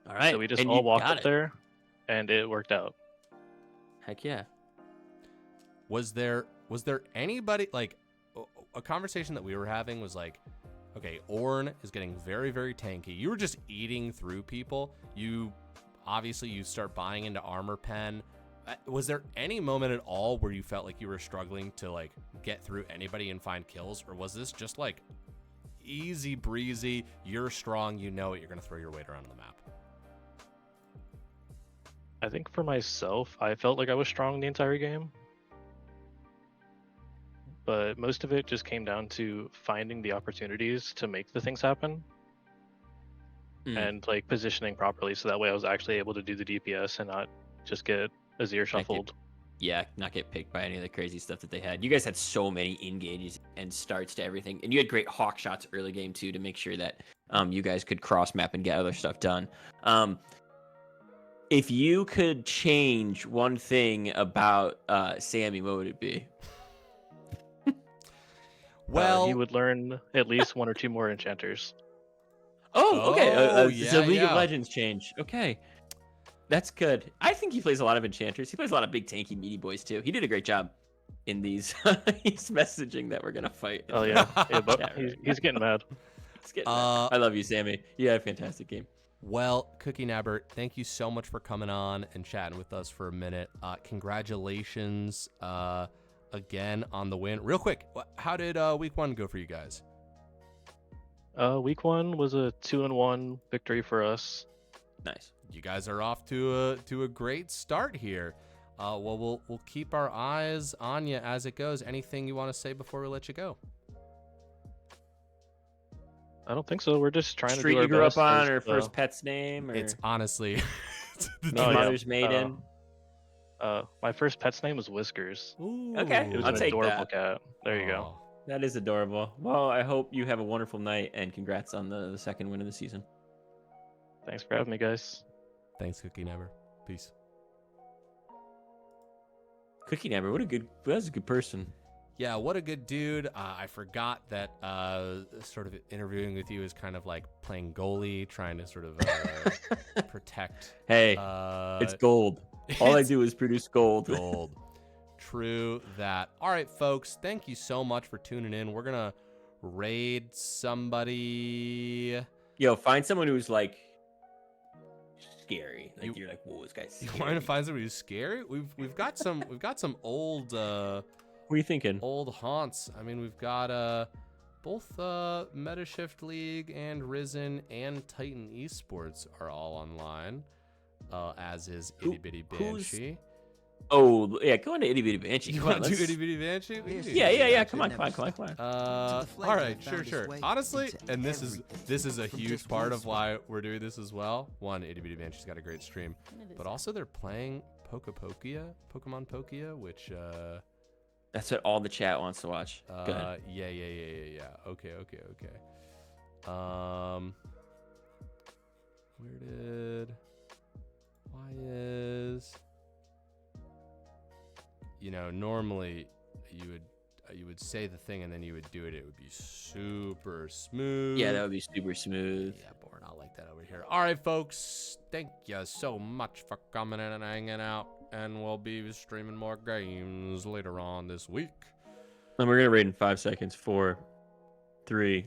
All right. So we just and all you walked got up it. there, and it worked out. Heck yeah. Was there anybody, like, a conversation that we were having was like, okay, Ornn is getting very, very tanky. You were just eating through people. You start buying into Armor Pen. Was there any moment at all where you felt like you were struggling to like get through anybody and find kills, or was this just like easy breezy? You're strong, you know it, you're gonna throw your weight around on the map. I think for myself, I felt like I was strong the entire game. But most of it just came down to finding the opportunities to make the things happen. And like positioning properly, so that way I was actually able to do the DPS and not just get Azir shuffled. Not get picked by any of the crazy stuff that they had. You guys had so many engages and starts to everything, and you had great hawk shots early game too to make sure that you guys could cross map and get other stuff done. If you could change one thing about Sammy, what would it be? Well, he would learn at least 1 or 2 more enchanters. Oh, okay. yeah, So League yeah. of Legends change. Okay. That's good. I think he plays a lot of enchanters. He plays a lot of big tanky meaty boys too. He did a great job in these he's messaging that we're gonna fight. Oh yeah, but Yeah, right. he's getting mad. Let's get I love you, Sammy. You had a fantastic game. Well, Cookie Nabbert, thank you so much for coming on and chatting with us for a minute. Congratulations again on the win. Real quick, how did week 1 go for you guys? Week 1 was a 2-1 victory for us. Nice. You guys are off to a great start here. Well, we'll keep our eyes on you as it goes. Anything you want to say before we let you go? I don't think so. We're just trying Street to do our you grew best. up on, as, or first pet's name, or It's honestly mother's maiden. My first pet's name was Whiskers. Ooh. Okay, It was I'll an take adorable that. cat. There you go. Aw. That is adorable. Well, I hope you have a wonderful night, and congrats on the second win of the season. Thanks for having me, guys. Thanks, Cookie Never. Peace. Cookie Never, that's a good person. Yeah, what a good dude. I forgot that sort of interviewing with you is kind of like playing goalie, trying to sort of protect. Hey, it's gold. All I it's do is produce gold. gold. True that. All right, folks, thank you so much for tuning in. We're going to raid somebody. Yo, find someone who's like scary. Like you're like, whoa, this guy's You scary. want to find somebody who's scary? We've got some old What are you thinking? old haunts. I mean, we've got both Metashift League and Risen and Titan Esports are all online, as is Itty Bitty Banshee. Oh, yeah, go into Itty Bitty Banshee. You Come on, want to do let's- Itty Bitty Banshee? We can do Yeah, Itty yeah, Bitty yeah. Banshee. Come on, come on, come on, come on. All right, sure. Honestly, and this is a huge part of why we're doing this as well. One, Itty Bitty Banshee's got a great stream, but also they're playing Pokemon Pokia, which That's what all the chat wants to watch. Go ahead. yeah. Okay. Why is normally you would say the thing and then you would do it. It would be super smooth. Yeah, that would be super smooth. Yeah, but we're not like that over here. All right, folks. Thank you so much for coming in and hanging out. And we'll be streaming more games later on this week. And we're gonna rate in 5 seconds. 4, 3,